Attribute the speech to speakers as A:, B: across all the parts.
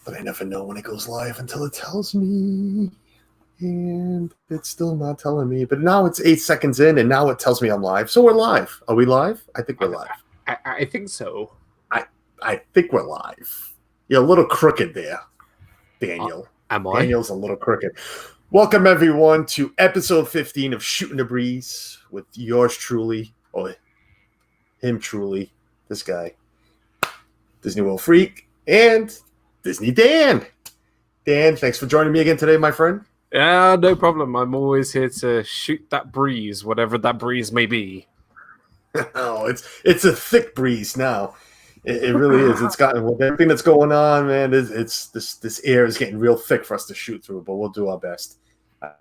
A: But I never know when it goes live until it tells me. And it's still not telling me. But now it's 8 seconds in, and now it tells me I'm live. So we're live. Are we live? I think we're live.
B: I think so.
A: I think we're live. You're a little crooked there, Daniel.
B: Am I?
A: Daniel's a little crooked. Welcome, everyone, to episode 15 of Shooting the Breeze with yours truly, or him truly, this guy, Disney World Freak, and Disney Dan. Dan, thanks for joining me again today, my friend.
B: Yeah, no problem. I'm always here to shoot that breeze, whatever that breeze may be.
A: Oh, it's a thick breeze now. It really is. It's gotten with everything that's going on, man. It's this air is getting real thick for us to shoot through, but we'll do our best.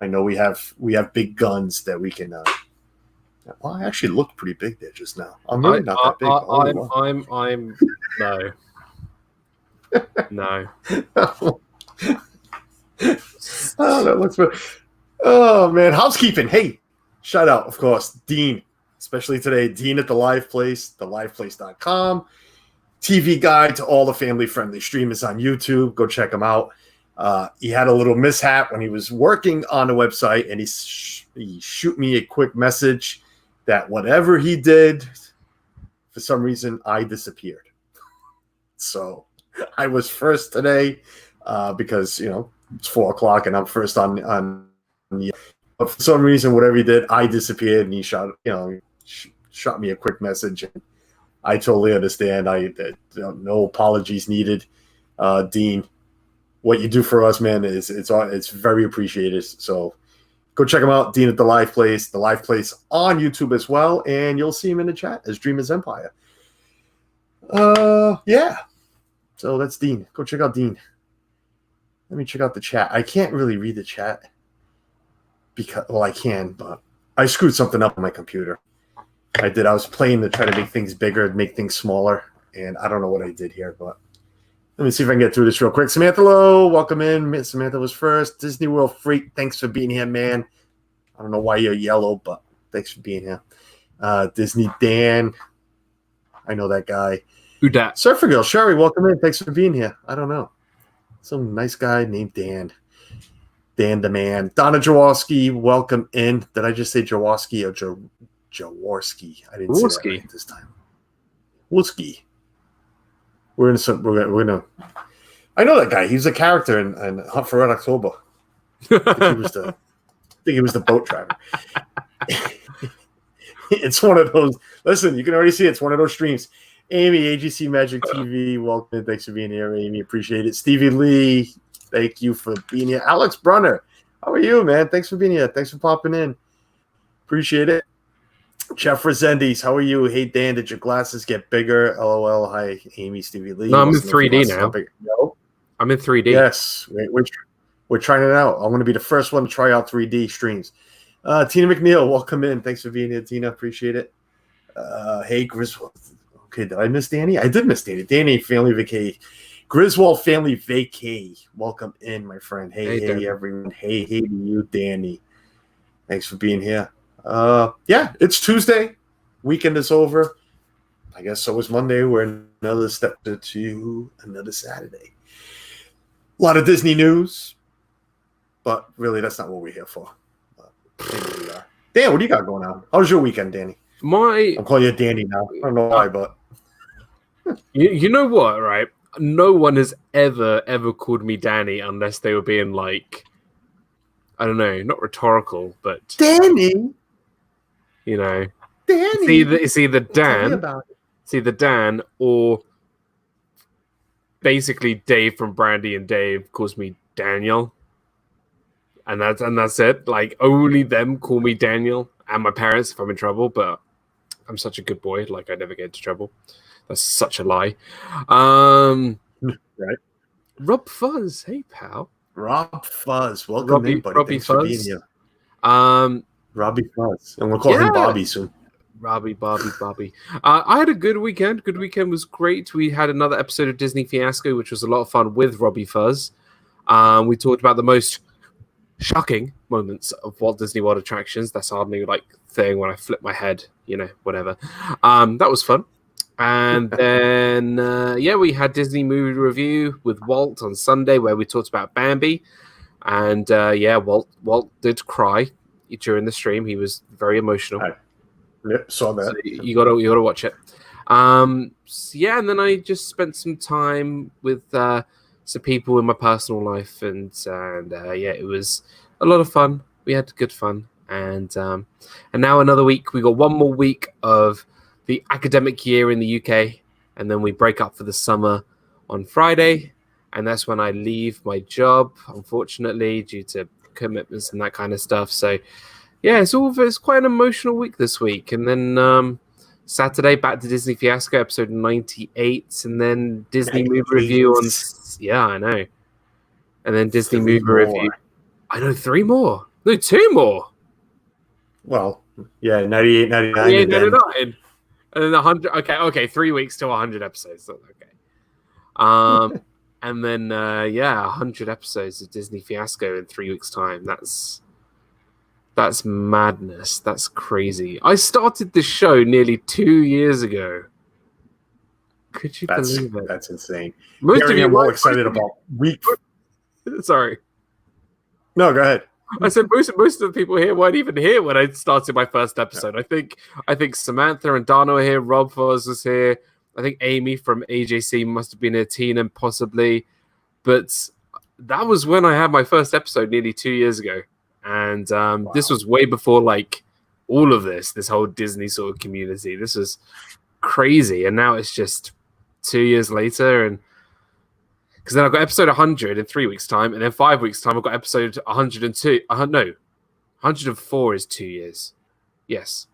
A: I know we have big guns that we can. Well, I actually looked pretty big there just now. I'm really not that big.
B: I'm no.
A: Oh, that looks good. Oh man, housekeeping. Hey, shout out, of course, Dean, especially today. Dean at the Live Place, theliveplace.com. TV guide to all the family-friendly streamers on YouTube. Go check him out. He had a little mishap when he was working on the website, and he shoot me a quick message that whatever he did, for some reason, I disappeared. So I was first today because, it's 4 o'clock and I'm first on the. But for some reason, whatever he did, I disappeared, and he shot me a quick message. And I totally understand. No apologies needed, Dean. What you do for us, man, it's very appreciated. So go check him out, Dean at the Live Place on YouTube as well, and you'll see him in the chat as Dreamers Empire. Yeah. So that's Dean. Go check out Dean. Let me check out the chat. I can't really read the chat because, well, I can, but I screwed something up on my computer. I did. I was playing to try to make things bigger, make things smaller, and I don't know what I did here, but let me see if I can get through this real quick. Samantha Lowe, welcome in. Samantha was first. Disney World Freak, thanks for being here, man. I don't know why you're yellow, but thanks for being here. Disney Dan, I know that guy.
B: Who dat?
A: Surfer Girl, Sherry, welcome in. Thanks for being here. I don't know. Some nice guy named Dan. Dan the man. Donna Jaworski, welcome in. Did I just say Jaworski or Jaworski? I didn't say that right this time. Wolski. We're gonna. I know that guy. He's a character in Hunt for Red October. I think he was the boat driver. It's one of those. Listen, you can already see it's one of those streams. Amy, AGC Magic TV, welcome. Thanks for being here, Amy. Appreciate it. Stevie Lee, thank you for being here. Alex Brunner, how are you, man? Thanks for being here. Thanks for popping in. Appreciate it. Jeff Resendiz, how are you? Hey, Dan, did your glasses get bigger? LOL. Hi, Amy, Stevie Lee.
B: No, I'm in 3D now.
A: No?
B: I'm in 3D.
A: Yes, we're trying it out. I'm going to be the first one to try out 3D streams. Tina McNeil, welcome in. Thanks for being here, Tina. Appreciate it. Hey, Griswold. Okay, did I miss Danny? I did miss Danny. Danny, family vacay. Griswold family vacay. Welcome in, my friend. Hey, everyone. Hey to you, Danny. Thanks for being here. Yeah, it's Tuesday. Weekend is over. I guess so is Monday. We're another step to another Saturday. A lot of Disney news, but really, that's not what we're here for. Maybe we are. Dan, what do you got going on? How was your weekend, Danny? I'm calling you Danny now. I don't know why, but
B: you know what, right? No one has ever called me Danny unless they were being like, I don't know, not rhetorical, but
A: Danny.
B: Danny. It's either Dan or basically Dave from Brandy and Dave calls me Daniel, and that's it. Like only them call me Daniel, and my parents if I'm in trouble. But I'm such a good boy, like I never get into trouble. That's such a lie.
A: Right.
B: Rob Fuzz, hey pal.
A: Rob Fuzz, welcome in, buddy.
B: Robbie
A: Thanks
B: Fuzz.
A: for being here. Robbie Fuzz, and we'll call him Bobby soon.
B: Bobby. I had a good weekend. Good weekend was great. We had another episode of Disney Fiasco, which was a lot of fun with Robbie Fuzz. We talked about the most shocking moments of Walt Disney World attractions. That's our new thing when I flip my head, whatever. That was fun. And then, we had Disney movie review with Walt on Sunday where we talked about Bambi. And Walt did cry during the stream. He was very emotional.
A: Yep, saw that.
B: So you gotta watch it. And then I just spent some time with some people in my personal life, and it was a lot of fun. We had good fun, and now another week. We got one more week of the academic year in the UK, and then we break up for the summer on Friday, and that's when I leave my job, unfortunately, due to commitments and that kind of stuff. So, yeah, it's quite an emotional week this week, and then Saturday back to Disney Fiasco episode 98, and then Disney movie review on. Yeah, I know. And then Disney movie review. I know 3 more. No, 2 more.
A: Well, yeah, 98, 99.
B: 98, 99. And then 100. Okay, 3 weeks to 100 episodes. Okay. And then 100 episodes of Disney Fiasco in 3 weeks' time. That's madness. That's crazy. I started this show nearly 2 years ago. Could you believe it?
A: That's insane.
B: Most of you
A: are more excited about week.
B: Sorry.
A: No, go ahead.
B: I said most of the people here weren't even here when I started my first episode. Yeah. I think Samantha and Dana were here. Rob was here. I think Amy from AJC must have been here. Tina possibly, but that was when I had my first episode nearly 2 years ago, and This was way before like all of this whole Disney sort of community. This was crazy, and now it's just 2 years later, and because then I've got episode 100 in 3 weeks' time, and then 5 weeks' time I've got episode 102. No, 104 is 2 years. Yes.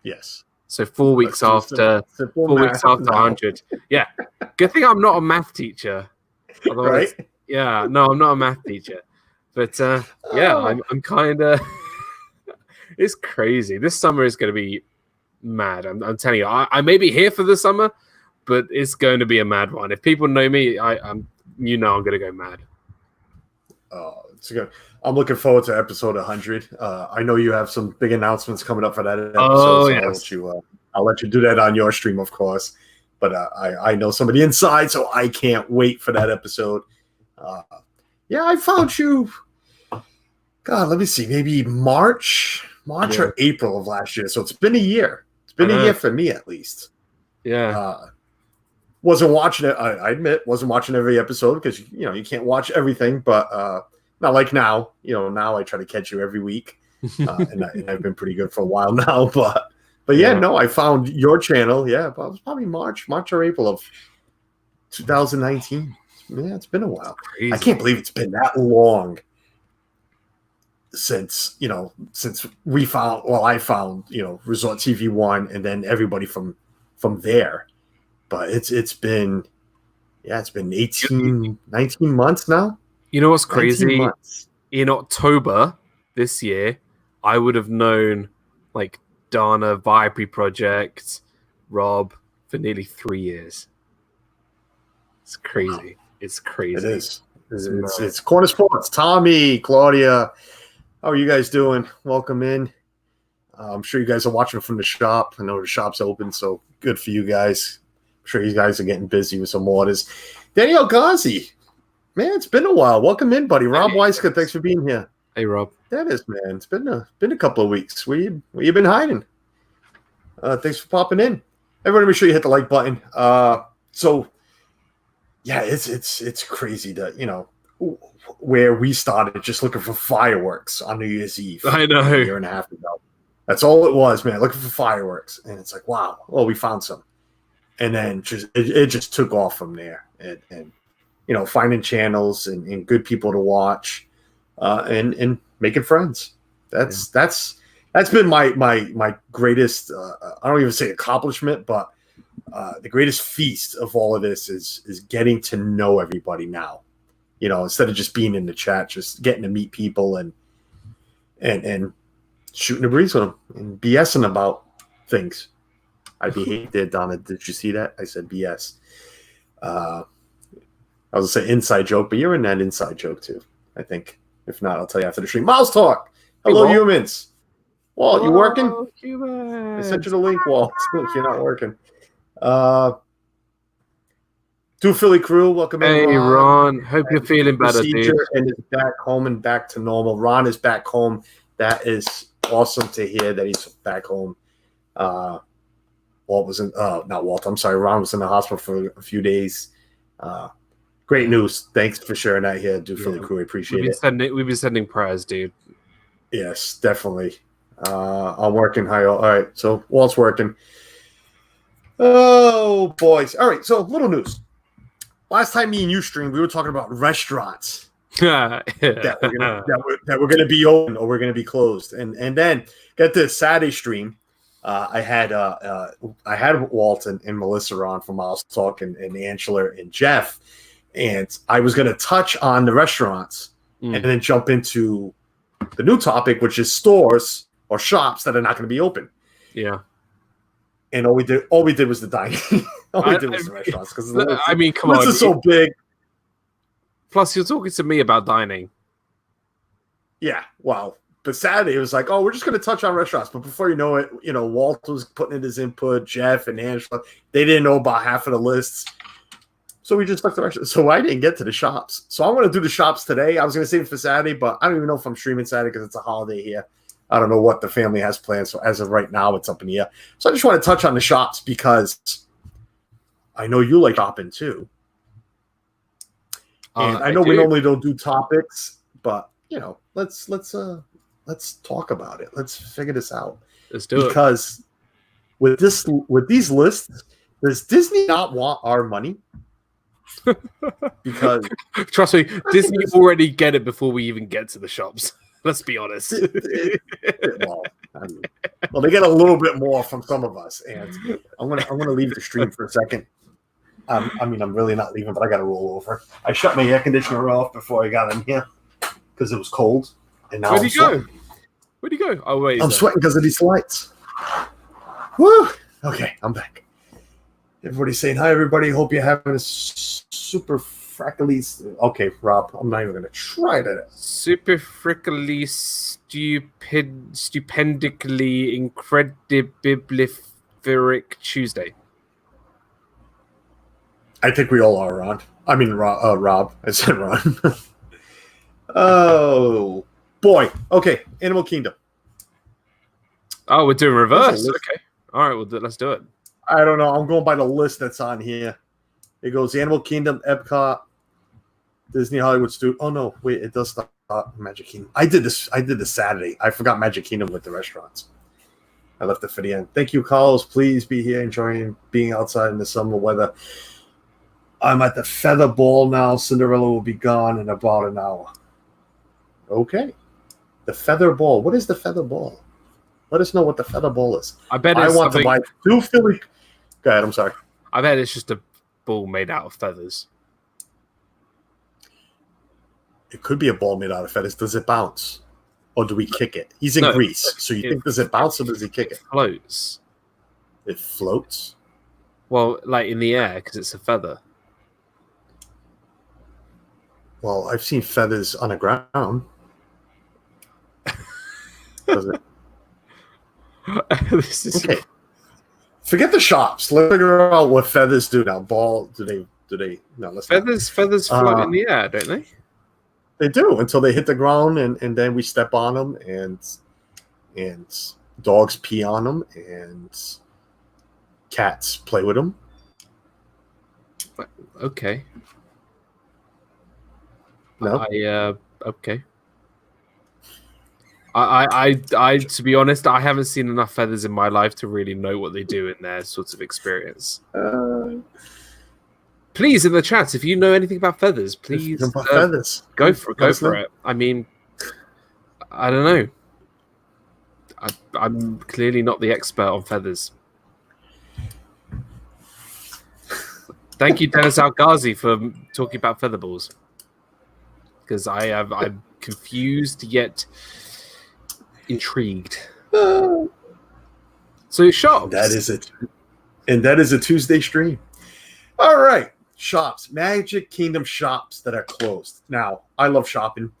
B: So 4 weeks after 100. Yeah. Good thing I'm not a math teacher.
A: Right?
B: Yeah. No, I'm not a math teacher. But I'm kind of. It's crazy. This summer is going to be mad. I'm telling you. I may be here for the summer, but it's going to be a mad one. If people know me, I'm going to go mad.
A: Oh, it's good. I'm looking forward to episode 100. I know you have some big announcements coming up for that episode.
B: Oh, yes.
A: I'll let you do that on your stream, of course. But I know somebody inside, so I can't wait for that episode. I found you. God, let me see. Maybe March or April of last year. So it's been a year. It's been a year for me, at least.
B: Yeah.
A: Wasn't watching it. I admit, wasn't watching every episode because you can't watch everything. But not like now. Now I try to catch you every week, and I've been pretty good for a while now. But no, I found your channel. Yeah, but it was probably March or April of 2019. Yeah, it's been a while.
B: Crazy.
A: I can't believe it's been that long since we found. Well, I found Resort TV 1, and then everybody from there. But it's been 18, 19 months now.
B: You know what's crazy? In October this year, I would have known like Dana, Viper Project, Rob for nearly 3 years. It's crazy. Wow. It's crazy.
A: It is. It's Corner Sports. Tommy, Claudia, how are you guys doing? Welcome in. I'm sure you guys are watching from the shop. I know the shop's open, so good for you guys. I'm sure you guys are getting busy with some orders. Daniel Ghazi, man, it's been a while. Welcome in, buddy. Rob Weiska, thanks for being here.
B: Hey, Rob.
A: That is, man. It's been a couple of weeks. Where you been hiding? Thanks for popping in. Everybody, make sure you hit the like button. It's crazy that where we started just looking for fireworks on New Year's Eve.
B: I know.
A: A year and a half ago. That's all it was, man. Looking for fireworks, and it's like, wow. Well, we found some. And then it just took off from there, and finding channels and good people to watch, and making friends. That's been my greatest. I don't even say accomplishment, but the greatest feast of all of this is getting to know everybody now. Instead of just being in the chat, just getting to meet people and shooting a breeze with them and BSing about things. I behave there, Donna. Did you see that? I said BS. I was going to say inside joke, but you're in that inside joke too, I think. If not, I'll tell you after the stream. Mouse Talk. Hello, humans. Walt, you working?
B: Humans.
A: I sent you the link, Walt, if you're not working. Do Philly crew, welcome in,
B: Hey,
A: Ron.
B: Ron. Hope you're feeling better, dude.
A: Procedure and is back home and back to normal. Ron is back home. That is awesome to hear that he's back home. Walt was in, not Walt, I'm sorry. Ron was in the hospital for a few days. Great news. Thanks for sharing that here. Do Philly crew. We appreciate it.
B: We've been sending prayers, dude.
A: Yes, definitely. I'm working. All right. So Walt's working. Oh, boys. All right. So little news. Last time me and you streamed, we were talking about restaurants that we're gonna be open or we're gonna be closed. And then get this Saturday stream. I had Walt and Melissa on from Miles Talk and Angela and Jeff, and I was gonna touch on the restaurants and then jump into the new topic, which is stores or shops that are not gonna be open.
B: Yeah.
A: And all we did was the dining. all we did was the restaurants because
B: I mean, come on,
A: this is so big.
B: Plus, you're talking to me about dining.
A: Yeah, well, but Saturday it was like, oh, we're just going to touch on restaurants. But before you know it, Walt was putting in his input. Jeff and Angela, they didn't know about half of the lists, so we just took the restaurants. So I didn't get to the shops. So I'm going to do the shops today. I was going to save it for Saturday, but I don't even know if I'm streaming Saturday because it's a holiday here. I don't know what the family has planned. So as of right now, it's up in the air. So I just want to touch on the shops because I know you like shopping too. And I know we normally don't do topics, but let's talk about it. Let's figure this out.
B: Let's do it.
A: Because with these lists, does Disney not want our money? Because
B: trust me, Disney already get it before we even get to the shops. Let's be honest. Well, they get a little bit more from some of us, and I'm gonna leave the stream for a second. I'm really not leaving, but I got to roll over. I shut my air conditioner off before I got in here because it was cold, and now Where'd you go? Where'd you go? Oh wait,
A: I'm sweating because of these lights. Woo! Okay, I'm back. Everybody's saying hi. Everybody, hope you're having a super freckly. Okay, Rob, I'm not even gonna try that.
B: Super freckly, stupendically, incrediblific Tuesday.
A: I think we all are, Ron. I mean, Rob. I said Ron. Oh boy. Okay, Animal Kingdom.
B: Oh, we're doing reverse. Okay. All right. Well, let's do it.
A: I don't know. I'm going by the list that's on here. It goes Animal Kingdom, Epcot, Disney Hollywood Studio. Oh no, wait, it does start Magic Kingdom. I did this Saturday. I forgot Magic Kingdom with the restaurants. I left it for the end. Thank you, Carlos. Please be here enjoying being outside in the summer weather. I'm at the Feather Ball now. Cinderella will be gone in about an hour. Okay. The Feather Ball. What is the Feather Ball? Let us know what the Feather Ball is.
B: I bet
A: I want to buy 2 Philly. Go ahead. I'm sorry.
B: I bet it's just a ball made out of feathers.
A: It could be a ball made out of feathers. Does it bounce? Or do we kick it? He's in Greece. So you think, does it bounce or does he kick it?
B: Floats.
A: It floats?
B: Well, like in the air because it's a feather.
A: Well, I've seen feathers on the ground. Does it?
B: This is
A: okay. Forget the shops. Let's figure out what feathers do now. Ball? Do they? No. Let's
B: feathers float in the air, don't they?
A: They do until they hit the ground, and then we step on them, and dogs pee on them, and cats play with them.
B: Okay.
A: No.
B: Okay. I to be honest, I haven't seen enough feathers in my life to really know what they do in their sorts of experience. Please, in the chat, if you know anything about feathers, please go for it. I mean, I don't know. I'm clearly not the expert on feathers. Thank you, Dennis Algazi, for talking about feather balls. Because I'm confused yet intrigued. So shops.
A: That is it. And that is a Tuesday stream. All right. Shops. Magic Kingdom shops that are closed. Now, I love shopping.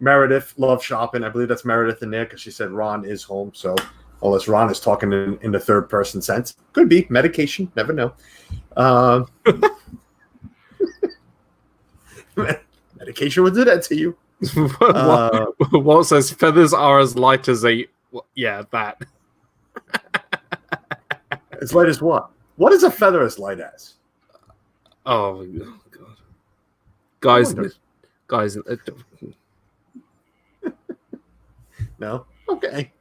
A: Meredith loves shopping. I believe that's Meredith in there because she said Ron is home. So unless Ron is talking in the third person sense. Could be. Medication. Never know. Medication will do that to you.
B: Walt says feathers are as light as a. Yeah, that.
A: As light as what? What is a feather as light as?
B: Oh God, guys,
A: No. Okay.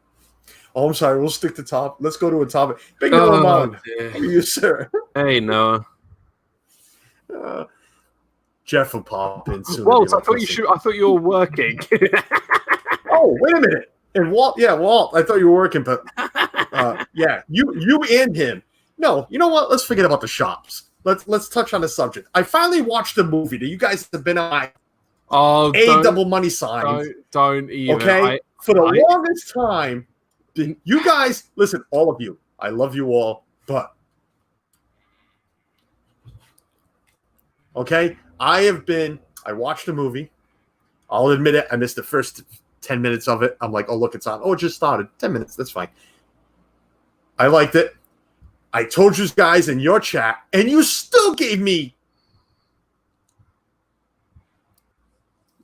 A: Oh, I'm sorry. We'll stick to top. Let's go to a topic. Big Noah Mountain. How are you, sir?
B: Hey, Noah.
A: Jeff will pop in soon.
B: Walt, I thought you were working.
A: Oh, wait a minute. And Walt, yeah, Walt. I thought you were working, but yeah, you and him. No, you know what? Let's forget about the shops. Let's touch on the subject. I finally watched the movie that you guys have been on my double money signs.
B: Don't even.
A: Okay, for the longest time, you guys listen. All of you, I love you all, but okay, I watched the movie. I'll admit it. I missed the first 10 minutes of it. I'm like, oh look, it's on. Oh, it just started. 10 minutes. That's fine. I liked it. I told you guys in your chat, and you still gave me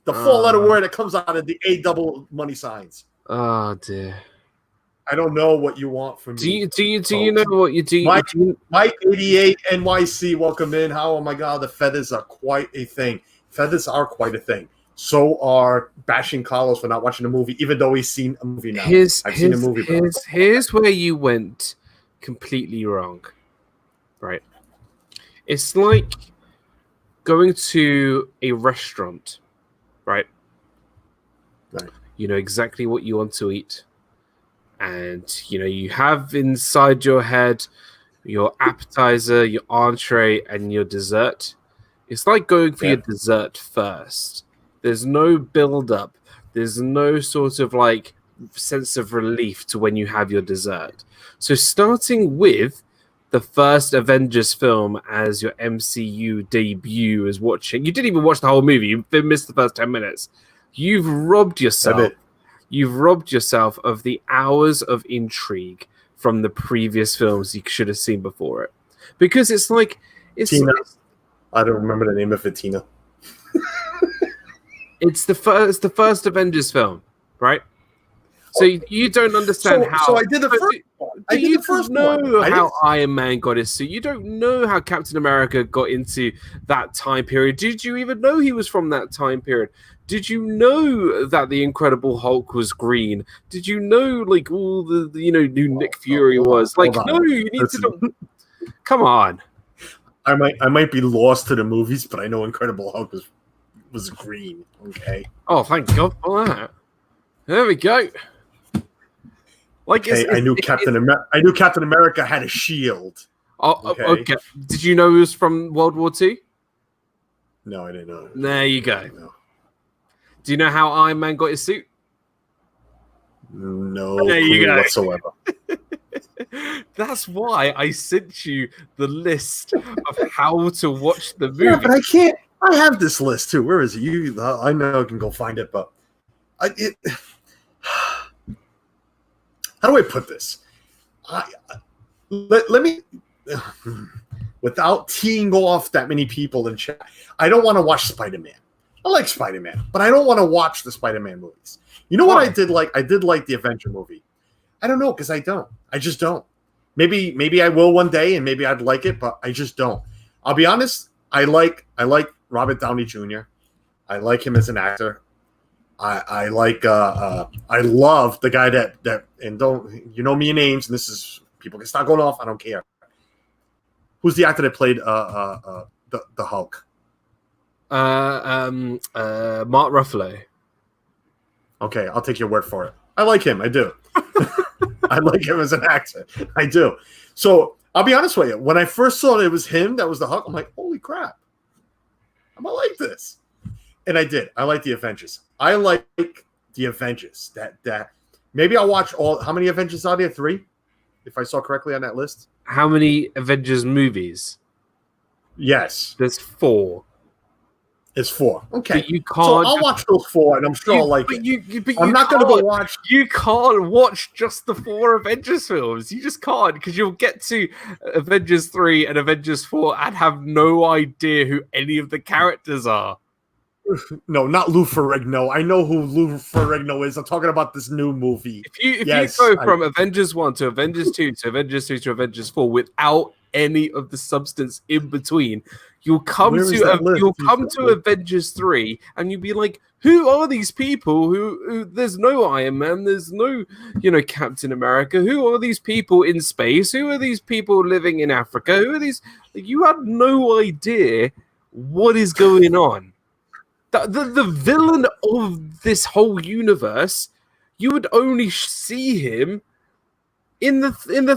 A: the four-letter word that comes out of the A double money signs.
B: Oh dear.
A: I don't know what you want from me.
B: Do you know what you do?
A: Mike 88 NYC, welcome in. Oh my God, the feathers are quite a thing. Feathers are quite a thing. So are bashing Carlos for not watching the movie, even though he's seen a movie now. I've seen a movie.
B: Here's where you went completely wrong, right? It's like going to a restaurant, right? You know exactly what you want to eat, and you have inside your head your appetizer, your entree, and your dessert. It's like going for your dessert first. There's no build-up. There's no sort of like sense of relief to when you have your dessert. So starting with the first Avengers film as your MCU debut as watching, you didn't even watch the whole movie. You missed the first 10 minutes. You've robbed yourself. You've robbed yourself of the hours of intrigue from the previous films you should have seen before it. Because it's like
A: Tina. I don't remember the name of it, Tina.
B: It's the first Avengers film, right? So you don't understand how.
A: So I did the first one. I did the first one.
B: You don't know how Iron Man got his suit. You don't know how Captain America got into that time period. Did you even know he was from that time period? Did you know that the Incredible Hulk was green? Did you know like all the who Nick Fury was? Like, no, you need to know. Come on.
A: I might be lost to the movies, but I know Incredible Hulk was green. Okay.
B: Oh, thank God for that. There we go. Like,
A: I knew Captain America had a shield.
B: Oh, okay. Did you know he was from World War II?
A: No, I didn't know.
B: There you go. Do you know how Iron Man got his suit?
A: No,
B: there you go.
A: Whatsoever.
B: That's why I sent you the list of how to watch the movie.
A: Yeah, but I can't. I have this list too. Where is it? I know I can go find it, but how do I put this? Let me, without teeing off that many people in chat, I don't want to watch Spider-Man. I like Spider-Man, but I don't want to watch the Spider-Man movies. You know what I did like? I did like the Avenger movie. I don't know, because I don't. I just don't. Maybe I will one day, and maybe I'd like it, but I just don't. I'll be honest. I like Robert Downey Jr. I like him as an actor. I like I love the guy that and don't me in names, and this is people can start going off. I don't care. Who's the actor that played the Hulk?
B: Mark Ruffalo.
A: Okay, I'll take your word for it. I like him. I do. I like him as an actor. I do. So I'll be honest with you. When I first saw it was him that was the Hulk, I'm like, holy crap. I'm gonna like this. And I did. I like the Avengers. I like the Avengers. That maybe I'll watch all. How many Avengers are there? 3, if I saw correctly on that list.
B: How many Avengers movies?
A: Yes,
B: there's 4.
A: It's 4. Okay,
B: but you can't.
A: So I'll watch those 4, and I'm sure I'll like it. I'm not going to go watch.
B: You can't watch just the 4 Avengers films. You just can't, because you'll get to Avengers 3 and Avengers 4 and have no idea who any of the characters are.
A: No, not Lou Ferrigno. I know who Lou Ferrigno is. I'm talking about this new movie.
B: If you go from Avengers 1 to Avengers 2 to Avengers 3 to Avengers 4 without any of the substance in between, you'll come to Avengers 3 and you'll be like, who are these people who there's no Iron Man, there's no, Captain America, who are these people in space, who are these people living in Africa, who are these, you had no idea what is going on. The villain of this whole universe, you would only see him in the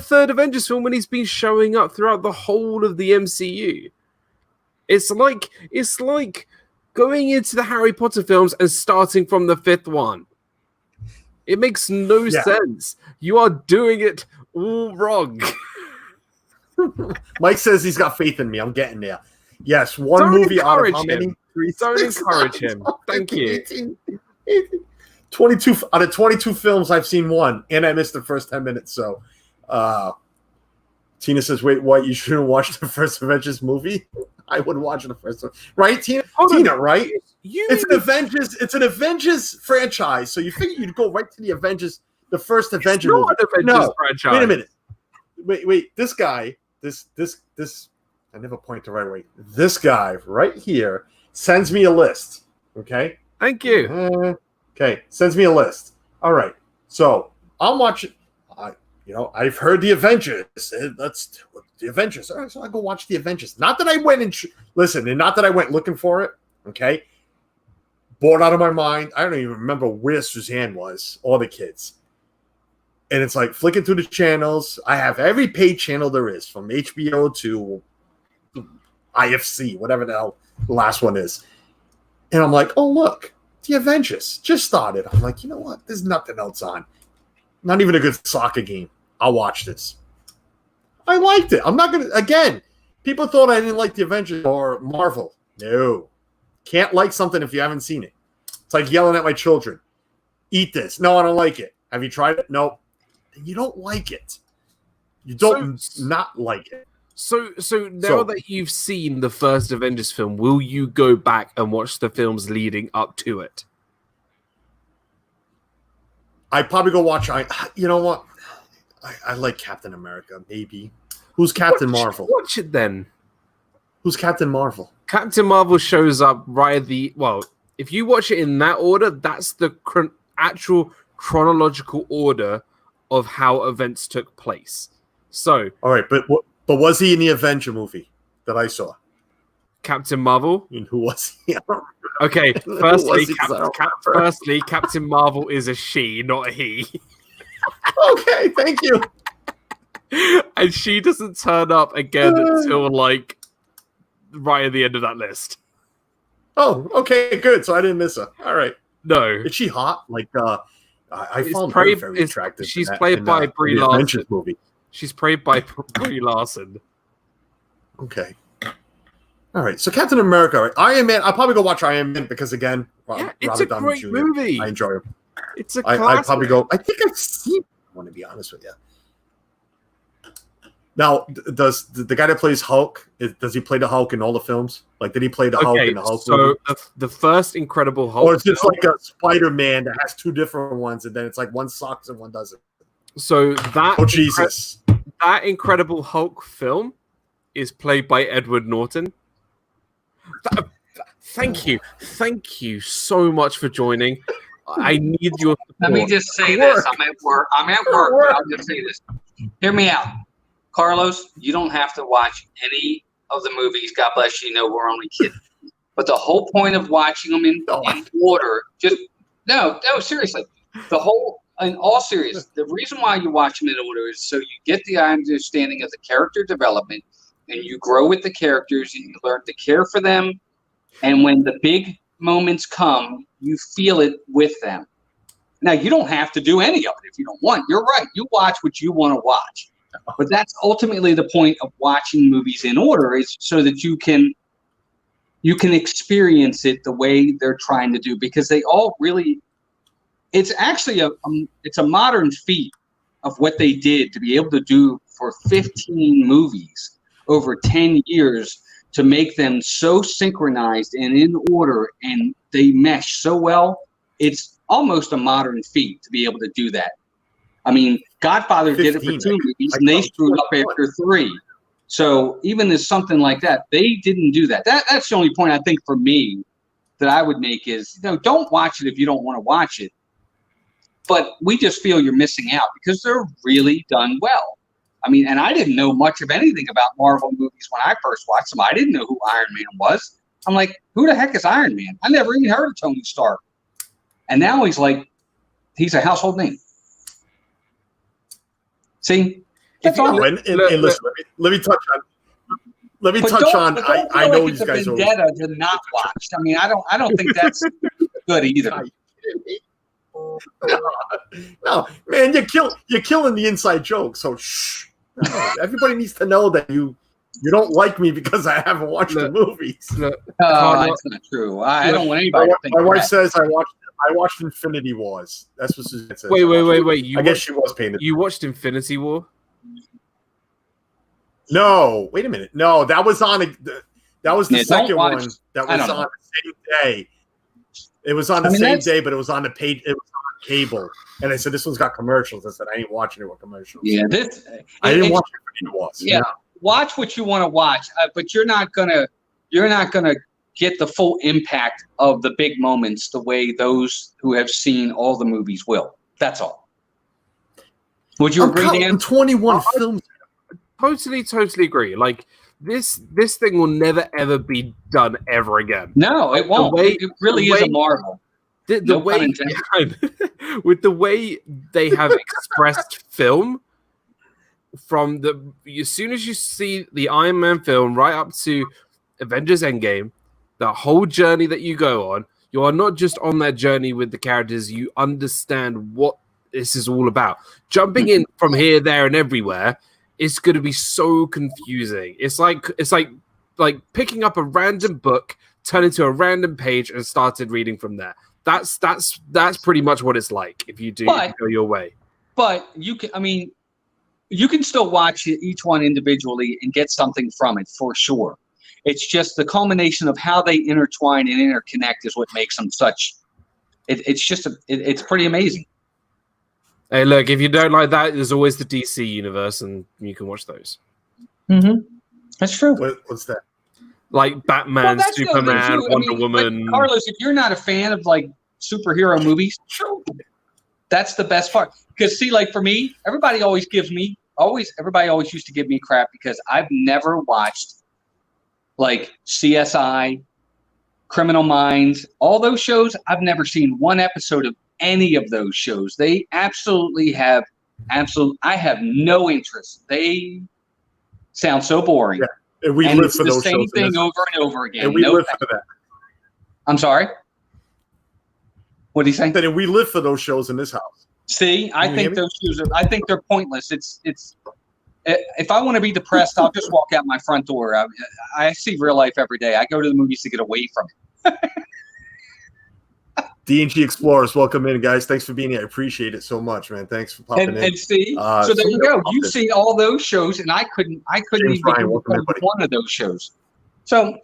B: third Avengers film when he's been showing up throughout the whole of the MCU. It's like going into the Harry Potter films and starting from the fifth one. It makes no sense. You are doing it all wrong.
A: Mike says he's got faith in me. I'm getting there. Yes, one movie out of how many?
B: Don't encourage him. Thank you.
A: 22 out of 22 films, I've seen one, and I missed the first 10 minutes. So, Tina says, "Wait, what? You shouldn't watch the first Avengers movie." I would watch the first one, right, Tina? Right? It's an Avengers franchise, so you figure you'd go right to the Avengers, the first Avengers movie.
B: Franchise.
A: Wait a minute. Wait. This guy, this. I never point the right way. This guy right here sends me a list. Okay.
B: Thank you.
A: Okay. Sends me a list. All right. So I'm watching. I've heard the Avengers. That's the Avengers. All right. So I go watch the Avengers. Not that I went and not that I went looking for it. Okay. Bored out of my mind. I don't even remember where Suzanne was or the kids. And it's like flicking through the channels. I have every paid channel there is, from HBO to IFC, whatever the hell the last one is. And I'm like, oh, look, the Avengers just started. I'm like, you know what? There's nothing else on. Not even a good soccer game. I'll watch this. I liked it. I'm not going to, again, people thought I didn't like the Avengers or Marvel. No. Can't like something if you haven't seen it. It's like yelling at my children. Eat this. No, I don't like it. Have you tried it? No. You don't like it. You don't not like it.
B: So now that you've seen the first Avengers film, will you go back and watch the films leading up to it?
A: I'd probably go watch. You know what? I like Captain America. Maybe. Who's Captain Marvel?
B: Watch it then.
A: Who's Captain Marvel?
B: Captain Marvel shows up right at the if you watch it in that order, that's the actual chronological order of how events took place. So,
A: all right, but was he in the Avenger movie that I saw?
B: Captain Marvel?
A: And who was he?
B: Okay, firstly, Captain Marvel is a she, not a he.
A: Okay, thank you.
B: And she doesn't turn up again until right at the end of that list.
A: Oh, okay, good. So I didn't miss her. All right.
B: No.
A: Is she hot? I found her very attractive.
B: She's played by Brie Larson. Movie. She's played by Brie Larson.
A: Okay. All right. So Captain America, right? Iron Man. I'll probably go watch Iron Man because, again,
B: it's a great movie.
A: I enjoy it.
B: It's a classic.
A: I'd probably go. I think I've seen one, to be honest with you. Now, does the guy that plays Hulk, does he play the Hulk in all the films? Did he play the Hulk in the Hulk movie?
B: So the first Incredible Hulk...
A: Or it's just like a Spider-Man that has two different ones, and then it's like one sucks and one doesn't.
B: So that...
A: Oh, Jesus.
B: That Incredible Hulk film is played by Edward Norton. Thank you. Thank you so much for joining. I need your support.
C: Let me just say this. I'm at work, but I'll just say this. Hear me out. Carlos, you don't have to watch any of the movies. God bless you. No, we're only kidding. But the whole point of watching them in order, seriously. In all seriousness, the reason why you watch them in order is so you get the understanding of the character development, and you grow with the characters, and you learn to care for them. And when the big moments come, you feel it with them. Now, you don't have to do any of it if you don't want. You're right. You watch what you want to watch. But that's ultimately the point of watching movies in order, is so that you can experience it the way they're trying to do, because they all really, it's actually it's a modern feat of what they did to be able to do for 15 movies over 10 years, to make them so synchronized and in order, and they mesh so well. It's almost a modern feat to be able to do that. I mean, Godfather did it for 2 movies, and they screwed up after 3. So even as something like that, they didn't do that. That's the only point I think for me that I would make is, don't watch it if you don't want to watch it. But we just feel you're missing out because they're really done well. I mean, and I didn't know much of anything about Marvel movies when I first watched them. I didn't know who Iron Man was. I'm like, who the heck is Iron Man? I never even heard of Tony Stark. And now he's a household name. See? That's all.
A: And listen, let me touch on. Let me touch on. I know these guys are
C: vendetta to not watch. I mean, I don't think that's good either.
A: No, man, you're killing the inside joke. So shh. No, everybody needs to know that you don't like me because I haven't watched the movies.
C: That's not true. I don't want anybody to think
A: my wife says I watched Infinity Wars. That's what Suzanne says.
B: Wait.
A: I guess she was paying attention.
B: You watched Infinity War?
A: No, wait a minute. No, that was on that was the second one that was on the same day. It was on the same day, but it was on the page. It was on cable, and I said this one's got commercials. I said I ain't watching it with commercials.
C: Yeah,
A: I didn't watch Infinity Wars.
C: Yeah, watch what you want to watch, but you're not gonna get the full impact of the big moments the way those who have seen all the movies will. That's all. Would you agree, Dan?
A: 21 films.
B: Totally agree. Like this thing will never ever be done ever again.
C: No, it won't. It really is a marvel.
B: The way with the way they have expressed film from as soon as you see the Iron Man film right up to Avengers Endgame, the whole journey that you go on, you are not just on that journey with the characters. You understand what this is all about. Jumping in from here, there, and everywhere. It's going to be so confusing. It's like picking up a random book, turn into a random page, and started reading from there. That's pretty much what it's like if you go your way. But
C: you can still watch each one individually and get something from it for sure. It's just the culmination of how they intertwine and interconnect is what makes them such. It's pretty amazing.
B: Hey, look, if you don't like that, there's always the DC universe, and you can watch those.
C: Mm-hmm. That's true.
A: What's that?
B: Like Batman, Superman, Wonder Woman.
C: Carlos, if you're not a fan of like superhero movies, that's the best part. Because see, like for me, everybody always used to give me crap because I've never watched like CSI, Criminal Minds, all those shows. I've never seen one episode of any of those shows. They absolutely have I have no interest. They sound so boring. Yeah.
A: And we live for those shows.
C: Same thing over and over again.
A: And we live for that.
C: I'm sorry? What do you say?
A: And we live for those shows in this house.
C: See, I think those shows I think they're pointless. It's if I want to be depressed, I'll just walk out my front door. I see real life every day. I go to the movies to get away from it.
A: D&G Explorers, welcome in, guys. Thanks for being here. I appreciate it so much, man. Thanks for popping in.
C: And see, so there you go. You've seen all those shows, and I couldn't even get one of those shows. So,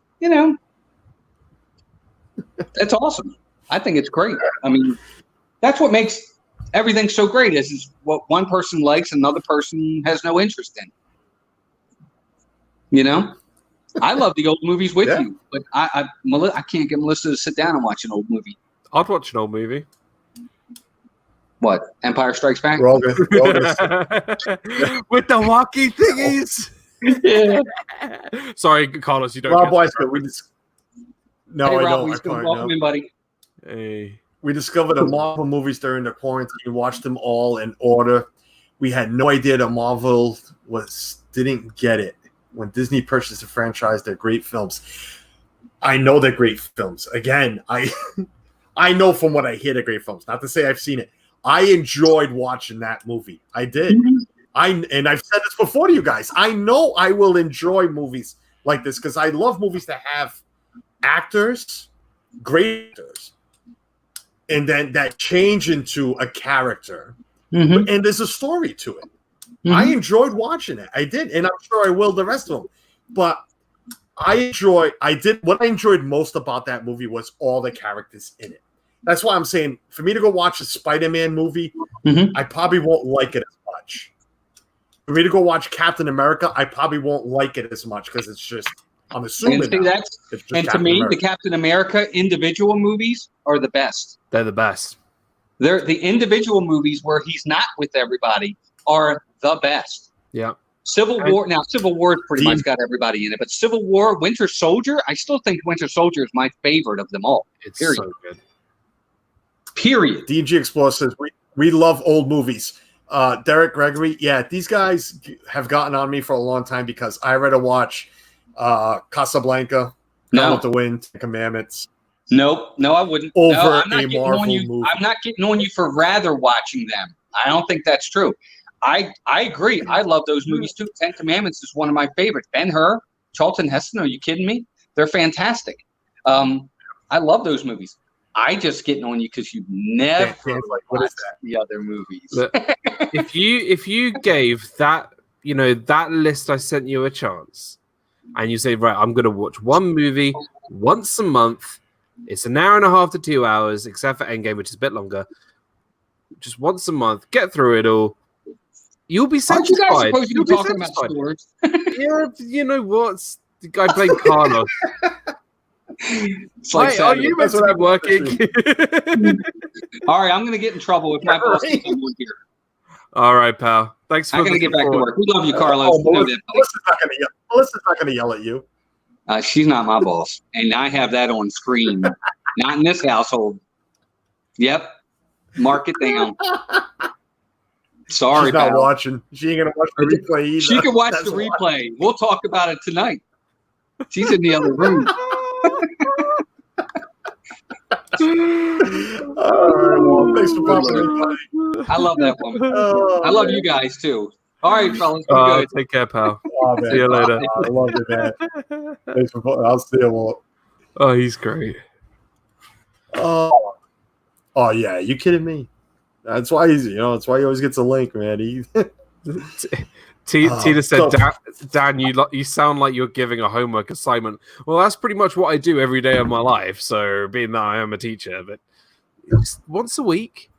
C: that's awesome. I think it's great. I mean, that's what makes everything so great is what one person likes, another person has no interest in. I love the old movies with you, but I can't get Melissa to sit down and watch an old movie.
B: I'd watch an old movie.
C: What? Empire Strikes Back?
A: We're all good.
B: With the walkie thingies.
C: Yeah.
B: Sorry, Carlos, you don't.
A: Rob Weisberg, No,
C: hey,
A: I
C: Rob,
A: don't.
C: Welcome in, buddy.
B: Hey.
A: We discovered the Marvel movies during the quarantine. We watched them all in order. We had no idea that Marvel didn't get it. When Disney purchased the franchise, they're great films. I know they're great films. Again, I know from what I hear they're great films. Not to say I've seen it. I enjoyed watching that movie. I did.
C: Mm-hmm.
A: And I've said this before to you guys. I know I will enjoy movies like this because I love movies that have actors, great actors, and then that change into a character.
C: Mm-hmm.
A: And there's a story to it.
C: Mm-hmm.
A: I enjoyed watching it. I did. And I'm sure I will the rest of them. But what I enjoyed most about that movie was all the characters in it. That's why I'm saying, for me to go watch a Spider-Man movie, I probably won't like it as much. For me to go watch Captain America, I probably won't like it as much because it's just, I'm assuming
C: and to me, the Captain America individual movies are the best.
B: They're the best.
C: They're the individual movies where he's not with everybody are the best.
B: Yeah.
C: Civil War pretty much got everybody in it, but Civil War, Winter Soldier, I still think Winter Soldier is my favorite of them all.
B: It's so good.
C: Period.
A: DG Explorer says we love old movies. Derek Gregory, these guys have gotten on me for a long time because I read to watch Casablanca, Gone with the Wind, Ten Commandments.
C: No, I wouldn't.
A: I'm not getting
C: on you for rather watching them. I don't think that's true. I agree. I love those movies too. Ten Commandments is one of my favorites. Ben-Hur, Charlton Heston, are you kidding me? They're fantastic. I love those movies. I just getting on you because you've never watched the other movies.
B: Look, if you gave that list I sent you a chance, and you say, right, I'm going to watch one movie once a month. It's an hour and a half to 2 hours, except for Endgame, which is a bit longer. Just once a month, get through it all. You'll be satisfied.
C: Aren't you guys supposed to be talking about stores?
B: Yeah, you know what? The guy playing Carlos.
C: It's like,
B: are you meant to be working?
C: All right, I'm going to get in trouble if my boss is someone here.
B: All right, pal. Thanks for
C: I'm going to get back to work. We love you, Carlos.
A: Melissa's not going to yell at you.
C: She's not my boss, and I have that on screen. Not in this household. Yep. Mark it down. Sorry,
A: she's not watching. She ain't going to watch the replay either.
C: She can watch the replay. We'll talk about it tonight. She's in the other room.
A: All right, well, thanks for popping in.
C: I love that one. I love you guys too. All right, fellas.
B: Good. Take care, pal. See you later.
A: I love you, man. Thanks for. I'll see you. Well.
B: Oh, he's great.
A: Oh yeah. You kidding me? That's why that's why he always gets a link, man.
B: Tina said, Dan, you sound like you're giving a homework assignment. Well, that's pretty much what I do every day of my life. So, being that I am a teacher, but just once a week,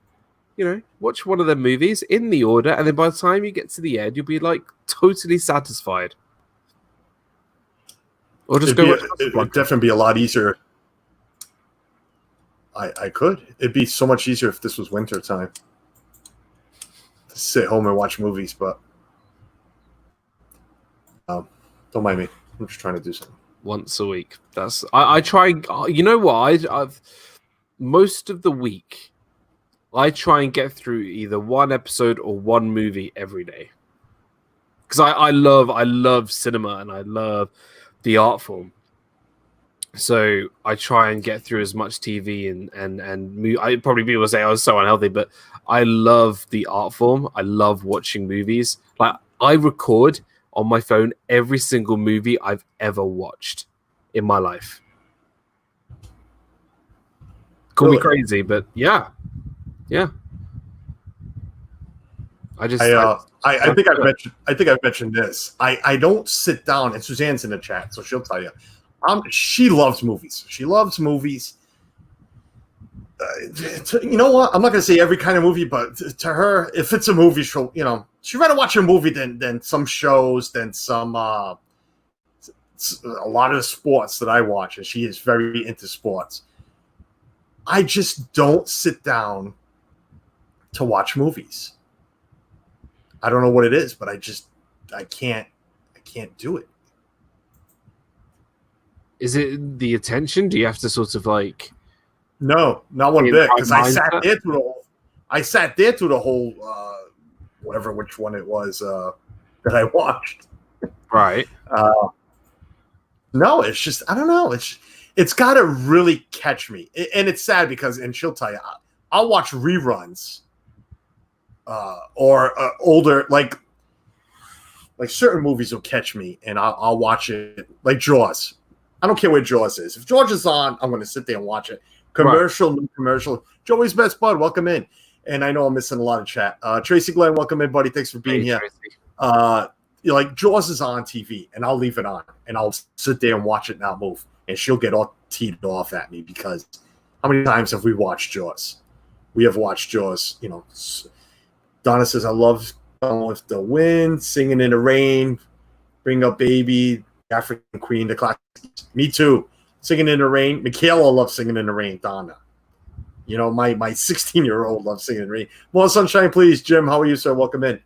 B: watch one of the movies in the order, and then by the time you get to the end, you'll be like totally satisfied. Or just
A: it would definitely be a lot easier. I could. It'd be so much easier if this was winter time to sit home and watch movies, but. Don't mind me. I'm just trying to do something.
B: Once a week. I try. You know what? I've most of the week. I try and get through either one episode or one movie every day. Because I love cinema and I love the art form. So I try and get through as much TV and I probably people will say I was so unhealthy, but I love the art form. I love watching movies. Like I record on my phone every single movie I've ever watched in my life. Call me crazy, but yeah. I
A: think I've mentioned this. I don't sit down, and Suzanne's in the chat, so she'll tell you. She loves movies. She loves movies. You know what? I'm not going to say every kind of movie, but to her, if it's a movie, she'd rather watch a movie than some shows, than some a lot of the sports that I watch, and she is very into sports. I just don't sit down to watch movies. I don't know what it is, but I can't do it.
B: Is it the attention? Do you have to sort of like?
A: No, not one bit. Because I sat there through the whole which one it was that I watched.
B: Right.
A: No, it's just I don't know. It's got to really catch me, and it's sad because, and she'll tell you, I'll watch reruns, or older like certain movies will catch me, and I'll watch it like Jaws. I don't care where Jaws is. If Jaws is on, I'm going to sit there and watch it. Commercial. Joey's best bud, welcome in. And I know I'm missing a lot of chat. Tracy Glenn, welcome in, buddy. Thanks for being here. like Jaws is on TV, and I'll leave it on, and I'll sit there and watch it not move, and she'll get all teed off at me because how many times have we watched Jaws? We have watched Jaws. You know, Donna says I love Gone with the Wind, Singing in the Rain, Bring Up Baby, African Queen, the classics. Me too. Singing in the Rain. Michaela loves Singing in the Rain. Donna. You know, my 16-year-old loves Singing in the Rain. More sunshine, please. Jim, how are you, sir? Welcome in.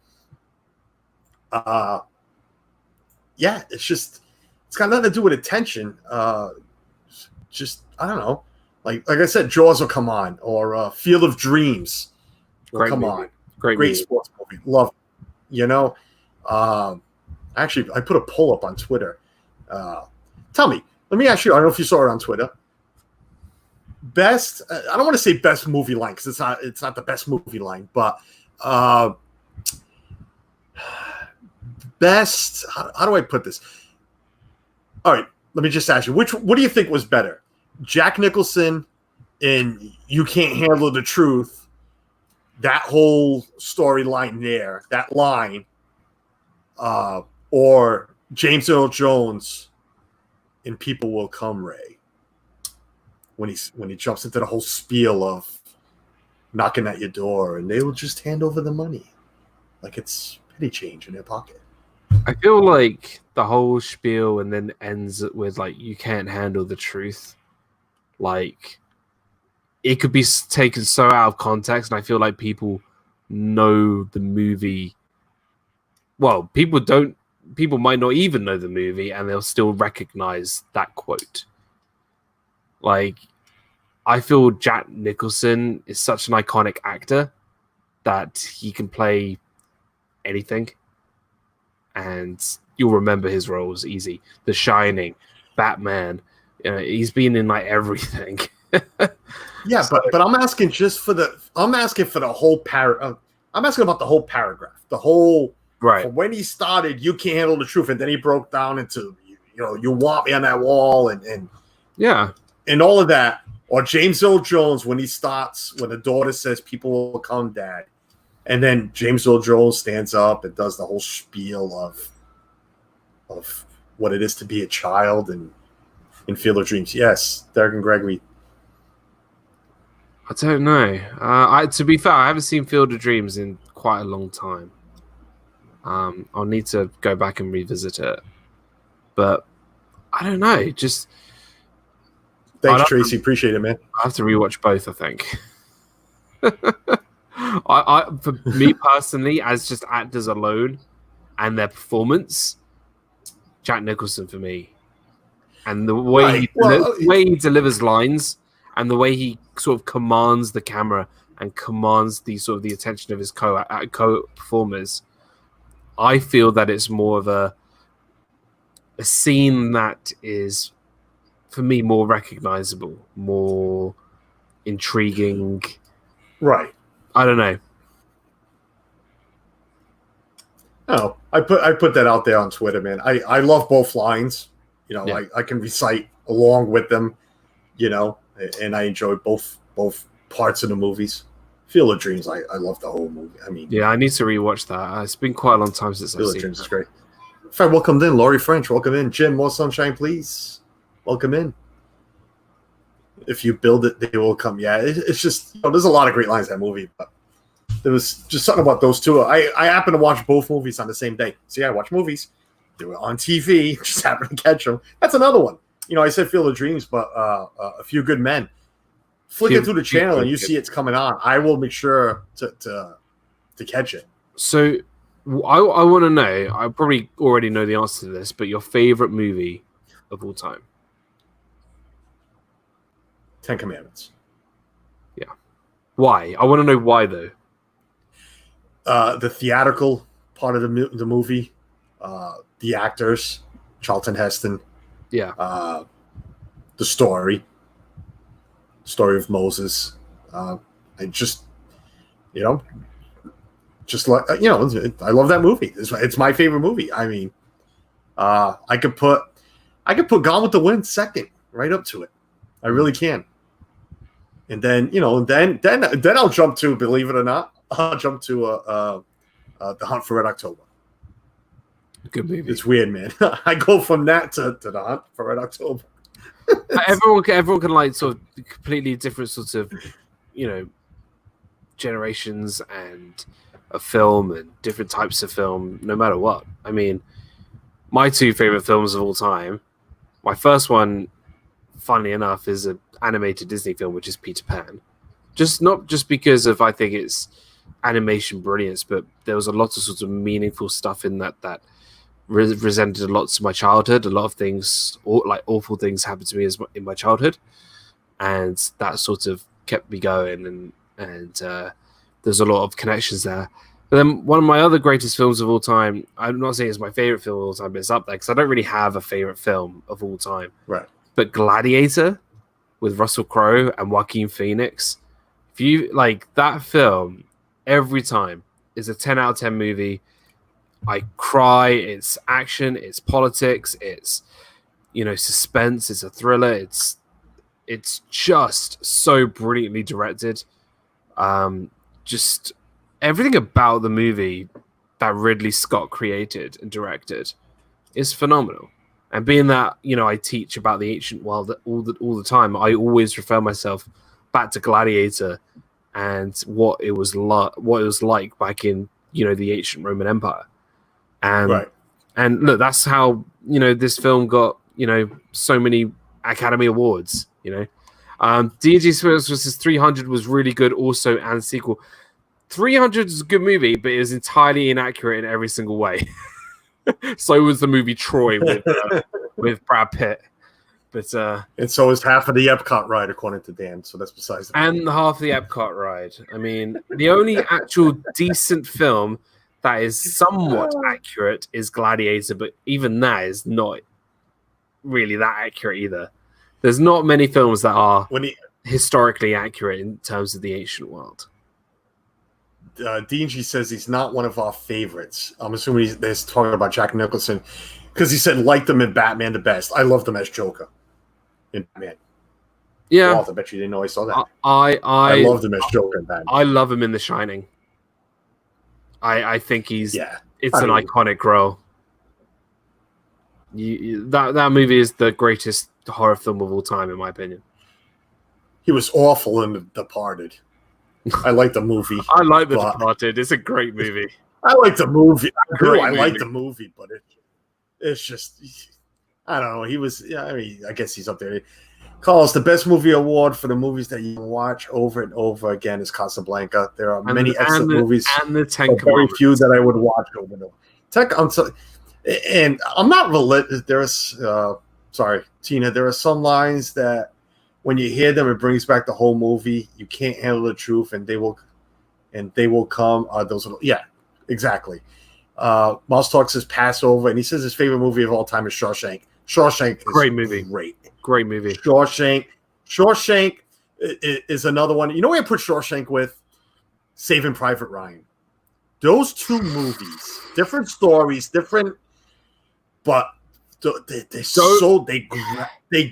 A: Yeah, it's got nothing to do with attention. Just, I don't know. Like I said, Jaws will come on, or Field of Dreams will come on. Great sports movie. Love it. You know, actually, I put a poll up on Twitter. Tell me, let me ask you, I don't know if you saw it on Twitter. Best, I don't want to say best movie line because it's not the best movie line, but best, how do I put this? All right, let me just ask you, what do you think was better? Jack Nicholson in You Can't Handle the Truth, that whole storyline there, that line, or James Earl Jones in People Will Come, Ray, when he jumps into the whole spiel of knocking at your door and they will just hand over the money like it's penny change in their pocket.
B: I feel like the whole spiel and then ends with like, you can't handle the truth. Like, it could be taken so out of context, and I feel like people know the movie. Well, people might not even know the movie, and they'll still recognize that quote. Like, I feel Jack Nicholson is such an iconic actor that he can play anything, and you'll remember his roles easy. The Shining, Batman. He's been in like everything.
A: Yeah, so, but I'm asking I'm asking for the whole I'm asking about the whole paragraph, the whole
B: right
A: from when he started. You can't handle the truth, and then he broke down into you want me on that wall, and
B: yeah,
A: and all of that. Or James Earl Jones when he starts when the daughter says people will come, Dad, and then James Earl Jones stands up and does the whole spiel of what it is to be a child and in Field of Dreams. Yes, Derek and Gregory.
B: I don't know. To be fair, I haven't seen Field of Dreams in quite a long time. I'll need to go back and revisit it. But I don't know. Just
A: thanks, Tracy. Appreciate it, man.
B: I have to rewatch both, I think. For me personally, as just actors alone and their performance, Jack Nicholson for me. And the way he delivers lines and the way he sort of commands the camera and commands the sort of the attention of his co-performers, I feel that it's more of a scene that is, for me, more recognizable, more intriguing.
A: Right.
B: I don't know.
A: Oh, I put that out there on Twitter, man. I love both lines.
B: Yeah.
A: I can recite along with them, and I enjoy both parts of the movies. Field of Dreams, I love the whole movie. I mean,
B: yeah, I need to rewatch that. It's been quite a long time since I've seen it.
A: Field of Dreams is great. In fact, welcome in, Laurie French. Welcome in, Jim. More sunshine, please. Welcome in. If you build it, they will come. Yeah, it's just there's a lot of great lines in that movie, but there was just something about those two. I happen to watch both movies on the same day. See, I watch movies. They were on TV. Just happened to catch them. That's another one. I said Field of Dreams, but A Few Good Men. Flicking through the channel and you see it's coming on, I will make sure to catch it.
B: So I want to know, I probably already know the answer to this, but your favorite movie of all time?
A: Ten Commandments.
B: Yeah. Why? I want to know why, though.
A: The theatrical part of the movie, the actors, Charlton Heston.
B: Yeah.
A: The story of Moses. I just, like, I love that movie. It's my favorite movie. I mean, I could put Gone with the Wind second, right up to it. I really can. And then, then I'll jump to, believe it or not, I'll jump to The Hunt for Red October.
B: Good movie.
A: It's weird, man. I go from that to the Hunt for Red October.
B: everyone can like sort of completely different sorts of, generations and a film and different types of film, no matter what. I mean, my two favorite films of all time. My first one, funnily enough, is an animated Disney film, which is Peter Pan. Not just because of I think it's animation brilliance, but there was a lot of sort of meaningful stuff in that resented a lot to my childhood. A lot of things, like awful things, happened to me in my childhood, and that sort of kept me going. And there's a lot of connections there. But then one of my other greatest films of all time, I'm not saying it's my favorite film of all time, but it's up there because I don't really have a favorite film of all time.
A: Right.
B: But Gladiator with Russell Crowe and Joaquin Phoenix, if you like that film, every time is a 10 out of 10 movie. I cry. It's action. It's politics. It's suspense. It's a thriller. It's just so brilliantly directed. Just everything about the movie that Ridley Scott created and directed is phenomenal. And being that I teach about the ancient world all the time, I always refer myself back to Gladiator and what it was like back in the ancient Roman Empire. And
A: right.
B: And look, that's how this film got so many Academy Awards. D&G Spirits vs 300 was really good also, and sequel. 300 is a good movie, but it was entirely inaccurate in every single way. So was the movie Troy with Brad Pitt. But
A: and so is half of the Epcot ride, according to Dan. So that's besides the point.
B: And half the Epcot ride. I mean, the only actual decent film that is somewhat accurate is Gladiator, but even that is not really that accurate either. There's not many films that are historically accurate in terms of the ancient world.
A: D&G says he's not one of our favorites. I'm assuming they're talking about Jack Nicholson because he said liked him in Batman the best. I loved him as Joker in Batman.
B: Yeah,
A: Walt, I bet you didn't know I saw that.
B: I
A: loved him as Joker in Batman.
B: I love him in The Shining. I think it's an iconic role. That movie is the greatest horror film of all time, in my opinion.
A: He was awful in The Departed. I like the movie.
B: I like The Departed. It's a great movie.
A: I like the movie. I
B: movie.
A: like the movie, but it's just, I don't know. He was, I guess he's up there. Carlos, the best movie award for the movies that you can watch over and over again is Casablanca. There are many excellent movies,
B: and the Ten
A: but very few that I would watch over and over. And I'm not religious. There's, sorry, Tina. There are some lines that when you hear them, it brings back the whole movie. You can't handle the truth, and they will come. Yeah, exactly. Mouse Talk says Passover, and he says his favorite movie of all time is Shawshank. Shawshank is
B: great movie. Great movie.
A: Shawshank is another one. You know where I put Shawshank with? Saving Private Ryan. Those two movies, different stories, different, but they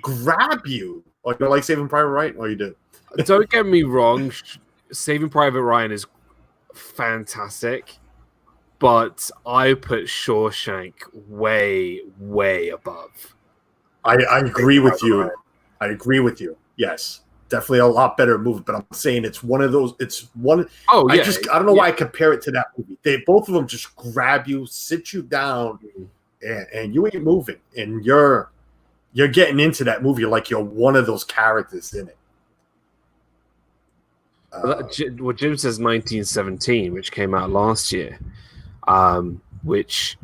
A: grab you. Oh, you don't like Saving Private Ryan? Oh, you do.
B: Don't get me wrong. Saving Private Ryan is fantastic, but I put Shawshank way, way above.
A: I agree with you. I agree with you. Yes, definitely a lot better movie. But I'm saying it's one of those. It's one. Oh yeah. I don't know why I compare it to that movie. Both of them just grab you, sit you down, and you ain't moving, and you're getting into that movie like you're one of those characters in it.
B: Well, Jim says 1917, which came out last year, which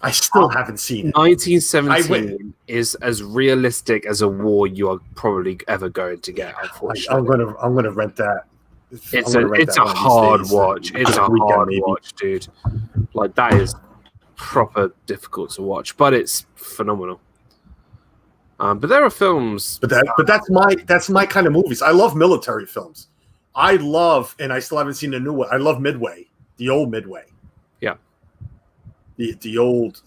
A: I still haven't seen.
B: 1917 is as realistic as a war you are probably ever going to get. Unfortunately,
A: I'm gonna rent that.
B: It's a hard watch. It's a hard watch, dude. Like that is proper difficult to watch, but it's phenomenal. But there are films.
A: But that's my kind of movies. I love military films. I love, and I still haven't seen the new one. I love Midway, the old Midway.
B: Yeah.
A: The old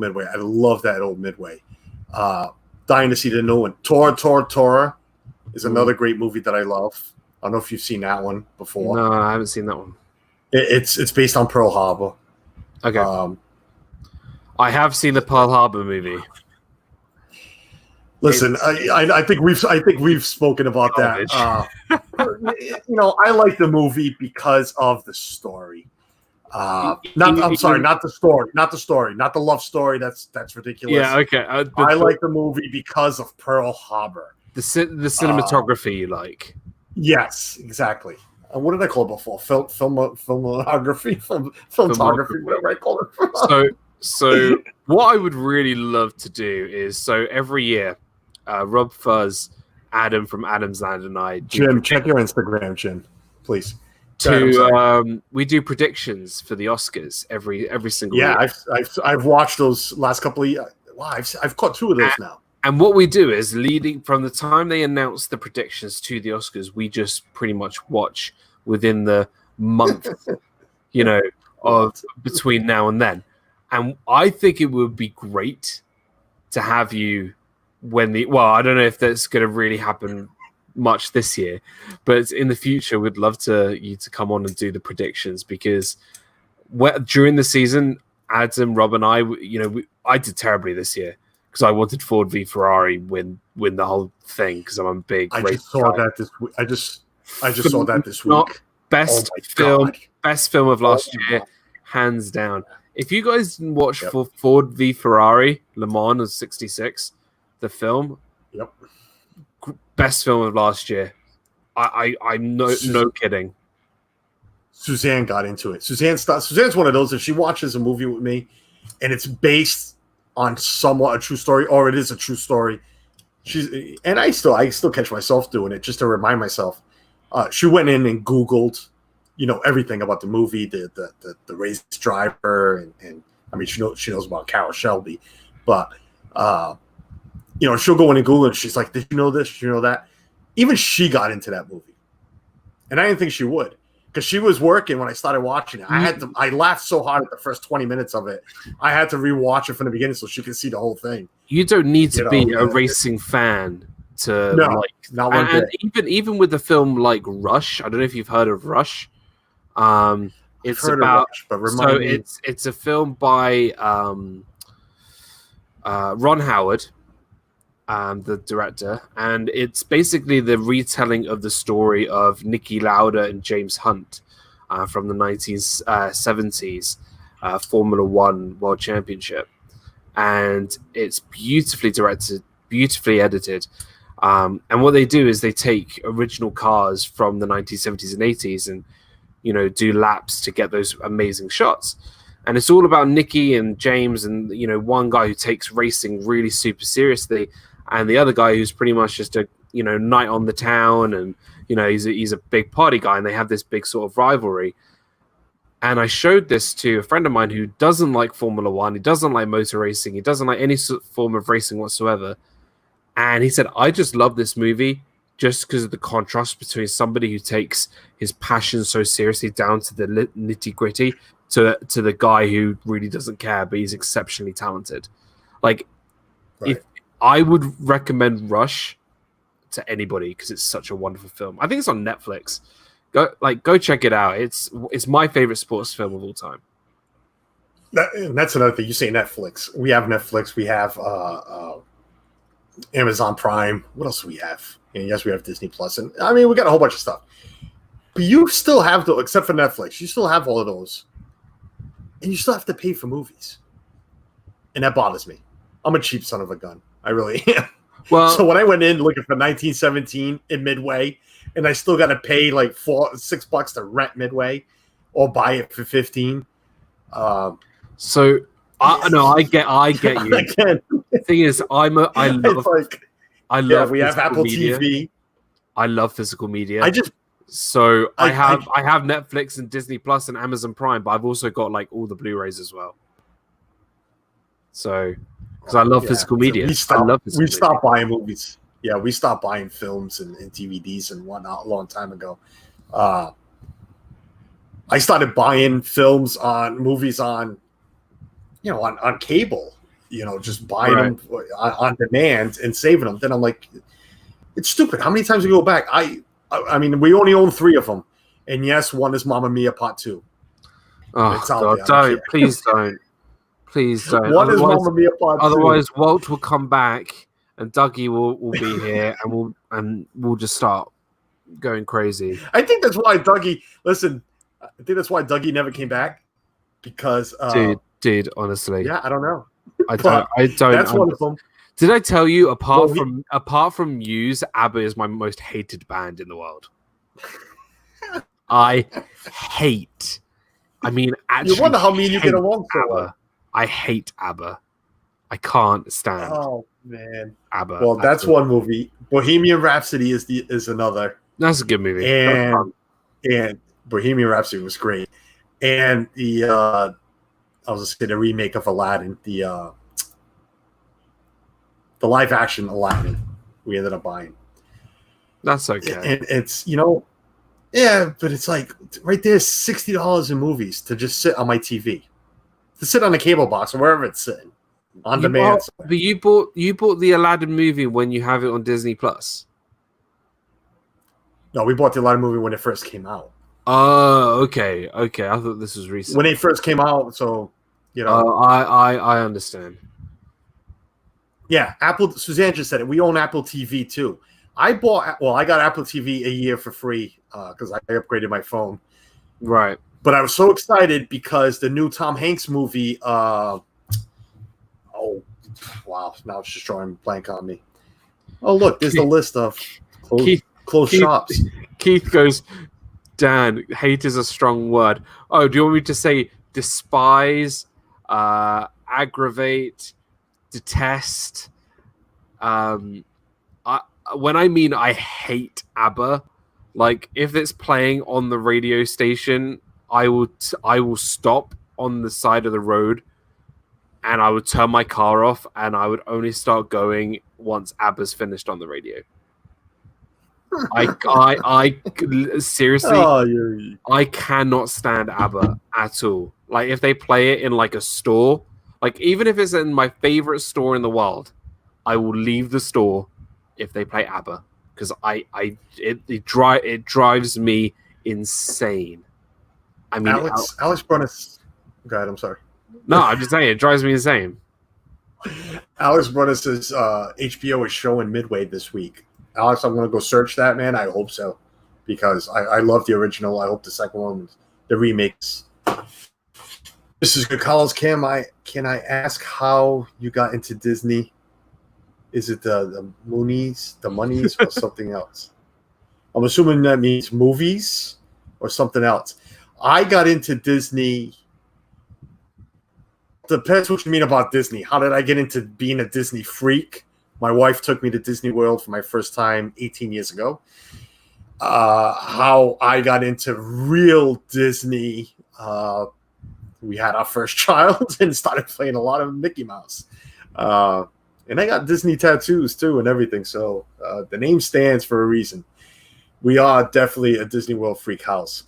A: Midway. I love that old Midway. Dying to see the new one. Tora is another great movie that I love. I don't know if you've seen that one before.
B: No, I haven't seen that one.
A: It's based on Pearl Harbor.
B: Okay. I have seen the Pearl Harbor movie.
A: Listen, I think we've spoken about that. I like the movie because of the story. Not the story, not the love story. That's ridiculous.
B: Yeah, okay.
A: I like the movie because of Pearl Harbor.
B: The cinematography you like.
A: Yes, exactly. What did I call it before? Filmography, whatever I call it.
B: So what I would really love to do is every year, Rob Fuzz, Adam from Adam's Land, and I.
A: Jim, check your Instagram, Jim, please.
B: We do predictions for the Oscars every single year.
A: Yeah, I've watched those last couple of years. Wow, I've caught 2 of those now. And
B: what we do is, leading from the time they announce the predictions to the Oscars, we just pretty much watch within the month, of between now and then. And I think it would be great to have you I don't know if that's going to really happen much this year, but in the future, we'd love you to come on and do the predictions, because during the season, Adam, Rob, and I, I did terribly this year because I wanted Ford v Ferrari win the whole thing because I'm a big.
A: I just saw that this week. I just saw that this week.
B: Best film of last year, hands down. If you guys didn't watch Ford v Ferrari Le Mans of '66, the film, best film of last year. I'm no kidding.
A: Suzanne got into it. Suzanne's one of those, if she watches a movie with me and it's based on somewhat a true story, or it is a true story, I still catch myself doing it just to remind myself. She went in and Googled, everything about the movie, the race driver, and I mean she knows about Carroll Shelby, but she'll go in and Google it. She's like, "Did you know this? Did you know that?" Even she got into that movie, and I didn't think she would, because she was working when I started watching it. I laughed so hard at the first 20 minutes of it. I had to rewatch it from the beginning so she could see the whole thing.
B: You don't need to be a racing fan to
A: not one bit.
B: Even with the film like Rush. I don't know if you've heard of Rush. It's about Rush, but remind me. It's a film by Ron Howard, the director, and it's basically the retelling of the story of Niki Lauda and James Hunt from the 1970s Formula One World Championship, and it's beautifully directed, beautifully edited. And what they do is they take original cars from the 1970s and 80s and do laps to get those amazing shots. And it's all about Niki and James, and one guy who takes racing really super seriously, and the other guy who's pretty much just a night on the town, and he's a big party guy, and they have this big sort of rivalry. And I showed this to a friend of mine who doesn't like Formula One, he doesn't like motor racing, he doesn't like any form of racing whatsoever. And he said, I just love this movie just because of the contrast between somebody who takes his passion so seriously down to the nitty gritty to the guy who really doesn't care, but he's exceptionally talented. If I would recommend Rush to anybody because it's such a wonderful film. I think it's on Netflix. Go check it out. It's my favorite sports film of all time.
A: That's another thing. You say Netflix. We have Netflix. We have Amazon Prime. What else do we have? And yes, we have Disney Plus. And I mean, we got a whole bunch of stuff. But you still have except for Netflix, you still have all of those. And you still have to pay for movies. And that bothers me. I'm a cheap son of a gun. I really am. Well, so when I went in looking for 1917 in Midway, and I still got to pay like $6 to rent Midway or buy it for $15.
B: I get you. The thing is, I love.
A: We have Apple
B: media.
A: TV.
B: I love physical media.
A: I
B: have Netflix and Disney Plus and Amazon Prime, but I've also got like all the Blu-rays as well. So, because I love physical media. We
A: stopped buying movies. Yeah, we stopped buying films and DVDs and whatnot a long time ago. I started buying movies on cable. Just buying them on demand and saving them. Then I'm like, it's stupid. How many times we go back? I mean, we only own 3 of them, and yes, one is Mamma Mia Part 2.
B: Oh God! Don't, please don't. Please don't.
A: One is Mamma Mia Part 2.
B: Otherwise, Walt will come back and Dougie will be here, and we'll just start going crazy.
A: I think that's why Dougie. Listen, I think that's why Dougie never came back because,
B: dude, honestly,
A: yeah, I don't know.
B: I don't.
A: That's one of them.
B: Did I tell you? Apart from Muse, ABBA is my most hated band in the world. I hate. I mean, actually,
A: you wonder how me and you get along so
B: ABBA.
A: well.
B: I hate ABBA. I can't stand.
A: Oh man,
B: ABBA.
A: Well, that's one movie. Bohemian Rhapsody is another.
B: That's a good movie.
A: And Bohemian Rhapsody was great. And I was just saying the remake of Aladdin, the live action Aladdin, we ended up buying.
B: That's okay.
A: And it's yeah, but it's like right there, $60 in movies to just sit on my TV, to sit on a cable box or wherever it's sitting on demand.
B: But you bought the Aladdin movie when you have it on Disney Plus.
A: No, we bought the Aladdin movie when it first came out.
B: Oh, okay. I thought this was recent.
A: When it first came out, so
B: I understand.
A: Yeah, Apple. Suzanne just said it. We own Apple TV too. I got Apple TV a year for free because I upgraded my phone.
B: Right.
A: But I was so excited because the new Tom Hanks movie. Oh, wow! Now it's just drawing a blank on me. Oh, look, there's the list of closed shops.
B: Keith goes, Dan, hate is a strong word. Oh, do you want me to say despise, aggravate, detest? When I mean I hate ABBA, like if it's playing on the radio station, I will stop on the side of the road and I would turn my car off and I would only start going once ABBA's finished on the radio. I seriously, I cannot stand ABBA at all. Like if they play it in like a store, like even if it's in my favorite store in the world, I will leave the store if they play ABBA because it drives me insane. I mean,
A: Alex Brunis. Go ahead. I'm sorry.
B: No, I'm just saying it drives me insane.
A: Alex Brunis says HBO is showing Midway this week. Alex, I'm going to go search that, man. I hope so because I love the original. I hope the second one, the remakes. This is good. Carlos, can I ask how you got into Disney? Is it the Moonies, the Monies, or something else? I'm assuming that means movies or something else. I got into Disney. Depends what you mean about Disney. How did I get into being a Disney freak? My wife took me to Disney World for my first time 18 years ago. How I got into real Disney. We had our first child and started playing a lot of Mickey Mouse. And I got Disney tattoos too and everything. So the name stands for a reason. We are definitely a Disney World freak house.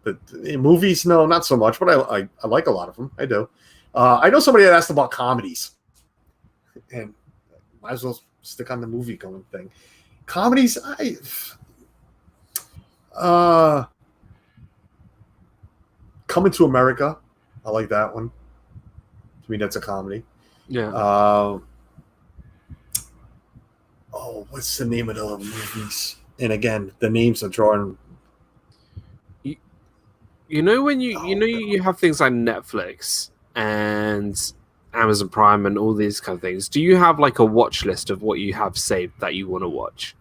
A: But in movies, no, not so much. But I like a lot of them. I do. I know somebody had asked about comedies. And might as well stick on the movie going thing. Comedies, Coming to America. I like that one. To me, that's a comedy.
B: Yeah.
A: What's the name of the movies? And again, the names are drawing.
B: You know when you have things like Netflix and Amazon Prime and all these kind of things. Do you have like a watch list of what you have saved that you want to watch?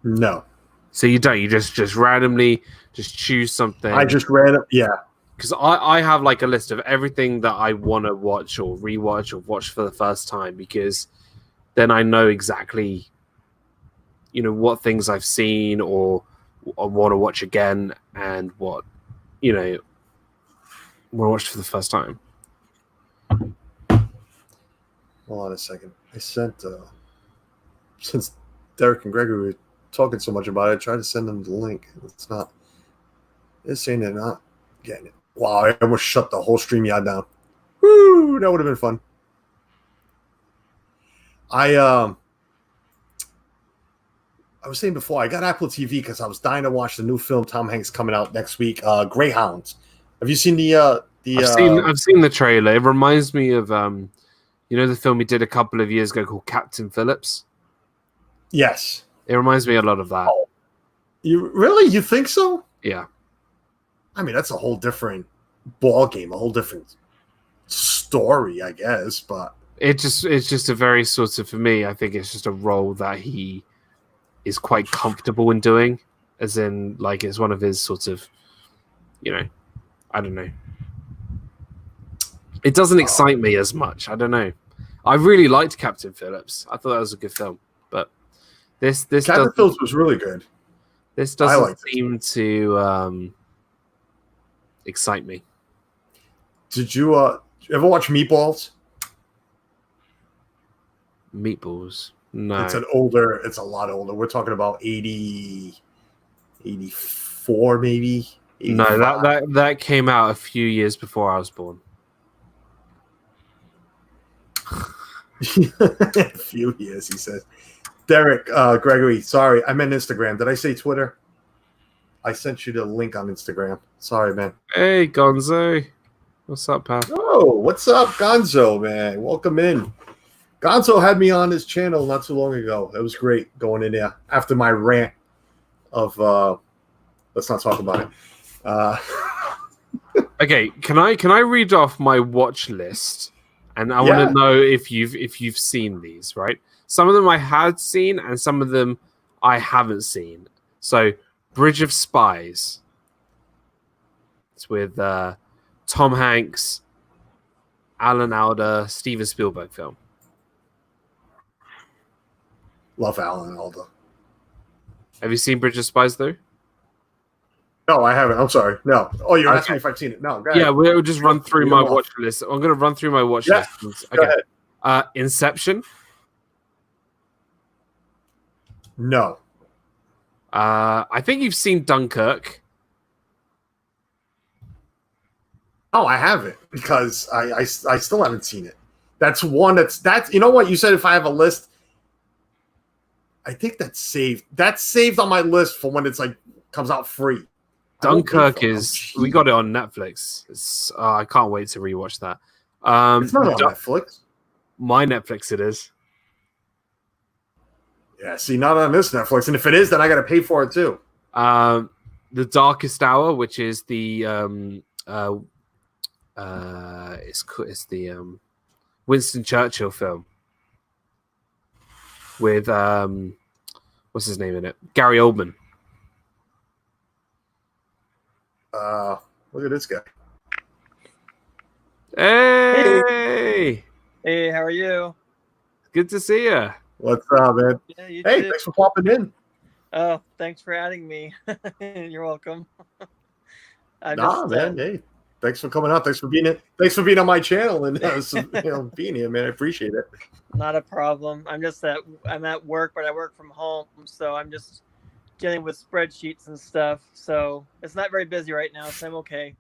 A: No.
B: So you don't. You just randomly just choose something.
A: I just random. Yeah.
B: Because I have like a list of everything that I want to watch or rewatch or watch for the first time because then I know exactly, what things I've seen or want to watch again and what, want to watch for the first time.
A: Hold on a second. I sent, since Derek and Gregory were talking so much about it, I tried to send them the link. It's saying they're not getting it. Wow, I almost shut the whole StreamYard down. Woo, that would have been fun. I was saying before, I got Apple TV because I was dying to watch the new film Tom Hanks coming out next week, Greyhound. Have you seen the
B: I've seen the trailer. It reminds me of the film he did a couple of years ago called Captain Phillips.
A: Yes.
B: It reminds me a lot of that.
A: Oh. You think so?
B: Yeah.
A: I mean, that's a whole different ball game, a whole different story, I guess. But
B: it's just a very sort of, for me, I think it's just a role that he is quite comfortable in doing, as in like it's one of his sort of, I don't know. It doesn't excite me as much. I don't know. I really liked Captain Phillips. I thought that was a good film, but this
A: Captain Phillips was really good.
B: This doesn't seem to excite me.
A: Did you ever watch Meatballs?
B: Meatballs? No.
A: It's a lot older. We're talking about 80, 84 maybe. 85.
B: No, that came out a few years before I was born.
A: A few years, he says. Derek, Gregory, sorry, I meant Instagram. Did I say Twitter? I sent you the link on Instagram. Sorry, man.
B: Hey, Gonzo. What's up, pal?
A: Oh, what's up, Gonzo, man? Welcome in. Gonzo had me on his channel not too long ago. It was great going in there after my rant of let's not talk about it.
B: Okay, can I read off my watch list? And I want to know if you've seen these, right? Some of them I had seen, and some of them I haven't seen. So, Bridge of Spies. It's with Tom Hanks, Alan Alda, Steven Spielberg film.
A: Love Alan Alda.
B: Have you seen Bridge of Spies though?
A: No, I haven't. I'm sorry. No. Oh, you're asking me if I've seen it. No, go ahead.
B: Yeah, we'll just run through my watch list. I'm going to run through my watch list. Okay.
A: Go ahead.
B: Inception.
A: No.
B: I think you've seen Dunkirk.
A: Oh, I haven't because I still haven't seen it. That's one that's you know what you said. If I have a list, I think that's saved. That's saved on my list for when it's like comes out free.
B: Dunkirk we got it on Netflix. I can't wait to rewatch that.
A: It's not on Netflix.
B: My Netflix it is.
A: Yeah, see, not on this Netflix. And if it is, then I got to pay for it too.
B: The Darkest Hour, which is the it's the Winston Churchill film with what's his name in it? Gary Oldman.
A: Look at this guy.
B: Hey,
D: how are you?
B: Good to see you.
A: What's up, man?
D: Yeah, you
A: hey,
D: too.
A: thanks for popping in.
D: Oh, thanks for adding me. You're welcome.
A: Man. Hey, thanks for coming out. Thanks for being on my channel and being here, man. I appreciate it.
D: Not a problem. I'm at work, but I work from home, so I'm just dealing with spreadsheets and stuff. So it's not very busy right now, so I'm okay.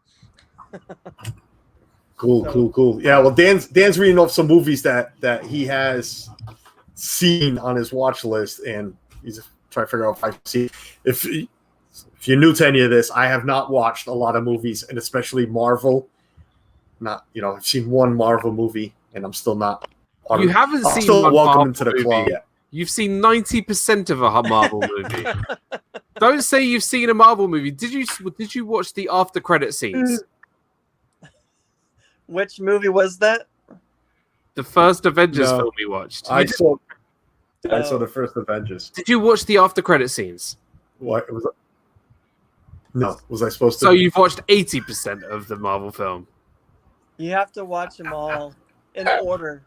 A: Cool. Yeah, well, Dan's reading off some movies that he has seen on his watch list, and he's trying to figure out if I've seen. If you're new to any of this, I have not watched a lot of movies, and especially Marvel. I've seen one Marvel movie, and I'm still not.
B: You haven't seen.
A: Still welcome
B: Marvel
A: into the
B: movie
A: club.
B: Yet. You've seen 90% of a Marvel movie. Don't say you've seen a Marvel movie. Did you watch the after credit scenes?
D: Which movie was that?
B: The first Avengers film we watched.
A: I saw the first Avengers.
B: Did you watch the after credit scenes?
A: What was it? No, was I supposed to?
B: So you've watched 80% of the Marvel film.
D: You have to watch them all in order.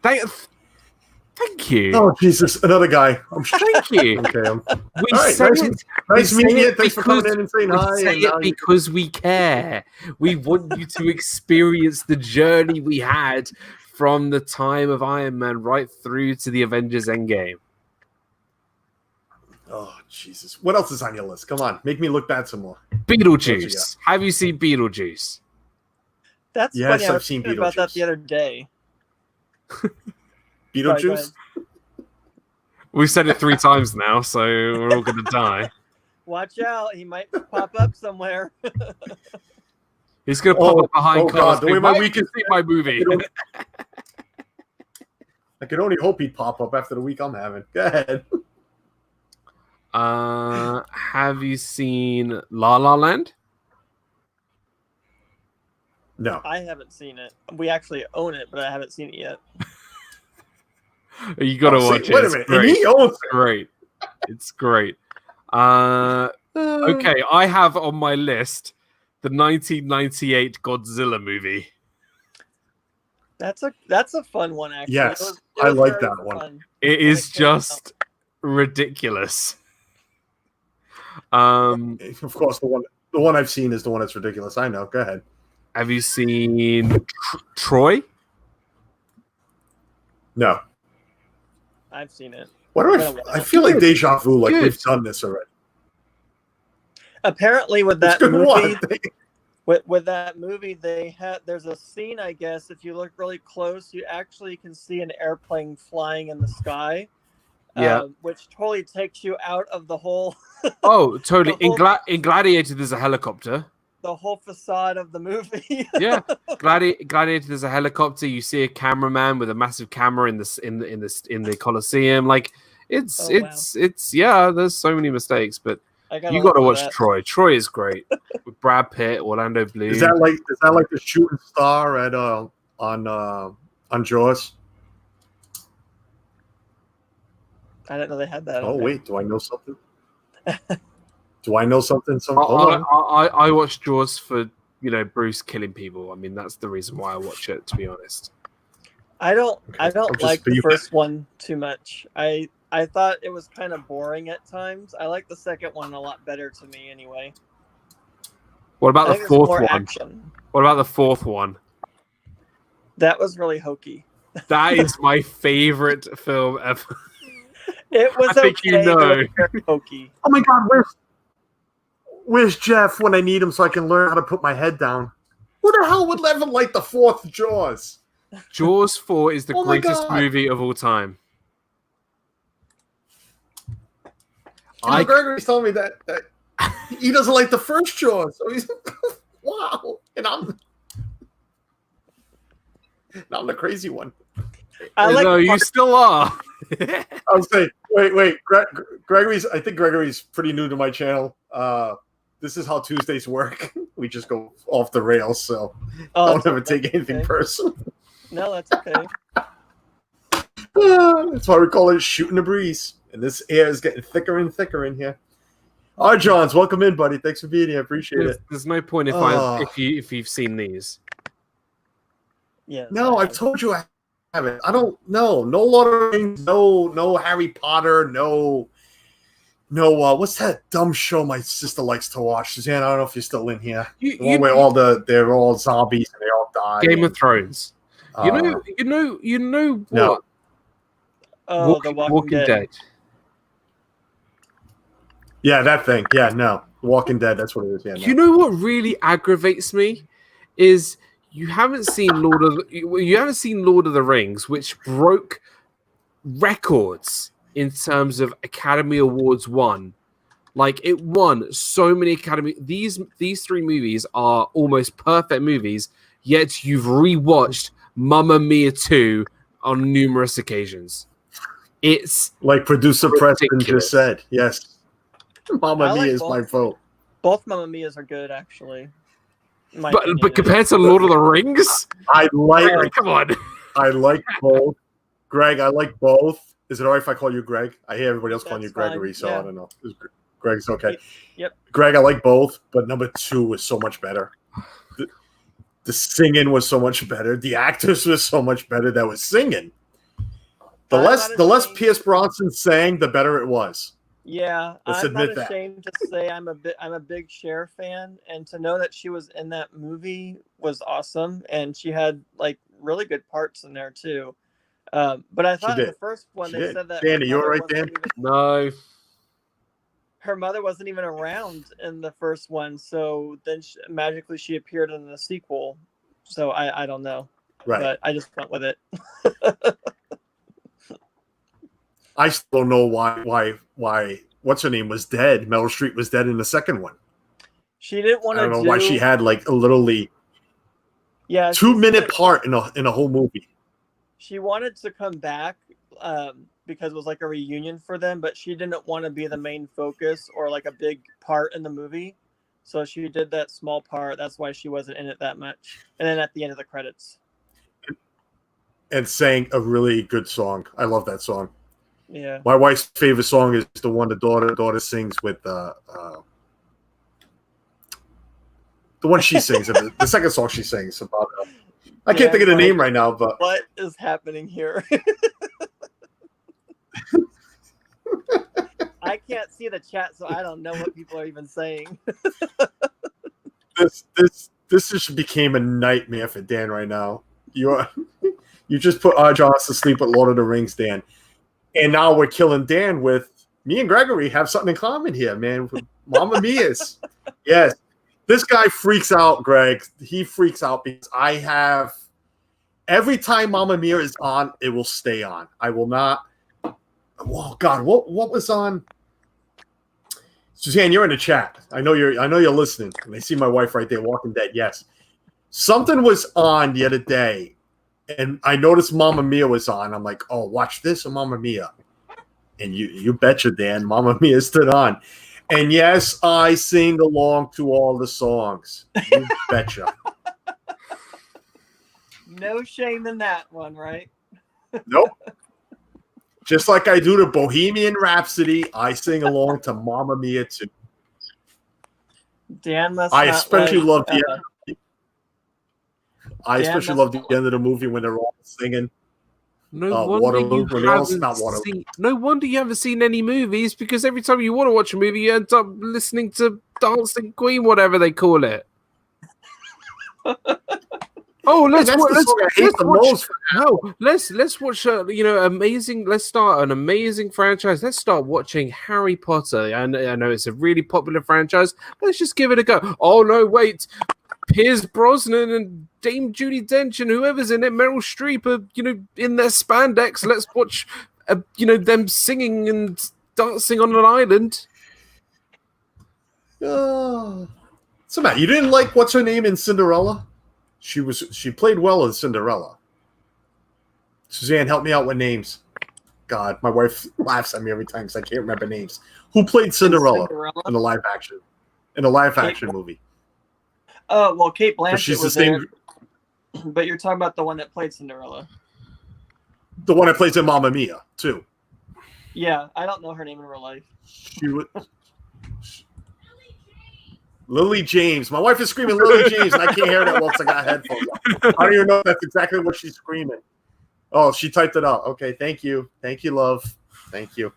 B: Thank you.
A: Oh Jesus, another guy.
B: Thank you.
A: Okay.
B: Nice
A: meeting you. Thanks for coming in and saying hi.
B: We say it because we care. We want you to experience the journey we had from the time of Iron Man right through to the Avengers Endgame.
A: Oh Jesus! What else is on your list? Come on, make me look bad some more.
B: Beetlejuice. Have you seen Beetlejuice?
D: That's
A: yes,
D: funny. I was
A: I've seen
D: thinking
A: Beetlejuice.
D: about that the other day.
A: Beetlejuice.
B: We've said it 3 times now, so we're all going to die.
D: Watch out. He might pop up somewhere.
B: He's gonna pop up behind Carlos.
A: God, the way my week is,
B: see my movie.
A: I could only hope he'd pop up after the week I'm having. Go ahead.
B: Have you seen La La Land?
A: No.
D: I haven't seen it. We actually own it, but I haven't seen it yet.
B: You gotta watch it.
A: Wait a minute. And he owns it.
B: Great. It's great. Okay, I have on my list the 1998 Godzilla movie.
D: That's a fun one, actually.
A: Yes,
D: it
A: I
D: was
A: like
D: very
A: that one.
D: fun.
B: It is just ridiculous.
A: Of course, the one I've seen is the one that's ridiculous. I know. Go ahead.
B: Have you seen Troy?
A: No.
D: I've seen it.
A: What do I feel like deja vu, like
B: Good.
A: we've done this already.
D: Apparently, with that
A: It's good
D: movie,
A: one.
D: with that movie, there's a scene. I guess if you look really close, you actually can see an airplane flying in the sky.
B: Yeah.
D: Which totally takes you out of the whole.
B: Oh, totally.
D: The
B: In Gladiator, there's a helicopter.
D: The whole facade of the movie.
B: Yeah, Gladiator. There's a helicopter. You see a cameraman with a massive camera in the Coliseum. Like it's yeah. There's so many mistakes, but you got to watch
D: that.
B: Troy. Troy is great with Brad Pitt, Orlando Bloom.
A: Is that like the shooting star at on Jaws?
D: I didn't know they had that.
A: Oh
D: on there.
A: wait, do I know something? Do I know something? Hold on.
B: I watched Jaws for Bruce killing people. I mean, that's the reason why I watch it. To be honest,
D: I don't like the first
A: one
D: one too much. I thought it was kind of boring at times. I like the second one a lot better to me anyway.
B: What about the fourth one?
D: Action.
B: What about the fourth one?
D: That was really hokey.
B: That is my favorite film ever.
D: It was
B: I think
D: okay, but it was very hokey.
A: Oh my God, where's Jeff when I need him so I can learn how to put my head down? Who the hell would ever like the fourth Jaws?
B: Jaws 4 is the
A: Oh my
B: greatest
A: God.
B: movie of all time.
A: Gregory's telling me that he doesn't like the first Jaws. So he's wow, and I'm the crazy one.
B: No, you still are.
A: I was saying, wait, Gregory's. I think Gregory's pretty new to my channel. This is how Tuesdays work. We just go off the rails, so don't ever take anything personal.
D: No, that's okay.
A: That's why we call it shooting the breeze. And this air is getting thicker and thicker in here. All right, Johns, welcome in, buddy. Thanks for being here. I appreciate it.
B: There's no point if you've seen these.
D: Yeah.
A: No, I've told you I haven't. I don't know. No Lord of the Rings, no Harry Potter, no what's that dumb show my sister likes to watch? Suzanne, I don't know if you're still in here. One where they're all zombies and they all die.
B: Game of Thrones. You know what?
A: No.
D: Oh, The Walking Dead.
A: Yeah, that thing. Yeah, no. Walking Dead, that's what it is. Yeah, no.
B: You know what really aggravates me is you haven't seen Lord of the Rings, which broke records in terms of Academy Awards won. Like it won so many Academy. These three movies are almost perfect movies, yet you've rewatched Mamma Mia 2 on numerous occasions. It's
A: like producer Preston just said. Yes. Mamma Mia is
D: both.
A: my vote.
D: Both Mamma Mias are good, actually.
B: But compared to Lord of the Rings, come on.
A: I like both. Greg, I like both. Is it all right if I call you Greg? I hear everybody else calling you Gregory, so I don't know. Greg's okay.
D: Yep.
A: Greg, I like both, but number 2 was so much better. The singing was so much better. The actors were so much better that was singing. The less Pierce Bronson sang, the better it was.
D: Yeah,
A: Let's
D: I'm
A: admit
D: not ashamed to say I'm a big Cher fan, and to know that she was in that movie was awesome, and she had like really good parts in there too. But I thought in the first one they said that.
A: Danny, you all right, Dan?
B: No.
D: Her mother wasn't even around in the first one, so then magically she appeared in the sequel. So I don't know,
A: right?
D: But I just went with it.
A: I still don't know why what's her name was dead. Meryl Streep was dead in the second one.
D: She didn't want to.
A: I don't know why she had like a literally
D: Yeah,
A: 2-minute part in a whole movie.
D: She wanted to come back because it was like a reunion for them, but she didn't want to be the main focus or like a big part in the movie. So she did that small part. That's why she wasn't in it that much. And then at the end of the credits.
A: And sang a really good song. I love that song.
D: Yeah.
A: My wife's favorite song is the one the daughter sings with the one she sings. The second song she sings about. I can't think of the name right now, but
D: what is happening here? I can't see the chat, so I don't know what people are even saying.
A: This just became a nightmare for Dan right now. You just put our jaws to sleep with Lord of the Rings, Dan, and now we're killing Dan with me and Gregory have something in common here, man. Mamma Mia's, yes. This guy freaks out, Greg. He freaks out because I have every time Mamma Mia is on, it will stay on. I will not. Oh God, what was on? Suzanne, you're in the chat. I know you're listening. And I see my wife right there, Walking Dead. Yes, something was on the other day, and I noticed Mamma Mia was on. I'm like, oh, watch this or Mamma Mia. And you betcha, Dan, Mamma Mia stood on. And yes, I sing along to all the songs. You betcha.
D: No shame in that one, right?
A: Nope. Just like I do to Bohemian Rhapsody, I sing along to Mamma Mia too.
D: Dan must.
A: I especially love the end of the movie when they're all singing.
B: No wonder you haven't seen any movies, because every time you want to watch a movie, you end up listening to Dancing Queen, whatever they call it. Oh, let's watch amazing. Let's start an amazing franchise. Let's start watching Harry Potter. I know it's a really popular franchise. Let's just give it a go. Oh no, wait. Piers Brosnan and Dame Judi Dench and whoever's in it, Meryl Streep, are in their spandex. Let's watch, them singing and dancing on an island.
A: So Matt, you didn't like what's her name in Cinderella? She played well in Cinderella. Suzanne, help me out with names. God, my wife laughs at me every time because I can't remember names. Who played Cinderella in the live action movie?
D: Oh, well, Kate Blanchett
A: she's
D: was
A: the same,
D: there, but you're talking about the one that played Cinderella.
A: The one that plays in Mamma Mia, too.
D: Yeah, I don't know her name in real life.
A: Lily James. My wife is screaming Lily James, and I can't hear that well because I got headphones on. I don't even know if that's exactly what she's screaming. Oh, she typed it out. Okay, thank you. Thank you, love. Thank you.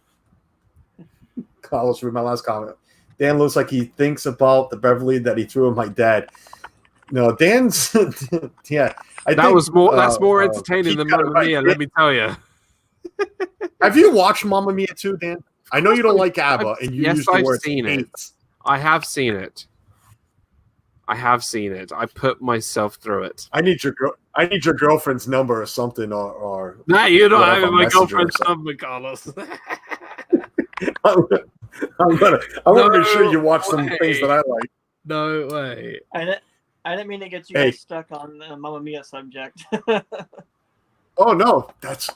A: Carlos, read my last comment. Dan looks like he thinks about the Beverly that he threw at my dad. No, Dan's yeah.
B: That's more entertaining than Mamma Mia, let me tell you.
A: Have you watched Mamma Mia too, Dan? I know you don't like ABBA, and you use the word hate.
B: I have seen it. I put myself through it.
A: I need your girlfriend's number or something, or
B: nah, you don't have my girlfriend's number, Carlos.
A: I'm gonna make sure you watch some things that I like.
B: No way.
D: I didn't mean to get you guys stuck on the Mamma Mia subject.
A: Oh no, that's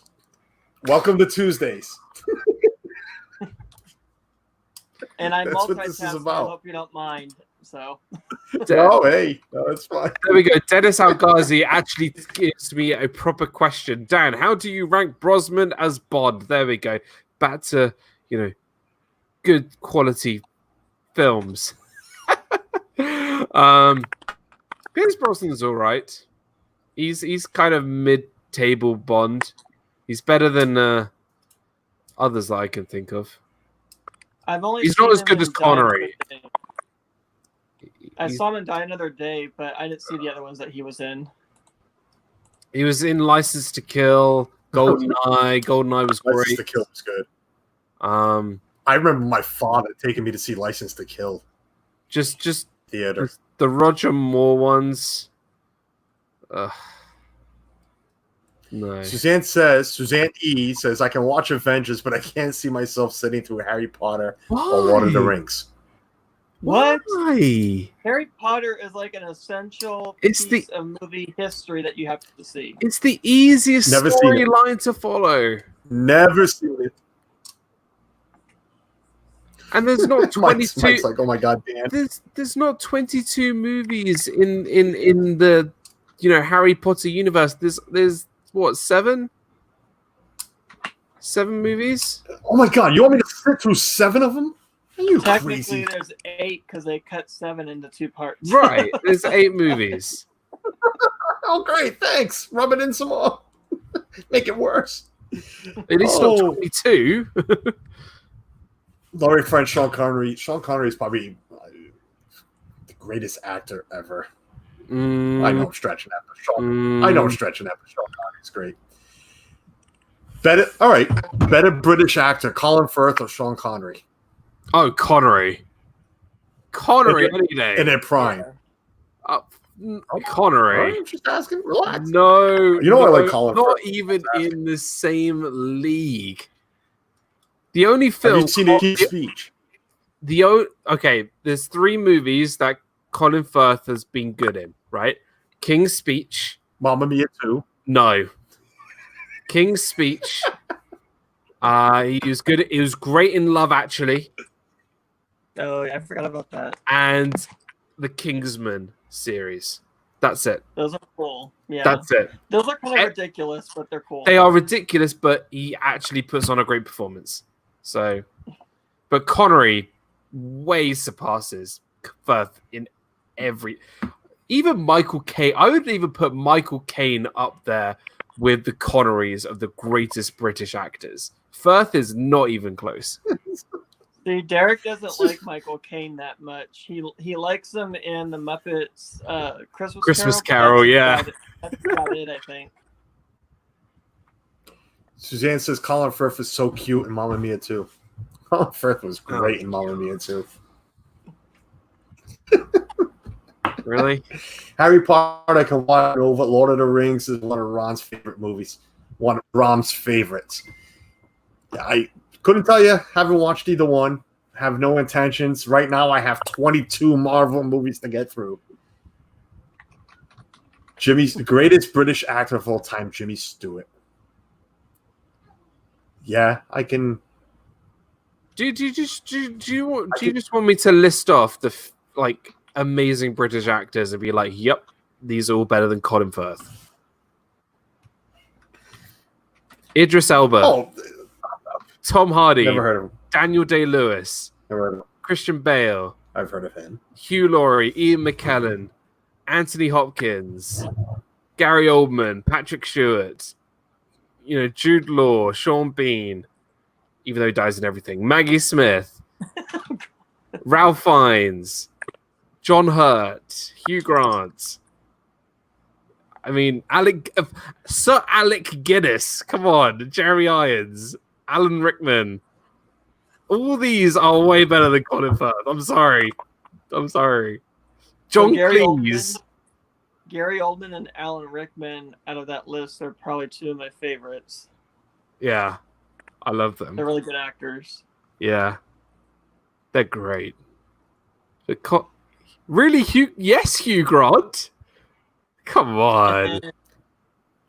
A: welcome to Tuesdays.
D: And I multitask. I hope you don't mind. So.
A: Oh, hey, no, it's fine.
B: There we go. Dennis Algazi actually gives me a proper question. Dan, how do you rank Brosnan as Bond? There we go. Back to good quality films. Pierce Brosnan's all right. He's kind of mid-table Bond. He's better than others that I can think of. He's not as good as Connery.
D: I saw him in Die Another Day, but I didn't see the other ones that he was in.
B: He was in License to Kill, GoldenEye. GoldenEye was great.
A: License to Kill was good. I remember my father taking me to see License to Kill.
B: Just
A: theater.
B: The Roger Moore ones. No. Suzanne
A: E says, I can watch Avengers, but I can't see myself sitting through Harry Potter or Lord of the Rings.
D: What?
B: Why?
D: Harry Potter is like an essential
B: It's
D: piece of movie history that you have to see.
B: It's the easiest
A: Never seen it.
B: storyline to follow.
A: Never seen it.
B: And there's not 22.
A: Mike's like, oh my god, Dan.
B: There's not 22 movies in the Harry Potter universe. There's what, 7 movies?
A: Oh my god, you want me to sit through 7 of them? Are you
D: Technically,
A: crazy?
D: there's 8 because they cut 7 into 2 parts.
B: Right. There's 8 movies.
A: Oh great, thanks. Rub it in some more. Make it worse.
B: At least not 22.
A: Laurie friend Sean Connery. Sean Connery is probably the greatest actor ever. I know I'm stretching that, but Sean Connery's great. Better British actor, Colin Firth or Sean Connery?
B: Oh, Connery any day.
A: In their prime.
B: Connery.
A: I'm just asking. Relax.
B: No.
A: You know I like Colin
B: Not
A: Firth.
B: even in the same league. The only film.
A: Have you seen King's Speech?
B: Okay, there's 3 movies that Colin Firth has been good in, right? King's Speech.
A: Mamma Mia 2.
B: No. King's Speech. He was good. He was great in Love Actually.
D: Oh, I forgot about that.
B: And the Kingsman series. That's it.
D: Those are cool. Yeah.
B: That's it.
D: Those are kind of ridiculous, but they're cool.
B: They are ridiculous, but he actually puts on a great performance. So, but Connery way surpasses Firth in every. Even Michael Caine. I would even put Michael Caine up there with the Connerys of the greatest British actors. Firth is not even close.
D: See, Derek doesn't like Michael Caine that much. He likes him in the Muppets
B: Christmas Carol, yeah.
D: That's about it, I think.
A: Suzanne says Colin Firth is so cute in Mamma Mia 2. Colin Firth was great in Mamma Mia 2.
B: Really?
A: Harry Potter I can watch over. Lord of the Rings is one of Ron's favorite movies. One of Rom's favorites. Yeah, I couldn't tell you. Haven't watched either one. Have no intentions. Right now I have 22 Marvel movies to get through. The greatest British actor of all time, Jimmy Stewart. Yeah, I can.
B: Do you just want me to list off the amazing British actors and be like, yep, these are all better than Colin Firth? Idris Elba.
A: Oh,
B: Tom Hardy.
A: never heard of him.
B: Daniel Day-Lewis.
A: Never heard of him.
B: Christian Bale.
A: I've heard of him.
B: Hugh Laurie. Ian McKellen. Anthony Hopkins. Gary Oldman. Patrick Stewart. Jude Law. Sean Bean. Even though he dies in everything. Maggie Smith. Ralph Fiennes. John Hurt. Hugh Grant. I mean, Sir Alec Guinness. Come on. Jeremy Irons. Alan Rickman. All these are way better than Colin Firth. I'm sorry. John Cleese.
D: Gary Oldman and Alan Rickman out of that list are probably 2 of my favorites.
B: Yeah. I love them.
D: They're really good actors.
B: Yeah. They're great. Really, Hugh? Yes, Hugh Grant. Come on.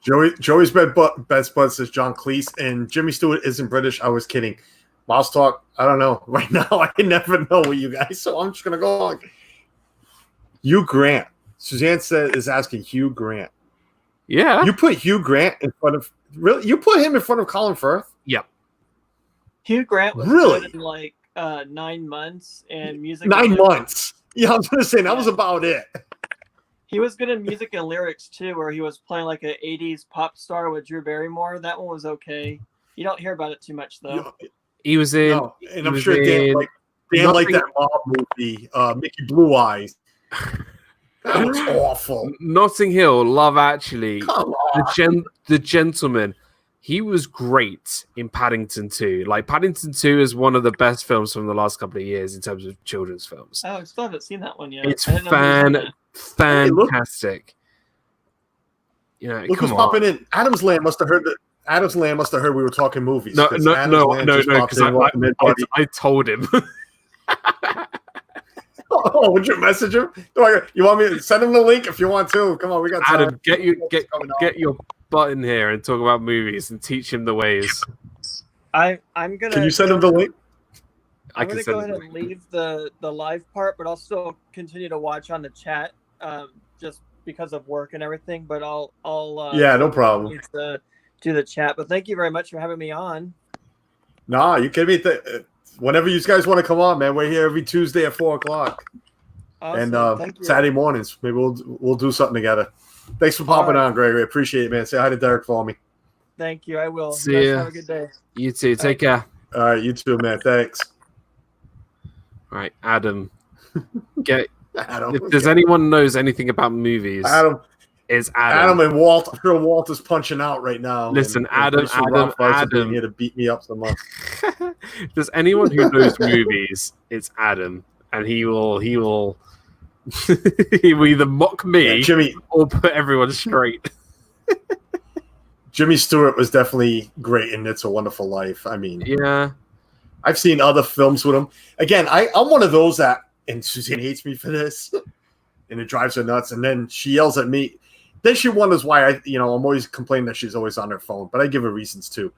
A: Joey's best bud says John Cleese, and Jimmy Stewart isn't British. I was kidding. Mouse talk. I don't know. Right now, I never know with you guys, so I'm just gonna go on. Hugh Grant. Suzanne is asking Hugh Grant.
B: Yeah.
A: You put Hugh Grant in front of You put him in front of Colin Firth.
B: Yep.
D: Hugh Grant was good in 9 months and music.
A: 9 months. Yeah, I was gonna say that was about it.
D: He was good in music and lyrics too, where he was playing like an '80s pop star with Drew Barrymore. That one was okay. You don't hear about it too much though.
B: He was in,
A: and I'm sure Dan liked that mob movie, Mickey Blue Eyes. That was awful.
B: Notting Hill, Love Actually,
A: Come on.
B: The Gentleman. He was great in Paddington 2. Like, Paddington 2 is one of the best films from the last couple of years in terms of children's films.
D: Oh, I still haven't seen that one yet.
B: It's fantastic.
A: Look who's popping in. Adam's Lamb must have heard we were talking movies.
B: No, because I told him.
A: Oh, would you message him? You want me to send him the link if you want to? Come on, we got time.
B: Adam, get your butt in here and talk about movies and teach him the ways.
D: I'm gonna.
A: Can you send him the link?
D: I'm gonna go ahead and leave the live part, but I'll still continue to watch on the chat, just because of work and everything. But I'll
A: yeah, no problem.
D: Do the chat. But thank you very much for having me on.
A: Nah, you kidding me? Whenever you guys want to come on, man, we're here every Tuesday at 4:00.
D: Awesome.
A: And Saturday mornings, maybe we'll do something together. Thanks for popping on, Gregory. Appreciate it, man. Say hi to Derek for me.
D: Thank you. I will.
B: See ya.
D: Have a good day.
B: You too. Take care.
A: All right, you too, man. Thanks.
B: All right, Adam.
A: Adam.
B: If there's anyone knows anything about movies, it's Adam.
A: Adam and Walt. I'm sure Walt is punching out right now.
B: Listen,
A: Adam
B: Adam
A: here to beat me up so much.
B: If there's anyone who knows movies, it's Adam, and he will either mock me or put everyone straight.
A: Jimmy Stewart was definitely great in It's a Wonderful Life. I mean,
B: yeah,
A: I've seen other films with him. Again, I'm one of those that, and Suzanne hates me for this, and it drives her nuts. And then she yells at me. Then she wonders why I'm always complaining that she's always on her phone, but I give her reasons too.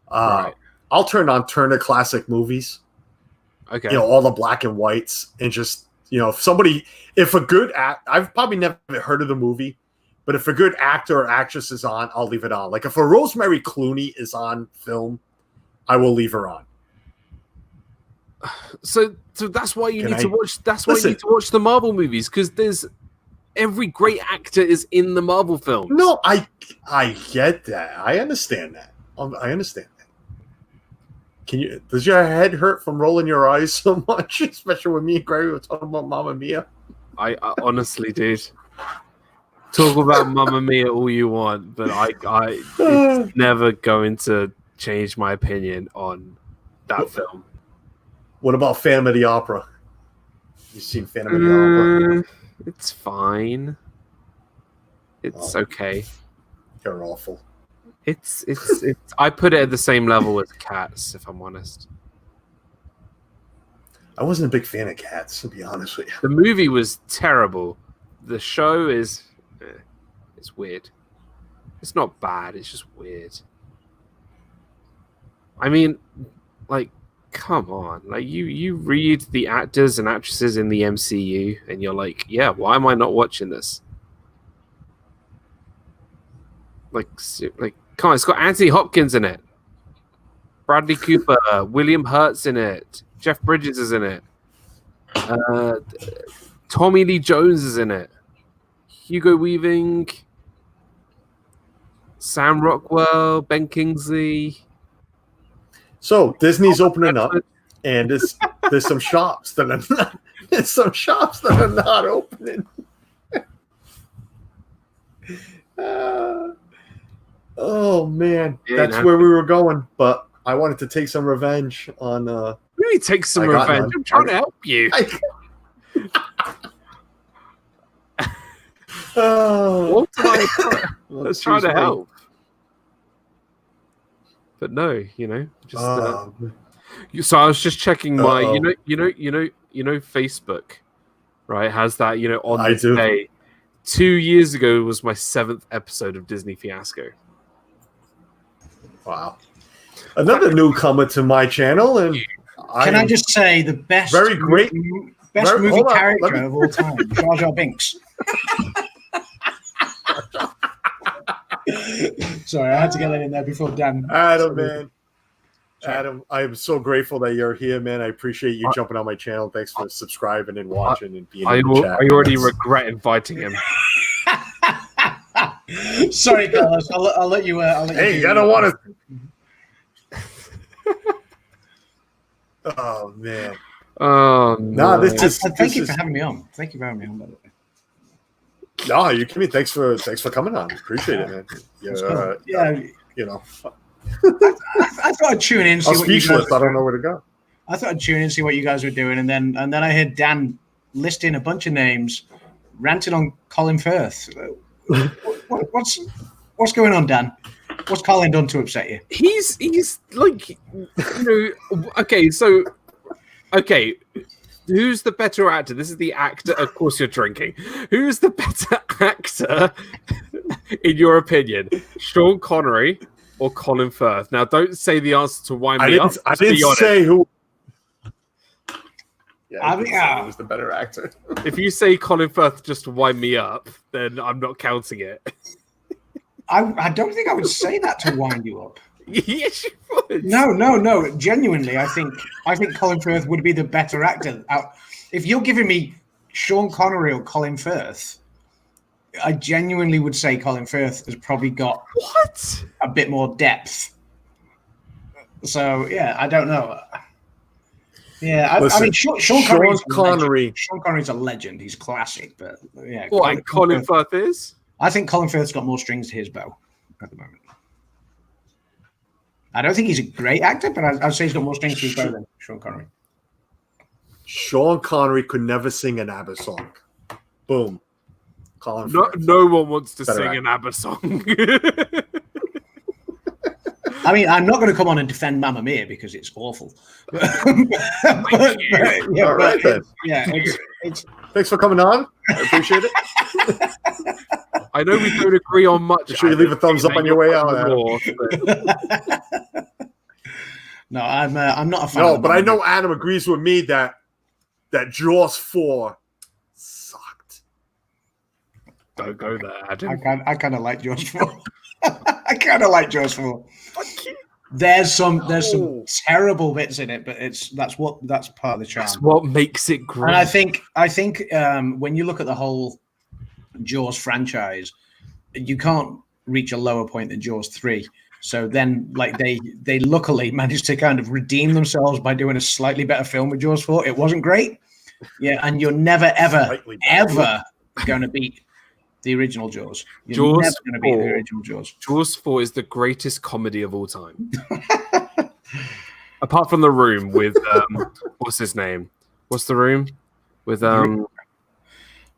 B: Right.
A: I'll turn on Turner Classic Movies.
B: Okay.
A: All the black and whites, and just if a good I've probably never heard of the movie, but if a good actor or actress is on, I'll leave it on. Like if a Rosemary Clooney is on film, I will leave her on.
B: So that's why you need to watch. That's why you need to watch the Marvel movies, because every great actor is in the Marvel film.
A: No, I get that. I understand that. I understand that. Does your head hurt from rolling your eyes so much, especially when me and Gary were talking about Mamma Mia?
B: I honestly did. Talk about Mamma Mia all you want, but it's never going to change my opinion on that film.
A: What about Phantom of the Opera? You seen Phantom of the Opera?
B: It's fine. It's okay.
A: You're awful.
B: It's I put it at the same level as Cats, if I'm honest.
A: I wasn't a big fan of Cats, to be honest with you.
B: The movie was terrible. The show is it's weird. It's not bad, it's just weird. I mean, like, come on. Like you read the actors and actresses in the MCU and you're like, yeah, why am I not watching this? Like come on, it's got Anthony Hopkins in it. Bradley Cooper, William Hurt's in it. Jeff Bridges is in it. Tommy Lee Jones is in it. Hugo Weaving, Sam Rockwell, Ben Kingsley.
A: So Disney's opening up, and there's some shops that are not opening. Oh man, that's where we were going. But I wanted to take some revenge on.
B: Really take some revenge. I'm trying to help you. What did I was trying to help? But no, just. So I was just checking my, Facebook, right? Has that, on this day. 2 years ago was my 7th episode of Disney Fiasco.
A: Wow. Another newcomer to my channel, and
E: can I just say the best,
A: very great,
E: best movie character of all time, Jar Jar Binks. Sorry, I had to get that in there before Dan.
A: Adam, man. Adam, I'm so grateful that you're here, man. I appreciate you jumping on my channel. Thanks for subscribing and watching and being in the chat.
B: I already regret inviting him.
E: Sorry, Carlos. I'll let you.
A: Hey, I don't want to. Oh man.
B: Oh no.
E: Thank you for having me on. Thank you for having me on, by the way.
A: No, you kidding me? Thanks for coming on. Appreciate it, man.
E: I thought I'd tune in.
A: I'm speechless. I don't know where to go.
E: I thought I'd tune in, see what you guys were doing, and then I heard Dan listing a bunch of names, ranting on Colin Firth. What's going on, Dan? What's Colin done to upset you?
B: He's like, okay. So, okay. Who's the better actor? This is the actor. Of course, you're drinking. Who's the better actor, in your opinion? Sean Connery or Colin Firth? Now, don't say the answer to wind me up.
A: I didn't say who. Yeah,
E: I think
A: who was the better actor.
B: If you say Colin Firth just to wind me up, then I'm not counting it.
E: I don't think I would say that to wind you up.
B: Yes, you would.
E: No. Genuinely, I think Colin Firth would be the better actor. If you're giving me Sean Connery or Colin Firth, I genuinely would say Colin Firth has probably got a bit more depth. So yeah, I don't know. Yeah, I mean Sean Connery's a legend. He's classic, but yeah.
B: Colin Firth is?
E: I think Colin Firth's got more strings to his bow at the moment. I don't think he's a great actor, but I'd say he's got more strings to his bow than Sean Connery.
A: Sean Connery could never sing an ABBA song. Boom.
B: No one wants to sing an ABBA song.
E: I mean, I'm not going to come on and defend Mamma Mia because it's awful.
A: Thanks for coming on. I appreciate it.
B: I know we don't agree on much.
A: Make sure you leave a thumbs up on your way out.
E: No, I'm not a fan.
A: No, but I know Adam agrees with me that Jaws 4 sucked.
B: Don't go there, Adam.
E: I kind of like Jaws 4. I kind of like Jaws 4. There's some terrible bits in it, but that's part of the charm.
B: That's what makes it great.
E: And I think when you look at the whole Jaws franchise, you can't reach a lower point than Jaws 3. So then, like they luckily managed to kind of redeem themselves by doing a slightly better film with Jaws 4. It wasn't great, and you're never ever going to beat the original Jaws. You're never going to beat the original Jaws.
B: Jaws 4 is the greatest comedy of all time. Apart from The Room with what's his name? What's The Room with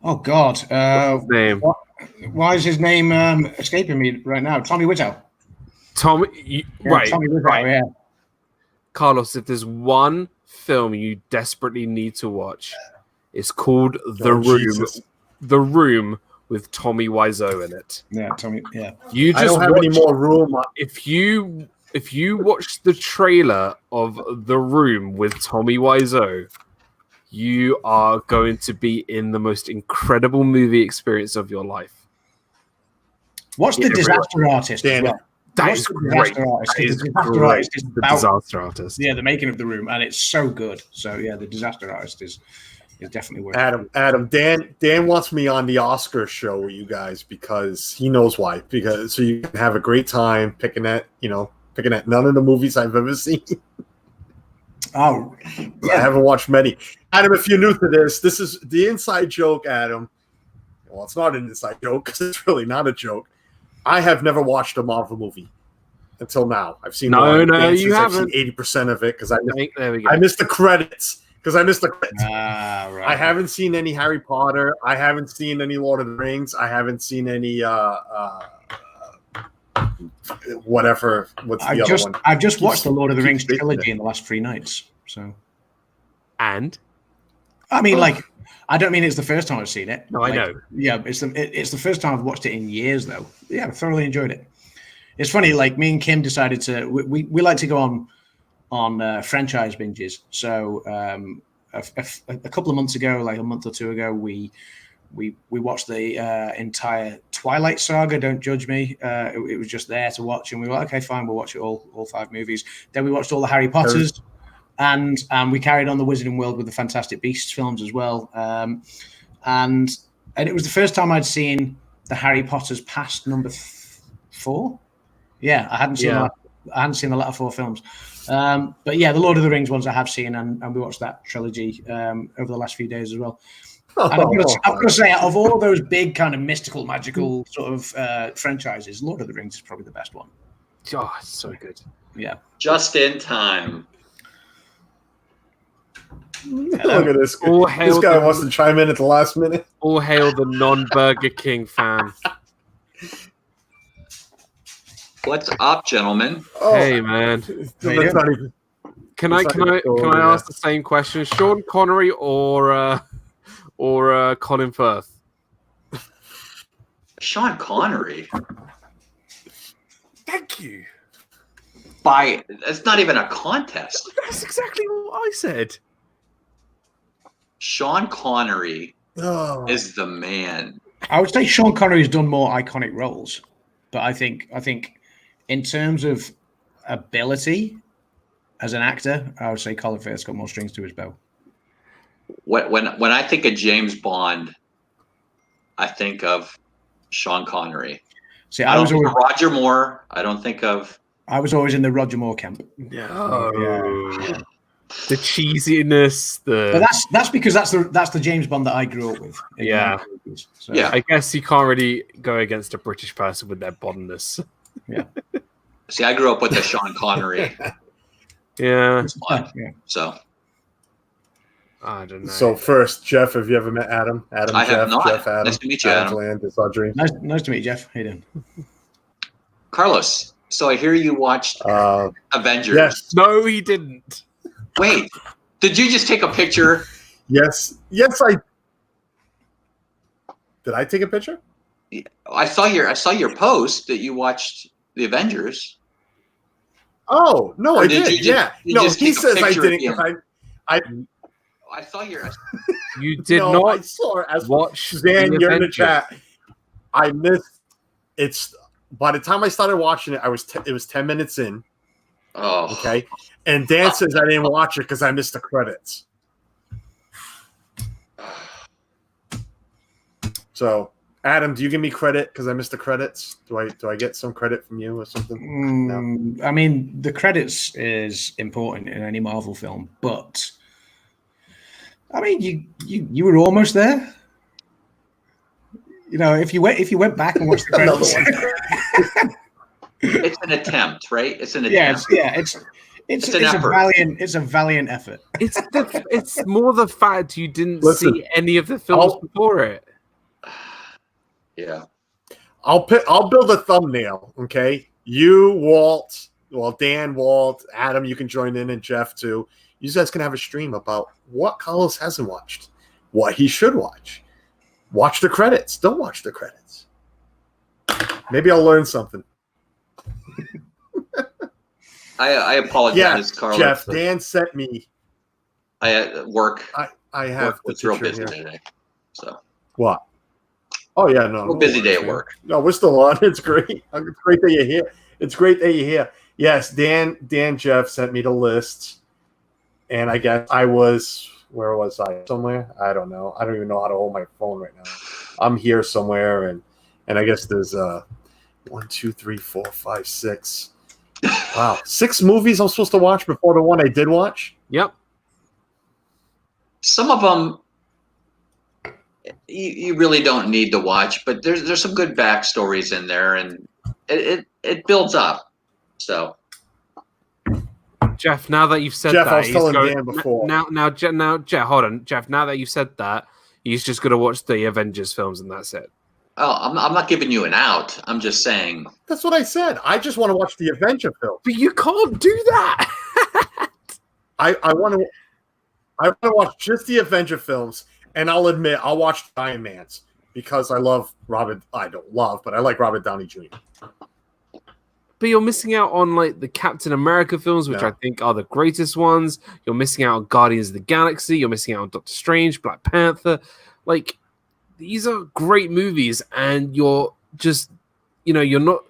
E: Oh God!
B: What's his name?
E: Why is his name escaping me right now? Tommy Wiseau.
B: Tommy Wiseau,
E: right. Yeah.
B: Carlos, if there's one film you desperately need to watch, it's called The Room.
A: Jesus.
B: The Room with Tommy Wiseau in it.
E: Yeah, Tommy. Yeah.
A: I don't have any more room.
B: If you watch the trailer of The Room with Tommy Wiseau, you are going to be in the most incredible movie experience of your life.
E: What's the Disaster Artist as well?
B: That is great. The Disaster Artist.
E: Yeah, the making of The Room, and it's so good. So yeah, the Disaster Artist is definitely worth it.
A: Adam, Dan wants me on the Oscar show with you guys because he knows why. Because so you can have a great time picking at none of the movies I've ever seen.
E: Oh, yeah.
A: I haven't watched many. Adam, if you're new to this is the inside joke, Adam. Well, it's not an inside joke because it's really not a joke. I have never watched a Marvel movie until now. I've seen
B: you haven't.
A: I've seen 80% of it because I missed the credits.
E: Right.
A: I haven't seen any Harry Potter. I haven't seen any Lord of the Rings. I haven't seen any whatever. What's the other one?
E: I've just watched the Lord of the Rings trilogy in the last 3 nights. So,
B: and
E: I mean, I don't mean it's the first time I've seen it.
B: No, I know.
E: Yeah, it's the first time I've watched it in years, though. Yeah, I thoroughly enjoyed it. It's funny, like me and Kim decided to. We like to go on franchise binges. So a couple of months ago, like a month or two ago, we watched the entire Twilight saga. Don't judge me. It was just there to watch, and we were like, okay, fine, we'll watch it all 5 movies. Then we watched all the Harry Potters. And we carried on the Wizarding World with the Fantastic Beasts films as well. And it was the first time I'd seen the Harry Potters past number 4. Yeah, I hadn't seen the latter 4 films. But yeah, the Lord of the Rings ones I have seen, and we watched that trilogy over the last few days as well. And I've got to say, out of all those big kind of mystical, magical sort of franchises, Lord of the Rings is probably the best one.
B: Oh, it's so good.
E: Yeah.
F: Just in time.
A: Look at this. This guy wants to chime in at the last minute.
B: All hail the non-Burger King fan.
F: What's up, gentlemen?
B: Hey, man. Can I ask the same question? Sean Connery or Colin Firth?
F: Sean Connery.
A: Thank you.
F: It's not even a contest.
B: That's exactly what I said.
F: Sean Connery is the man.
E: I would say Sean Connery's done more iconic roles, but I think in terms of ability as an actor, I would say Colin Firth's got more strings to his bow.
F: When I think of James Bond, I think of Sean Connery.
E: See,
F: I don't think of Roger Moore. I don't think of.
E: I was always in the Roger Moore camp.
B: No.
E: Yeah.
B: The cheesiness,
E: But that's because that's the James Bond that I grew up with.
B: Yeah.
E: So.
F: Yeah.
B: I guess you can't really go against a British person with their Bondness.
E: Yeah.
F: See, I grew up with the Sean Connery.
B: Yeah.
E: Yeah.
F: So.
B: I don't know.
A: So first, Jeff, have you ever met Adam? Adam,
F: I
A: Jeff,
F: have not.
A: Jeff, Adam.
F: Nice to meet you, Adam.
A: Landis, Audrey.
E: Nice to meet you, Jeff. How you doing?
F: Carlos, so I hear you watched Avengers.
A: Yes.
B: No, he didn't.
F: Wait, did you just take a picture?
A: Yes, I did. I take a picture?
F: I saw your post that you watched the Avengers.
A: Oh no, I did. No, he says I didn't because
F: I saw your.
B: You did not.
A: I saw it as
B: watch.
A: Suzanne, you're in the chat. I missed. It's by the time I started watching it, it was 10 minutes in.
F: Oh,
A: okay. And Dan says I didn't watch it because I missed the credits. So, Adam, do you give me credit because I missed the credits? Do I get some credit from you or something?
E: No. I mean, the credits is important in any Marvel film, but I mean, you were almost there. You know, if you went back and watched the credits,
F: it's an attempt, right? It's an attempt.
E: It's a valiant effort.
B: It's more the fact you didn't see any of the films before it.
F: Yeah.
A: I'll build a thumbnail, okay? You, Walt, Dan, Walt, Adam, you can join in, and Jeff too. You guys can have a stream about what Carlos hasn't watched, what he should watch. Watch the credits. Don't watch the credits. Maybe I'll learn something.
F: I apologize, Carlos.
A: Jeff, Dan sent me.
F: I work.
A: I have.
F: It's real busy today. So
A: what? Oh yeah, no.
F: Real busy day at work.
A: No, we're still on. It's great. It's great that you're here. It's great that you're here. Yes, Dan, Jeff sent me the list, and I guess I was. Where was I? Somewhere? I don't know. I don't even know how to hold my phone right now. I'm here somewhere, and I guess there's 1, 2, 3, 4, 5, 6. Wow, 6 movies I'm supposed to watch before the one I did watch.
B: Yep.
F: Some of them you really don't need to watch, but there's some good backstories in there, and it builds up. So.
B: Jeff, now that you've said
A: Jeff,
B: that,
A: I was telling Dan before.
B: Now, Jeff, hold on, Jeff. Now that you've said that, he's just gonna watch the Avengers films, and that's it.
F: Oh, I'm not giving you an out. I'm just saying.
A: That's what I said. I just want to watch the Avenger film.
B: But you can't do that.
A: I want to watch just the Avenger films, and I'll admit I'll watch Iron Man's because I love Robert. I don't love, but I like Robert Downey Jr.
B: But you're missing out on like the Captain America films, which I think are the greatest ones. You're missing out on Guardians of the Galaxy. You're missing out on Doctor Strange, Black Panther. Like, these are great movies, and you're just, you're not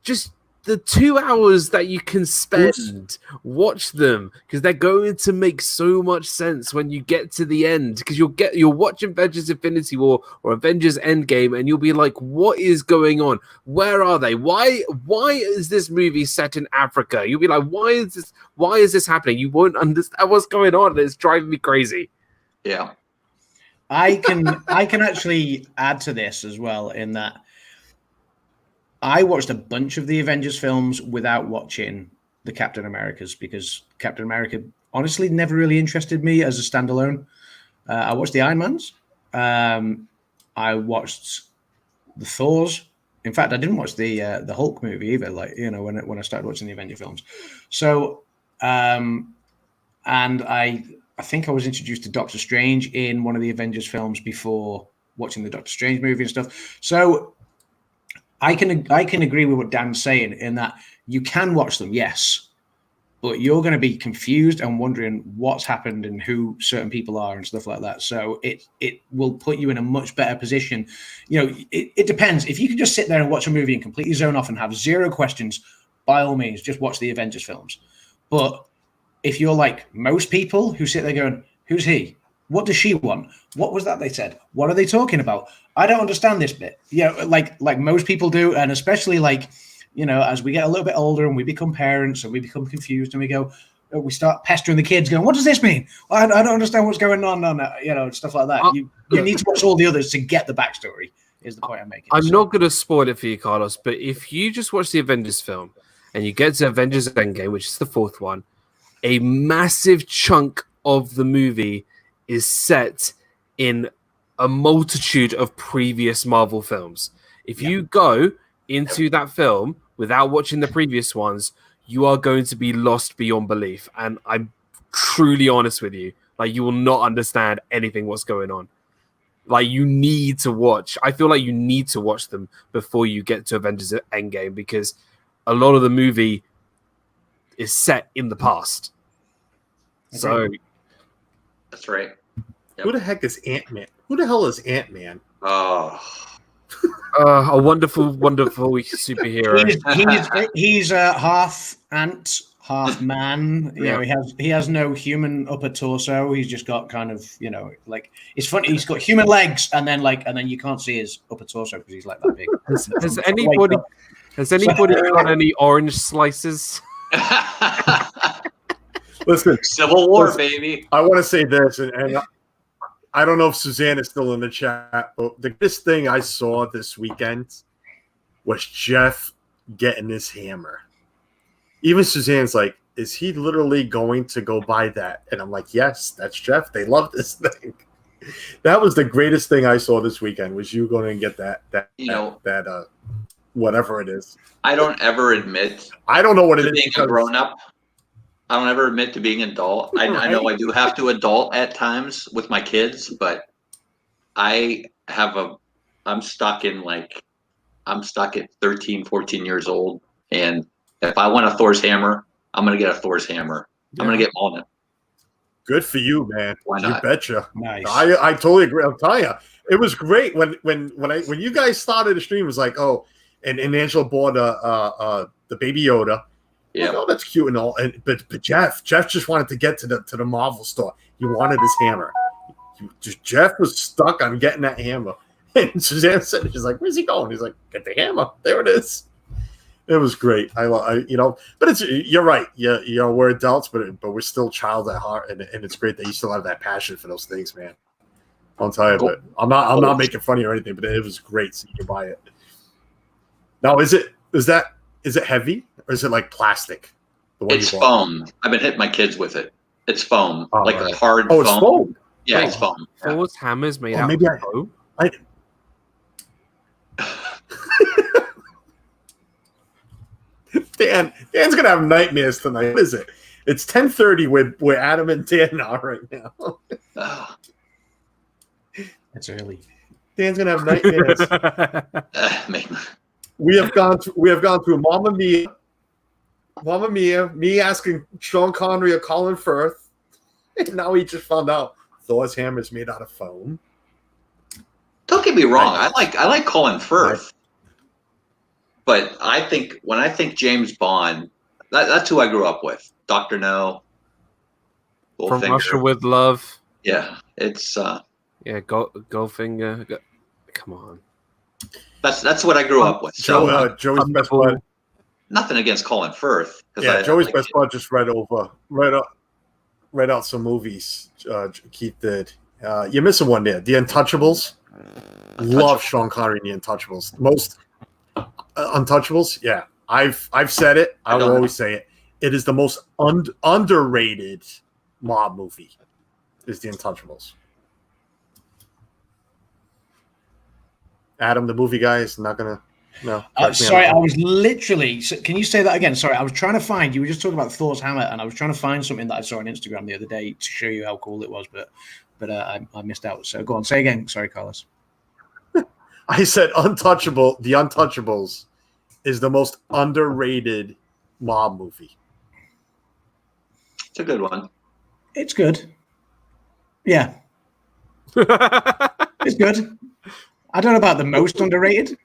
B: just the 2 hours that you can spend, watch them, because they're going to make so much sense when you get to the end, because you'll watch Avengers Infinity War or Avengers Endgame, and you'll be like, what is going on? Where are they? Why is this movie set in Africa? You'll be like, why is this happening? You won't understand what's going on. It's driving me crazy.
F: Yeah.
E: I can actually add to this as well, in that I watched a bunch of the Avengers films without watching the Captain Americas, because Captain America honestly never really interested me as a standalone. I watched the Iron Mans. I watched the Thors. In fact, I didn't watch the Hulk movie either. Like, when I started watching the Avenger films. So And I think I was introduced to Doctor Strange in one of the Avengers films before watching the Doctor Strange movie and stuff. So I can agree with what Dan's saying in that you can watch them, yes, but you're going to be confused and wondering what's happened and who certain people are and stuff like that. So it will put you in a much better position. You know, it depends. If you can just sit there and watch a movie and completely zone off and have zero questions, by all means, just watch the Avengers films. But if you're like most people who sit there going, who's he? What does she want? What was that they said? What are they talking about? I don't understand this bit. You know, like most people do. And especially like, you know, as we get a little bit older and we become parents and we become confused and we start pestering the kids going, what does this mean? Well, I don't understand what's going on, you know, stuff like that. You need to watch all the others to get the backstory is the point I'm making.
B: I'm not going to spoil it for you, Carlos, but if you just watch the Avengers film and you get to Avengers Endgame, which is the fourth one, a massive chunk of the movie is set in a multitude of previous Marvel films. If you go into that film without watching the previous ones, you are going to be lost beyond belief. And I'm truly honest with you. Like, you will not understand anything what's going on. Like, you need to watch. I feel like you need to watch them before you get to Avengers Endgame because a lot of the movie is set in the past.
E: Okay.
B: So
F: That's right. Yep.
A: Who the heck is Ant-Man? Who the hell is Ant-Man?
F: Oh,
B: a wonderful, wonderful superhero.
E: He's half ant, half man. You know, he has no human upper torso. He's just got kind of, you know, like it's funny. He's got human legs, and then you can't see his upper torso because he's like that big.
B: Has anybody got any orange slices?
A: Listen,
F: Civil War, baby.
A: I want to say this, and I don't know if Suzanne is still in the chat, but the biggest thing I saw this weekend was Jeff getting his hammer. Even Suzanne's like, is he literally going to go buy that? And I'm like, yes, that's Jeff. They love this thing. That was the greatest thing I saw this weekend was you going and get that whatever it is.
F: I don't ever admit.
A: I don't know what it is.
F: Being a grown up. I don't ever admit to being an adult. I know I do have to adult at times with my kids, but I'm stuck at 13, 14 years old. And if I want a Thor's hammer, I'm going to get a Thor's hammer. Yeah. I'm going to get Mjolnir.
A: Good for you, man.
F: Why not?
A: You betcha.
E: Nice.
A: I totally agree. I'll tell you, it was great when you guys started the stream. It was like, oh, and Angela bought the Baby Yoda. Yeah, like, oh, that's cute and all. But Jeff just wanted to get to the Marvel store. He wanted his hammer. Jeff was stuck on getting that hammer. And Suzanne said, she's like, where's he going? He's like, get the hammer. There it is. It was great. But you're right. Yeah, we're adults, but we're still child at heart, and it's great that you still have that passion for those things, man. I'll tell you, but I'm not making funny or anything, but it was great seeing you buy it. Now, is it heavy or is it like plastic?
F: It's foam. I've been hitting my kids with it. It's foam, a hard foam.
A: Oh, it's foam.
F: Yeah, it's foam.
B: Those hammers made out of foam.
A: Dan's gonna have nightmares tonight. What is it? It's 10:30 where Adam and Dan are right now.
E: It's early.
A: Dan's gonna have nightmares. We have gone through Mamma Mia, me asking Sean Connery or Colin Firth, and now he just found out Thor's hammer is made out of foam.
F: Don't get me wrong. I like Colin Firth. But when I think James Bond, that's who I grew up with. Dr. No.
B: From Russia with Love.
F: Yeah, it's
B: Goldfinger. Come on.
F: That's what I grew up with. So
A: Joey's best bud.
F: Nothing against Colin Firth.
A: Yeah, Joey's best bud just read out some movies Keith did. You're missing one there. The Untouchables. Love Sean Connery in The Untouchables. Most Untouchables. Yeah, I've said it. I will always say it. It is the most underrated mob movie. Is The Untouchables. Adam, the movie guy, is not gonna. No.
E: Sorry, I was literally. Can you say that again? Sorry, I was trying to find. You were just talking about Thor's hammer, and I was trying to find something that I saw on Instagram the other day to show you how cool it was, but I missed out. So go on, say again. Sorry, Carlos.
A: I said Untouchable. The Untouchables is the most underrated mob movie.
F: It's a good one.
E: It's good. Yeah, it's good. I don't know about the most underrated.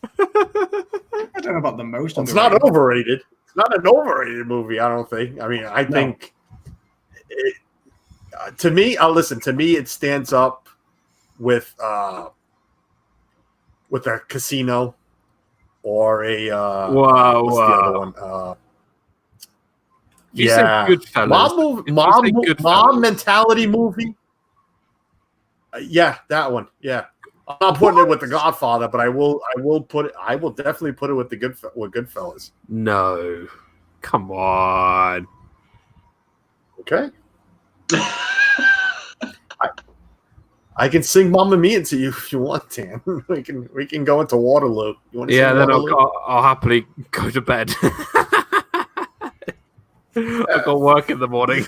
E: I don't know about the most.
A: It's not overrated. It's not an overrated movie. I don't think. I mean, I think to me, listen. To me, it stands up with a Casino or a what's the other one? Mob mentality movie. Yeah, that one. Yeah. I'm not putting it with The Godfather, but I will put it. I will definitely put it with Goodfellas.
B: No, come on.
A: Okay. I can sing "Mamma Mia" to you if you want, Dan. we can go into Waterloo. You want to
B: then
A: Waterloo?
B: I'll happily go to bed. I've got work in the morning.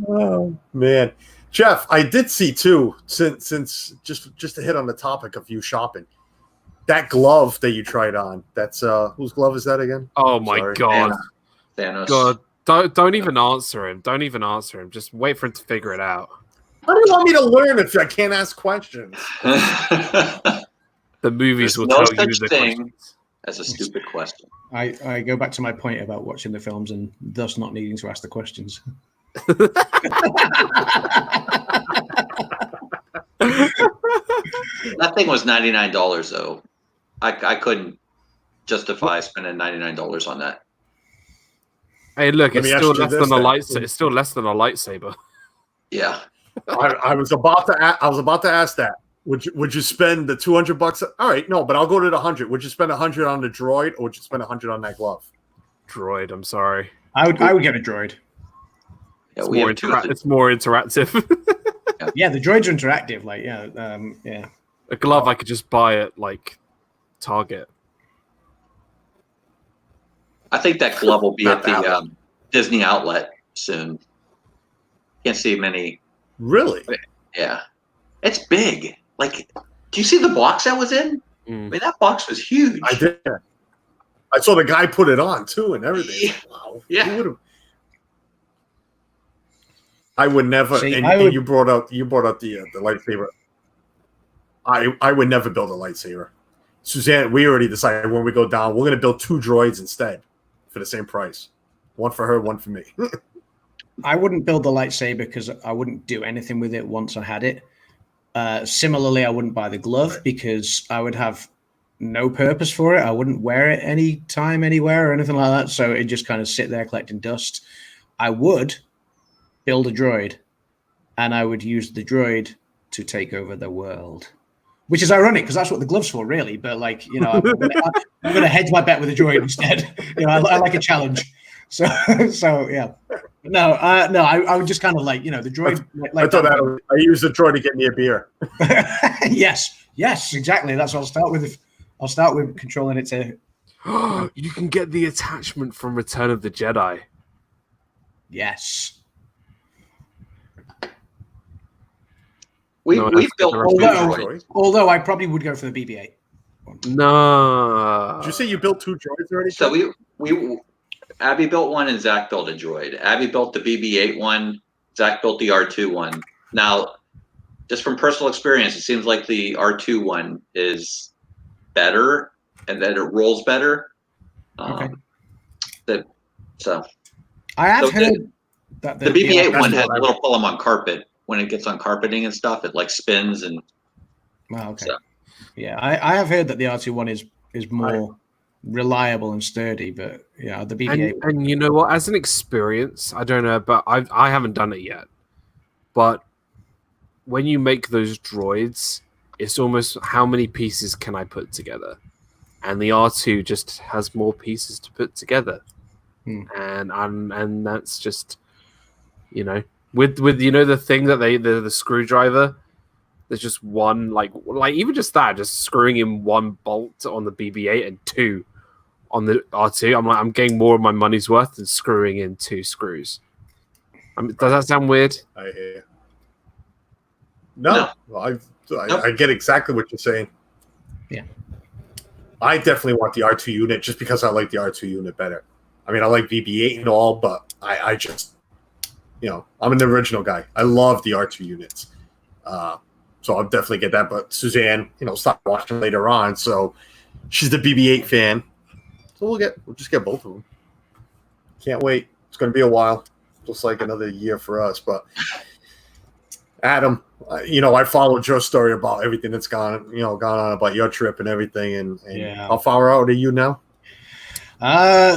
A: Oh man. Jeff, I did see too, since just to hit on the topic of you shopping, that glove that you tried on. That's whose glove is that again?
B: Oh my God,
F: Thanos.
B: God, don't even answer him. Don't even answer him. Just wait for him to figure it out.
A: How do you want me to learn if I can't ask questions?
B: The movies
F: There's
B: will
F: no
B: tell you
F: such
B: the
F: thing
B: questions.
F: as a stupid question.
E: I go back to my point about watching the films and thus not needing to ask the questions.
F: That thing was $99 though. I couldn't justify spending $99 on that.
B: Hey, look,
A: Let
B: it's
A: me
B: still
A: ask you
B: less
A: this
B: than a
A: then.
B: light. It's still less than a lightsaber.
F: Yeah.
A: I was about to ask that. Would you spend the $200? All right, no, but I'll go to the 100. Would you spend 100 on the droid, or would you spend 100 on that glove?
B: Droid. I'm sorry.
E: I would get a droid.
F: Yeah,
B: It's more interactive.
E: Yeah, the droids are interactive. Like, yeah.
B: A glove I could just buy at like Target.
F: I think that glove will be at the Disney outlet soon. Can't see many.
A: Really?
F: Yeah. It's big. Like, do you see the box that was in? I mean, that box was huge.
A: I did. I saw the guy put it on too and everything. Wow.
F: Yeah.
A: Who would've... I would never.
E: See,
A: and you brought out the lightsaber. I would never build a lightsaber. Suzanne, we already decided when we go down, we're going to build 2 droids instead for the same price. One for her, one for me.
E: I wouldn't build the lightsaber because I wouldn't do anything with it once I had it. Similarly, I wouldn't buy the glove because I would have no purpose for it. I wouldn't wear it any time, anywhere, or anything like that. So it just kind of sit there collecting dust. I would build a droid, and I would use the droid to take over the world. Which is ironic because that's what the glove's for, really. But I'm going to hedge my bet with a droid instead. I like a challenge. So yeah. No, I would just kind of the droid.
A: I thought I used the droid to get me a beer.
E: Yes, exactly. That's what I'll start with. I'll start with controlling it to.
B: You can get the attachment from Return of the Jedi.
E: Yes.
F: We've built
E: although I probably would go for the BB-8.
B: No.
A: Did you say you built 2 droids already?
F: So we Abby built one and Zach built a droid. Abby built the BB-8 one. Zach built the R2 one. Now, just from personal experience, it seems like the R2 one is better and that it rolls better.
E: Okay.
F: I
E: have heard that
F: the BB-8 one has a little problem on carpet. When it gets on carpeting and stuff, it like spins and.
E: Oh, okay. So. Yeah, I have heard that the R2 one is more reliable and sturdy, but yeah, the BB-8.
B: And you know what? As an experience, I don't know, but I haven't done it yet. But when you make those droids, it's almost how many pieces can I put together? And the R2 just has more pieces to put together, and that's just, with the thing that the screwdriver, there's just one like even just that, just screwing in one bolt on the BB-8 and 2 on the R2. I'm like, I'm getting more of my money's worth than screwing in 2 screws. I mean, does that sound weird?
A: I hear you. No. I get exactly what you're saying.
E: Yeah.
A: I definitely want the R2 unit just because I like the R2 unit better. I mean, I like BB-8 and all, but I just, I'm an original guy. I love the R2 units. So I'll definitely get that. But Suzanne, stopped watching later on, so she's the BB-8 fan. So we'll just get both of them. Can't wait. It's going to be a while, just like another year for us. But Adam, I followed your story about everything that's gone on about your trip and everything. And how far out are you now?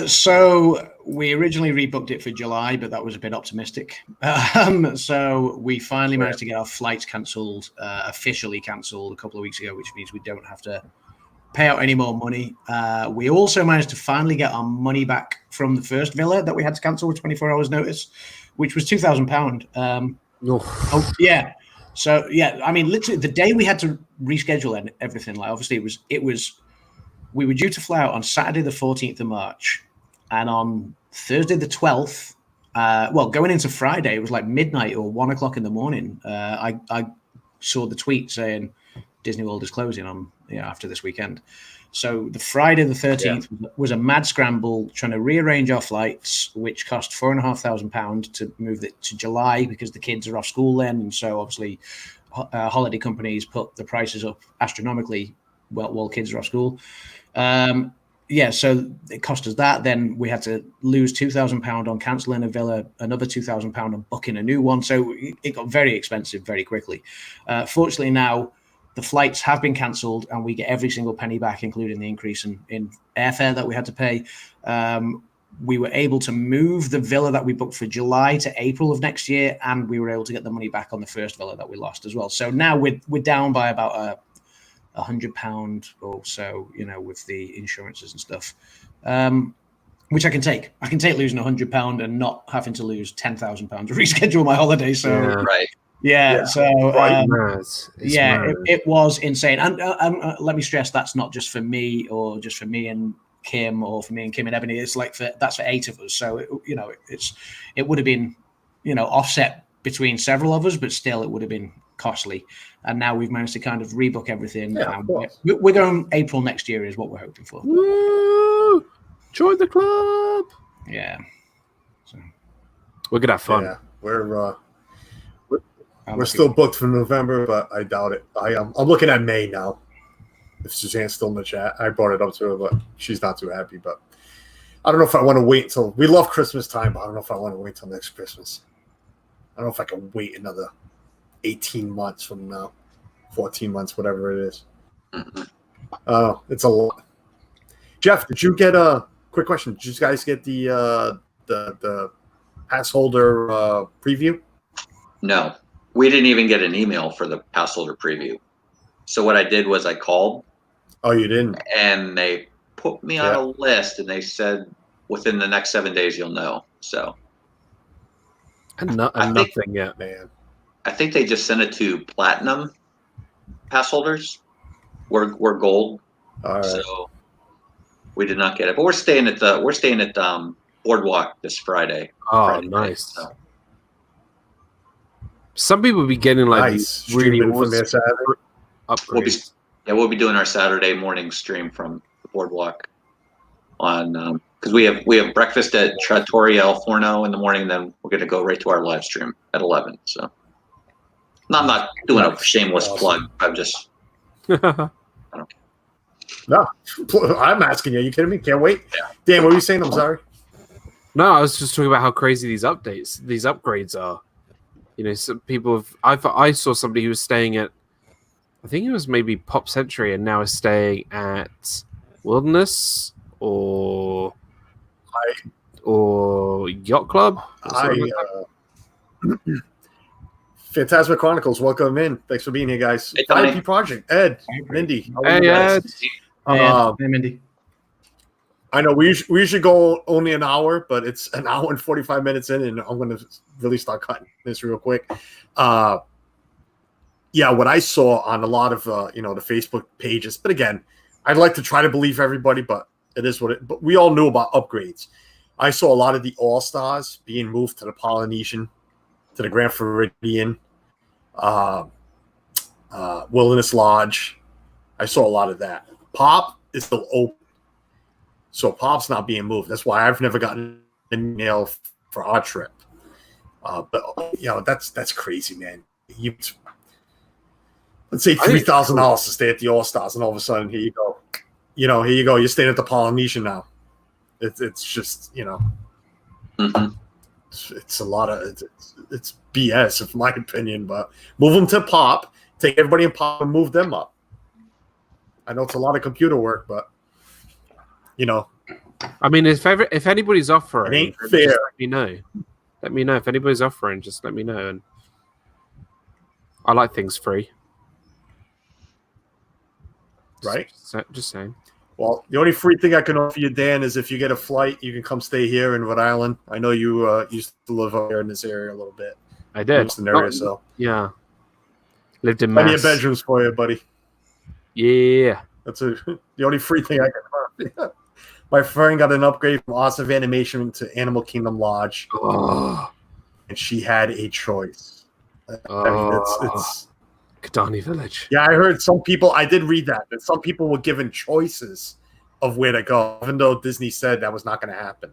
E: So we originally rebooked it for July, but that was a bit optimistic. So we finally managed to get our flights cancelled, officially cancelled a couple of weeks ago, which means we don't have to pay out any more money. We also managed to finally get our money back from the first villa that we had to cancel with 24 hours notice, which was £2,000. Oh yeah. So yeah, I mean, literally the day we had to reschedule and everything, like obviously it was. We were due to fly out on Saturday, the 14th of March, and on Thursday, the 12th, going into Friday, it was like midnight or 1 o'clock in the morning. I saw the tweet saying Disney World is closing on after this weekend. So the Friday, the 13th, was a mad scramble trying to rearrange our flights, which cost £4,500 to move it to July because the kids are off school then, and so obviously holiday companies put the prices up astronomically while kids are off school. So it cost us that. Then we had to lose £2,000 on cancelling a villa, another £2,000 on booking a new one. So it got very expensive very quickly. Fortunately, now the flights have been cancelled and we get every single penny back, including the increase in airfare that we had to pay. We were able to move the villa that we booked for July to April of next year, and we were able to get the money back on the first villa that we lost as well. So now we're down by about £100 or so, with the insurances and stuff, which I can take. I can take losing £100 and not having to lose £10,000 to reschedule my holiday. So
F: right.
E: Yeah. So
B: mad.
E: It was insane. And let me stress, that's not just for me or just for me and Kim or for me and Kim and Ebony. It's like that's for 8 of us. So it would have been offset between several of us, but still it would have been costly. And now we've managed to kind of rebook everything.
A: Yeah,
E: we're going April next year is what we're hoping for.
B: Woo! Join the club.
E: Yeah. So
B: we're gonna have fun.
A: Yeah, we're still booked for November, but I doubt it. I'm looking at May now. If Suzanne's still in the chat, I brought it up to her, but she's not too happy. But I don't know if I want to wait until we love Christmas time, but I don't know if I want to wait till next Christmas. I don't know if I can wait another 18 months from now, 14 months, whatever it is. It's a lot. Jeff, did you get a quick question? Did you guys get the pass holder preview?
F: No, we didn't even get an email for the pass holder preview. So what I did was I called.
A: Oh, you didn't?
F: And they put me on a list, and they said within the next 7 days you'll know. So.
B: Nothing yet, man.
F: I think they just sent it to platinum pass holders. We're gold, so we did not get it. But we're staying at Boardwalk this Friday.
B: Oh,
F: Friday
B: nice.
F: Night, so.
B: Some people be getting like these really awesome upgrades.
F: We'll be doing our Saturday morning stream from the Boardwalk on because we have breakfast at Trattoria El Forno in the morning, and then we're going to go right to our live stream at 11. So. I'm not doing a shameless plug. I'm just. I don't care.
A: No, I'm asking you. Are you kidding me? Can't wait.
F: Yeah.
A: Dan, what were you saying? I'm sorry.
B: No, I was just talking about how crazy these upgrades are. Some people I saw somebody who was staying at, I think it was maybe Pop Century, and now is staying at Wilderness or Yacht Club.
A: Phantasma Chronicles, welcome in. Thanks for being here, guys.
F: Hey,
A: IP Project, Ed, Mindy.
B: Hey, Ed.
E: Hey, Mindy.
A: I know we usually go only an hour, but it's an hour and 45 minutes in, and I'm going to really start cutting this real quick. yeah, what I saw on a lot of the Facebook pages, but again, I'd like to try to believe everybody, but it is what it. But we all knew about upgrades. I saw a lot of the All Stars being moved to the Polynesian, to the Grand Floridian, Wilderness Lodge. I saw a lot of that. Pop is still open, so Pop's not being moved. That's why I've never gotten a mail for our trip. But that's crazy, man. Let's say $3,000 to stay at the All Stars, and all of a sudden, here you go. Here you go. You're staying at the Polynesian now. It's just
F: Mm-hmm.
A: it's a lot of it's BS, in my opinion. But move them to Pop. Take everybody in Pop and move them up. I know it's a lot of computer work, but
B: I mean, if anybody's offering,
A: it ain't
B: just
A: fair.
B: let me know. Let me know if anybody's offering. Just let me know. And I like things free.
A: Right?
B: Just saying.
A: Well, the only free thing I can offer you, Dan, is if you get a flight, you can come stay here in Rhode Island. I know you used to live up here in this area a little bit.
B: I did.
A: Houston area, so
B: yeah. Lived in
A: plenty
B: Mass.
A: of bedrooms for you, buddy.
B: Yeah.
A: That's the only free thing I can offer. My friend got an upgrade from Awesome Animation to Animal Kingdom Lodge, and she had a choice. I mean, it's
B: Kidani Village.
A: Yeah, I heard some people. I did read that some people were given choices of where to go, even though Disney said that was not going to happen.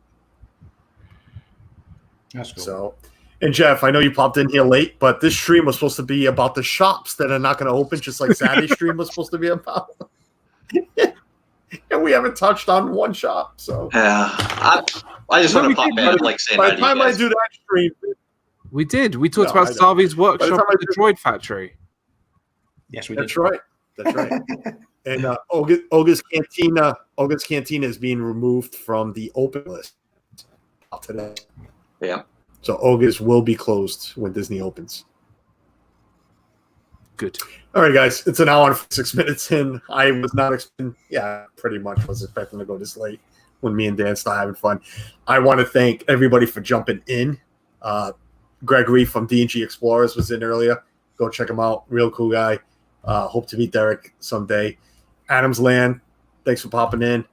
E: That's cool.
A: So, and Jeff, I know you popped in here late, but this stream was supposed to be about the shops that are not going to open, just like Saturday's stream was supposed to be about. And we haven't touched on one shop. So
F: yeah, I just want to pop in, like saying
A: by the time I do that stream,
B: we did. We talked about Starvy's workshop at the Droid Factory.
E: Yes, we did.
A: That's right. That's right. And Olga's Cantina is being removed from the open list today.
F: Yeah.
A: So Olga's will be closed when Disney opens.
B: Good.
A: All right, guys. It's an hour and 6 minutes in. I was not expecting. Yeah, pretty much was expecting to go this late when me and Dan started having fun. I want to thank everybody for jumping in. Gregory from D&G Explorers was in earlier. Go check him out. Real cool guy. Hope to meet Derek someday. Adam's Land, thanks for popping in.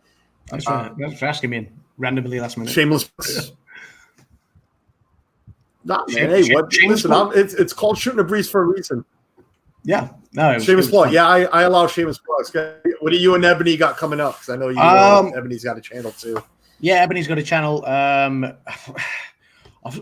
E: Thanks for asking me randomly last minute.
A: Shameless. Nah, man. Hey, what? Listen, it's called Shooting the Breeze for a reason.
E: Yeah. No.
A: Shameless plug. Yeah, I allow shameless plugs. What do you and Ebony got coming up? Because I know you. Ebony's got a channel too.
E: Yeah, Ebony's got a channel.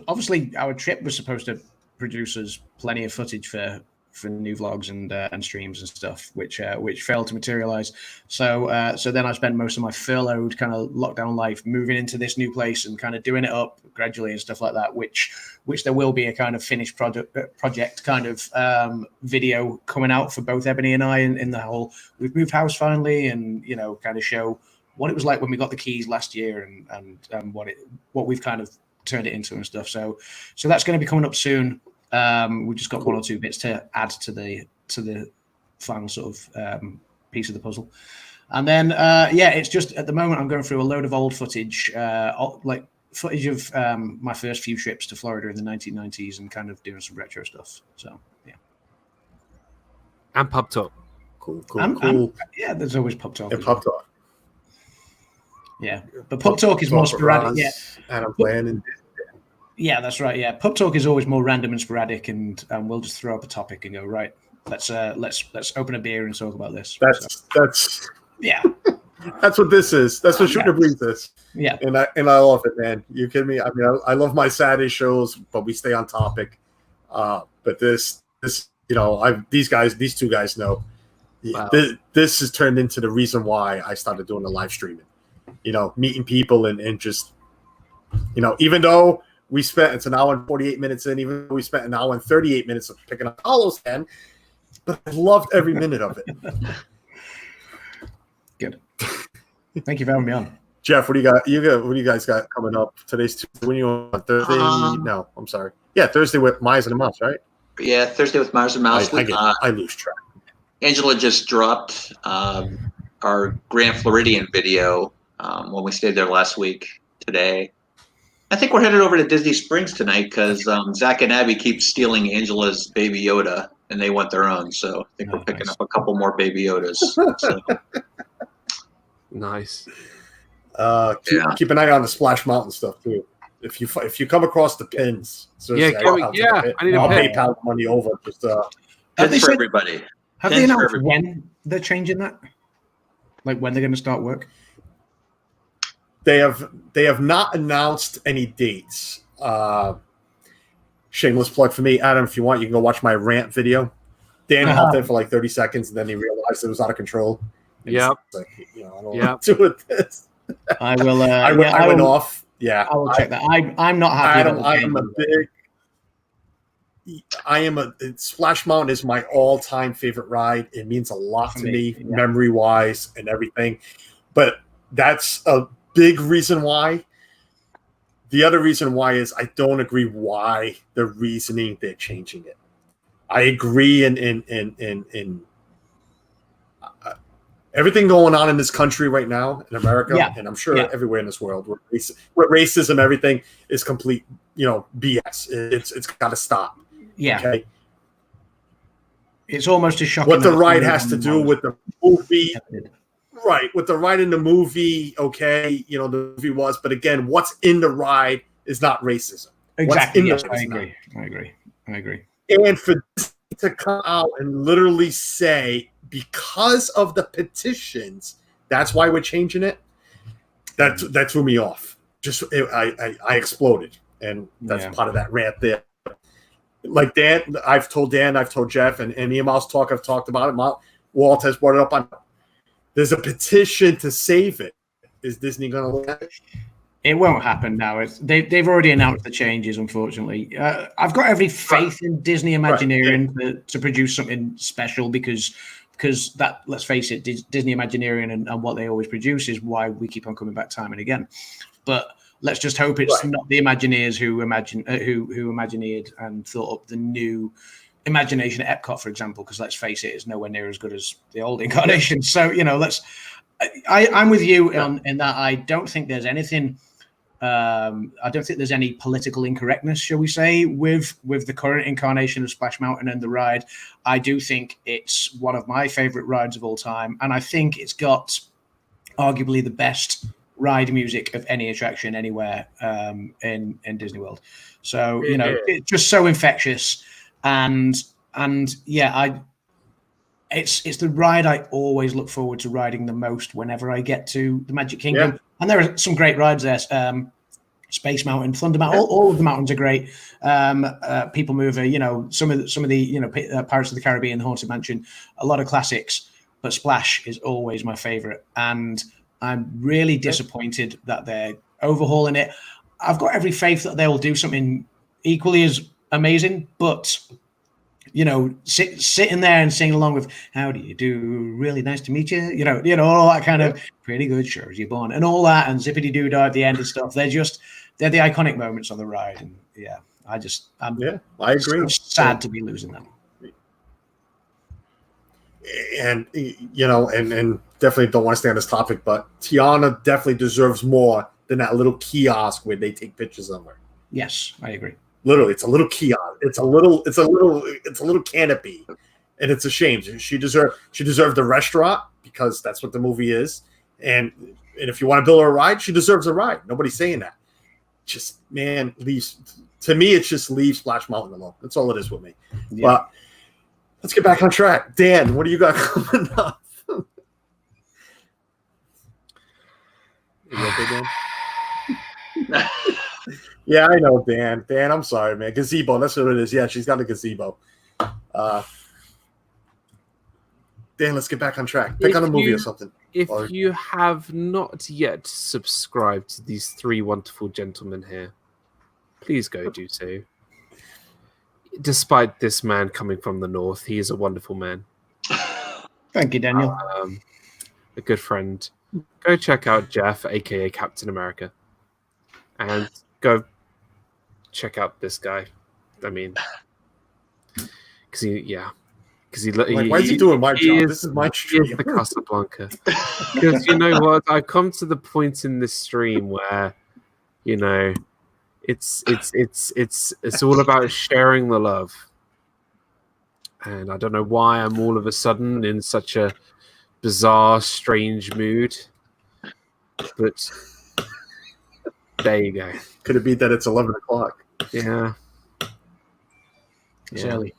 E: Obviously, our trip was supposed to produce us plenty of footage for new vlogs and streams and stuff, which failed to materialize. So then I spent most of my furloughed kind of lockdown life moving into this new place and kind of doing it up gradually and stuff like that. Which there will be a kind of finished project kind of video coming out for both Ebony and I in the whole. We've moved house finally, and kind of show what it was like when we got the keys last year and what we've kind of turned it into and stuff. So that's going to be coming up soon. We just got one or two bits to add to the final sort of piece of the puzzle, and then it's just at the moment I'm going through a load of old footage, like footage of my first few trips to Florida in the 1990s, and kind of doing some retro stuff. So yeah,
B: and pub talk.
A: Cool.
E: Yeah, there's always pub talk.
A: And pub talk.
E: Yeah, but pub talk is more sporadic. Yeah,
A: Adam Bland.
E: Yeah, that's right. Yeah, pub talk is always more random and sporadic, and we'll just throw up a topic and go, right, let's open a beer and talk about this.
A: That's
E: yeah.
A: That's what this is. That's what Shooting the Breeze is.
E: Yeah,
A: and I love it, man. You kidding me? I mean, I love my Saturday shows, but we stay on topic. But this, these two guys know. Wow. This has turned into the reason why I started doing the live streaming. Meeting people and just, even though we spent, it's an hour and 48 minutes in, even though we spent an hour and 38 minutes of picking up Hollows 10, but I loved every minute of it.
E: Good. Thank you for having me on.
A: Jeff, what do you got? What do you guys got coming up? Today's Tuesday. When you on Thursday? No, I'm sorry. Yeah, Thursday with Myers and the Mouse, right?
F: Yeah, Thursday with Myers and Mouse.
A: I lose track.
F: Angela just dropped our Grand Floridian video when we stayed there last week today. I think we're headed over to Disney Springs tonight because Zach and Abby keep stealing Angela's Baby Yoda and they want their own. So I think we're picking up a couple more Baby Yodas. So.
B: Nice.
A: Keep an eye on the Splash Mountain stuff too. If you come across the pins, so
B: I need a pin.
A: I'll PayPal money over. Just
F: pins for everybody.
E: Have they announced when they're changing that? Like when they're going to start work?
A: They have not announced any dates. Shameless plug for me, Adam. If you want, you can go watch my rant video. Dan hopped in for like 30 seconds, and then he realized it was out of control.
B: Yeah.
A: Like, I don't know what to do with this.
E: I will.
A: I went off. Yeah,
E: I will check that. I'm not happy.
A: Splash Mountain is my all-time favorite ride. It means a lot to me, memory-wise and everything. But that's a big reason why. The other reason why is I don't agree why the reasoning they're changing it. I agree in everything going on in this country right now in America, and I'm sure everywhere in this world, where racism, everything is complete, BS. It's got to stop.
E: Yeah.
A: Okay.
E: It's almost as shocking.
A: What the ride has to do with the movie, right? With the ride in the movie, okay, the movie was, but again, what's in the ride is not racism.
E: Exactly. Yes, I agree.
A: And for this to come out and literally say, because of the petitions, that's why we're changing it. That threw me off. I exploded, and that's part of that rant there. Like Dan, I've told Jeff, and Ian Mouse Talk, I've talked about it. Walt has brought it up. There's a petition to save it. Is Disney going to look at it?
E: It won't happen now. They've already announced the changes, unfortunately. I've got every faith in Disney Imagineering to produce something special because that, let's face it, Disney Imagineering and what they always produce is why we keep on coming back time and again. But let's just hope it's not the Imagineers who Imagineered and thought up the new Imagination at Epcot, for example, because let's face it, it's nowhere near as good as the old incarnation. So, I'm with you in that I don't think there's anything. I don't think there's any political incorrectness, shall we say, with the current incarnation of Splash Mountain and the ride. I do think it's one of my favorite rides of all time, and I think it's got arguably the best ride music of any attraction anywhere in Disney World. So it's just so infectious, and it's the ride I always look forward to riding the most whenever I get to the Magic Kingdom. And there are some great rides there. Space Mountain, Thunder Mountain, all of the mountains are great. People Mover, some of the Pirates of the Caribbean, Haunted Mansion, a lot of classics. But Splash is always my favorite, and I'm really disappointed that they're overhauling it. I've got every faith that they will do something equally as amazing, but sitting there and singing along with "How do you do? Really nice to meet you." All that kind of pretty good. Sure as you're born, and all that, and zippity doo dah at the end and stuff. They're the iconic moments on the ride, and I agree. So sad to be losing them.
A: And and definitely don't want to stay on this topic, but Tiana definitely deserves more than that little kiosk where they take pictures of her.
E: Yes, I agree.
A: Literally, it's a little kiosk. It's a little canopy, and it's a shame. She deserved the restaurant because that's what the movie is. And if you want to build her a ride, she deserves a ride. Nobody's saying that. Just leave Splash Mountain alone. That's all it is with me. Yeah. But let's get back on track. Dan, what do you got coming up? Is that Dan? Yeah, I know, Dan. Dan, I'm sorry, man. Gazebo, that's what it is. Yeah, she's got a gazebo. Dan, let's get back on track. Pick on a movie or something.
B: If you have not yet subscribed to these three wonderful gentlemen here, please go do so. Despite this man coming from the north, he is a wonderful man.
E: Thank you, Daniel.
B: A good friend. Go check out Jeff, aka Captain America, and go check out this guy. I mean, because
A: why is he doing my job? This is my stream.
B: He is the Casablanca. Because you know what? I've come to the point in this stream where, it's all about sharing the love. and I don't know why I'm all of a sudden in such a bizarre, strange mood. But there you go.
A: Could it be that it's 11 o'clock?
B: Yeah.
E: It's early.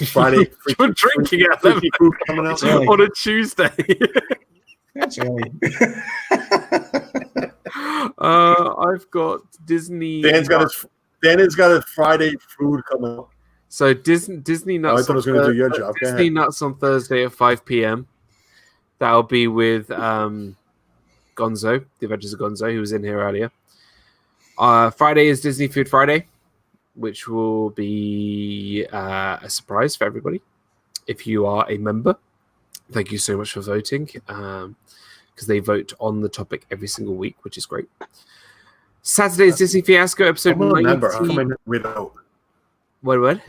A: Friday.
B: You're drinking at them
A: food coming out
B: on a Tuesday.
E: It's early.
B: I've got Disney.
A: Dan's got his Friday food coming out.
B: So Disney Nuts.
A: I thought I was going to do your job.
B: Disney Nuts on Thursday at 5 p.m. That'll be with Gonzo, the Adventures of Gonzo, who was in here earlier. Friday is Disney Food Friday, which will be a surprise for everybody. If you are a member, thank you so much for voting, because they vote on the topic every single week, which is great. Saturday's Disney Fiasco episode 19. What?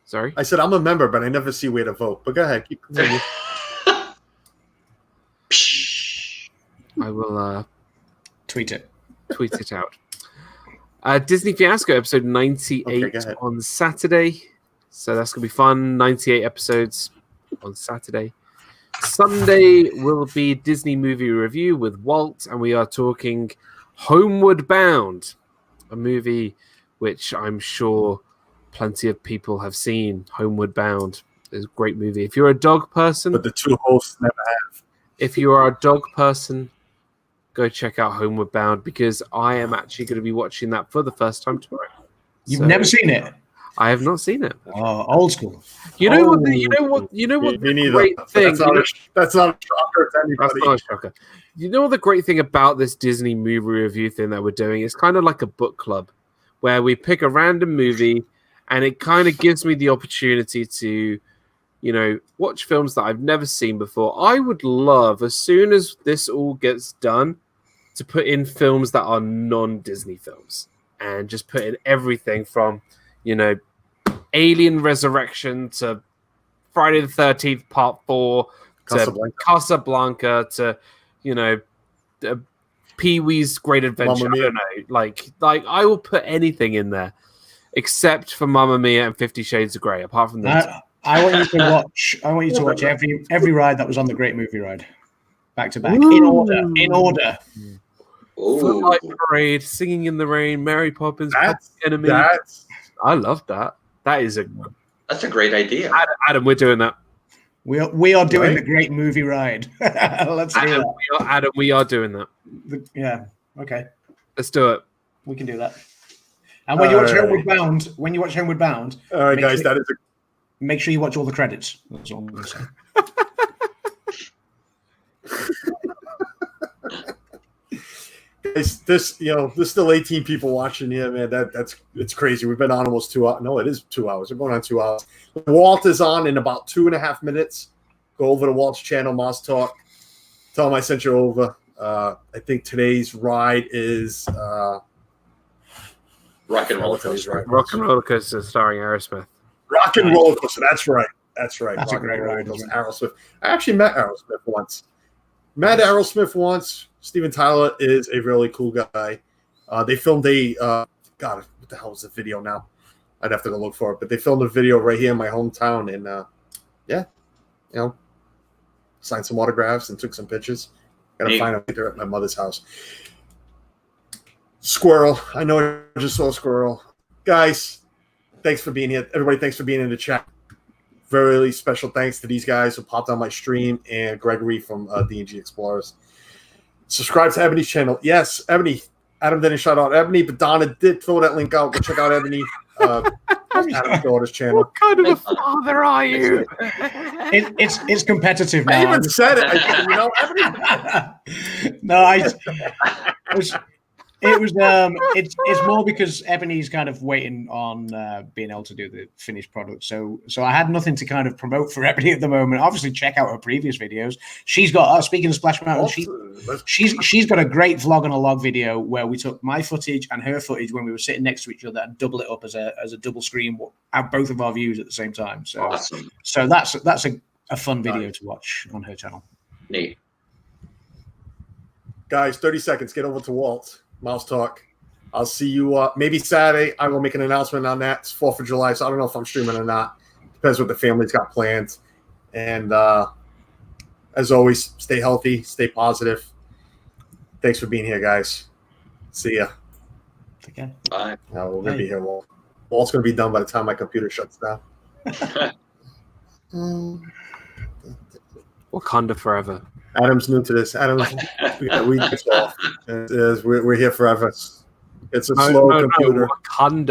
B: Sorry?
A: I said I'm a member, but I never see where to vote. But go ahead, keep continuing.
B: I will
E: tweet it
B: out. Disney Fiasco episode 98
A: okay,
B: on Saturday. So that's going to be fun. 98 episodes on Saturday. Sunday will be Disney movie review with Walt, and we are talking Homeward Bound, a movie which I'm sure plenty of people have seen. Homeward Bound is a great movie. If you're a dog person,
A: but the two hosts never have.
B: If you are a dog person, go check out Homeward Bound, because I am actually going to be watching that for the first time tomorrow.
E: You've never seen it?
B: I have not seen it.
E: Oh, old school.
B: You know what? The great thing.
A: That's not a shocker to anybody.
B: That's not a shocker. You know what the great thing about this Disney movie review thing that we're doing? It's kind of like a book club, where we pick a random movie, and it kind of gives me the opportunity to, watch films that I've never seen before. I would love, as soon as this all gets done, to put in films that are non-Disney films, and just put in everything from, Alien Resurrection to Friday the 13th Part 4 to Casablanca to, Pee-wee's Great Adventure. I don't know. Like I will put anything in there except for Mamma Mia and 50 Shades of Grey. Apart from that,
E: I want you to watch every ride that was on the Great Movie Ride, back to back, in order.
B: Footlight Parade, Singing in the Rain, Mary Poppins, Enemy. I love that. That's
F: a great idea.
B: Adam, we're doing that.
E: We are doing the Great Movie Ride. Let's do that.
B: Adam, we are doing that.
E: Yeah. Okay.
B: Let's do it.
E: We can do that. And when you watch Homeward Bound,
A: all right, guys,
E: make sure you watch all the credits. That's all I'm going to say.
A: There's still 18 people watching here, man. It's crazy. We've been on almost 2 hours. No, it is 2 hours. We're going on 2 hours. Walt is on in about 2.5 minutes. Go over to Walt's channel, Mouse Talk. Tell him I sent you over. I think today's ride is
F: Rock and Roller Coaster.
B: Rock and Roller Coaster starring Aerosmith.
A: Rock and Roller Coaster. That's right. That's
E: a great ride.
A: Aerosmith. I actually met Aerosmith once. Steven Tyler is a really cool guy. They filmed God, what the hell is the video now? I'd have to go look for it. But they filmed a video right here in my hometown. And, signed some autographs and took some pictures. Got to find a picture at my mother's house. Squirrel. I know I just saw a squirrel. Guys, thanks for being here. Everybody, thanks for being in the chat. Very special thanks to these guys who popped on my stream, and Gregory from D&G Explorers. Subscribe to Ebony's channel. Yes, Ebony. Adam didn't shout out Ebony, but Donna did throw that link out. Go check out Ebony. Adam's daughter's channel.
B: What kind of a father are you?
E: It's competitive now.
A: I even said it. Ebony.
E: No, it's more because Ebony's kind of waiting on being able to do the finished product. So I had nothing to kind of promote for Ebony at the moment. Obviously, check out her previous videos. She's got speaking of Splash Mountain, she's got a great vlog and a log video where we took my footage and her footage when we were sitting next to each other and double it up as a double screen at both of our views at the same time. So
F: awesome.
E: So that's a fun video to watch on her channel.
F: Neat.
A: Guys, 30 seconds. Get over to Walt. Mouse Talk. I'll see you maybe Saturday. I will make an announcement on that. It's 4th of July, so I don't know if I'm streaming or not. Depends what the family's got planned. And as always, stay healthy, stay positive. Thanks for being here, guys. See ya.
E: Okay.
F: Bye.
A: We're going to be here, Walt. Walt's going to be done by the time my computer shuts down.
B: Wakanda forever.
A: Adam's new to this. Adam's we get off. We're here forever. It's a slow computer.
B: Wakanda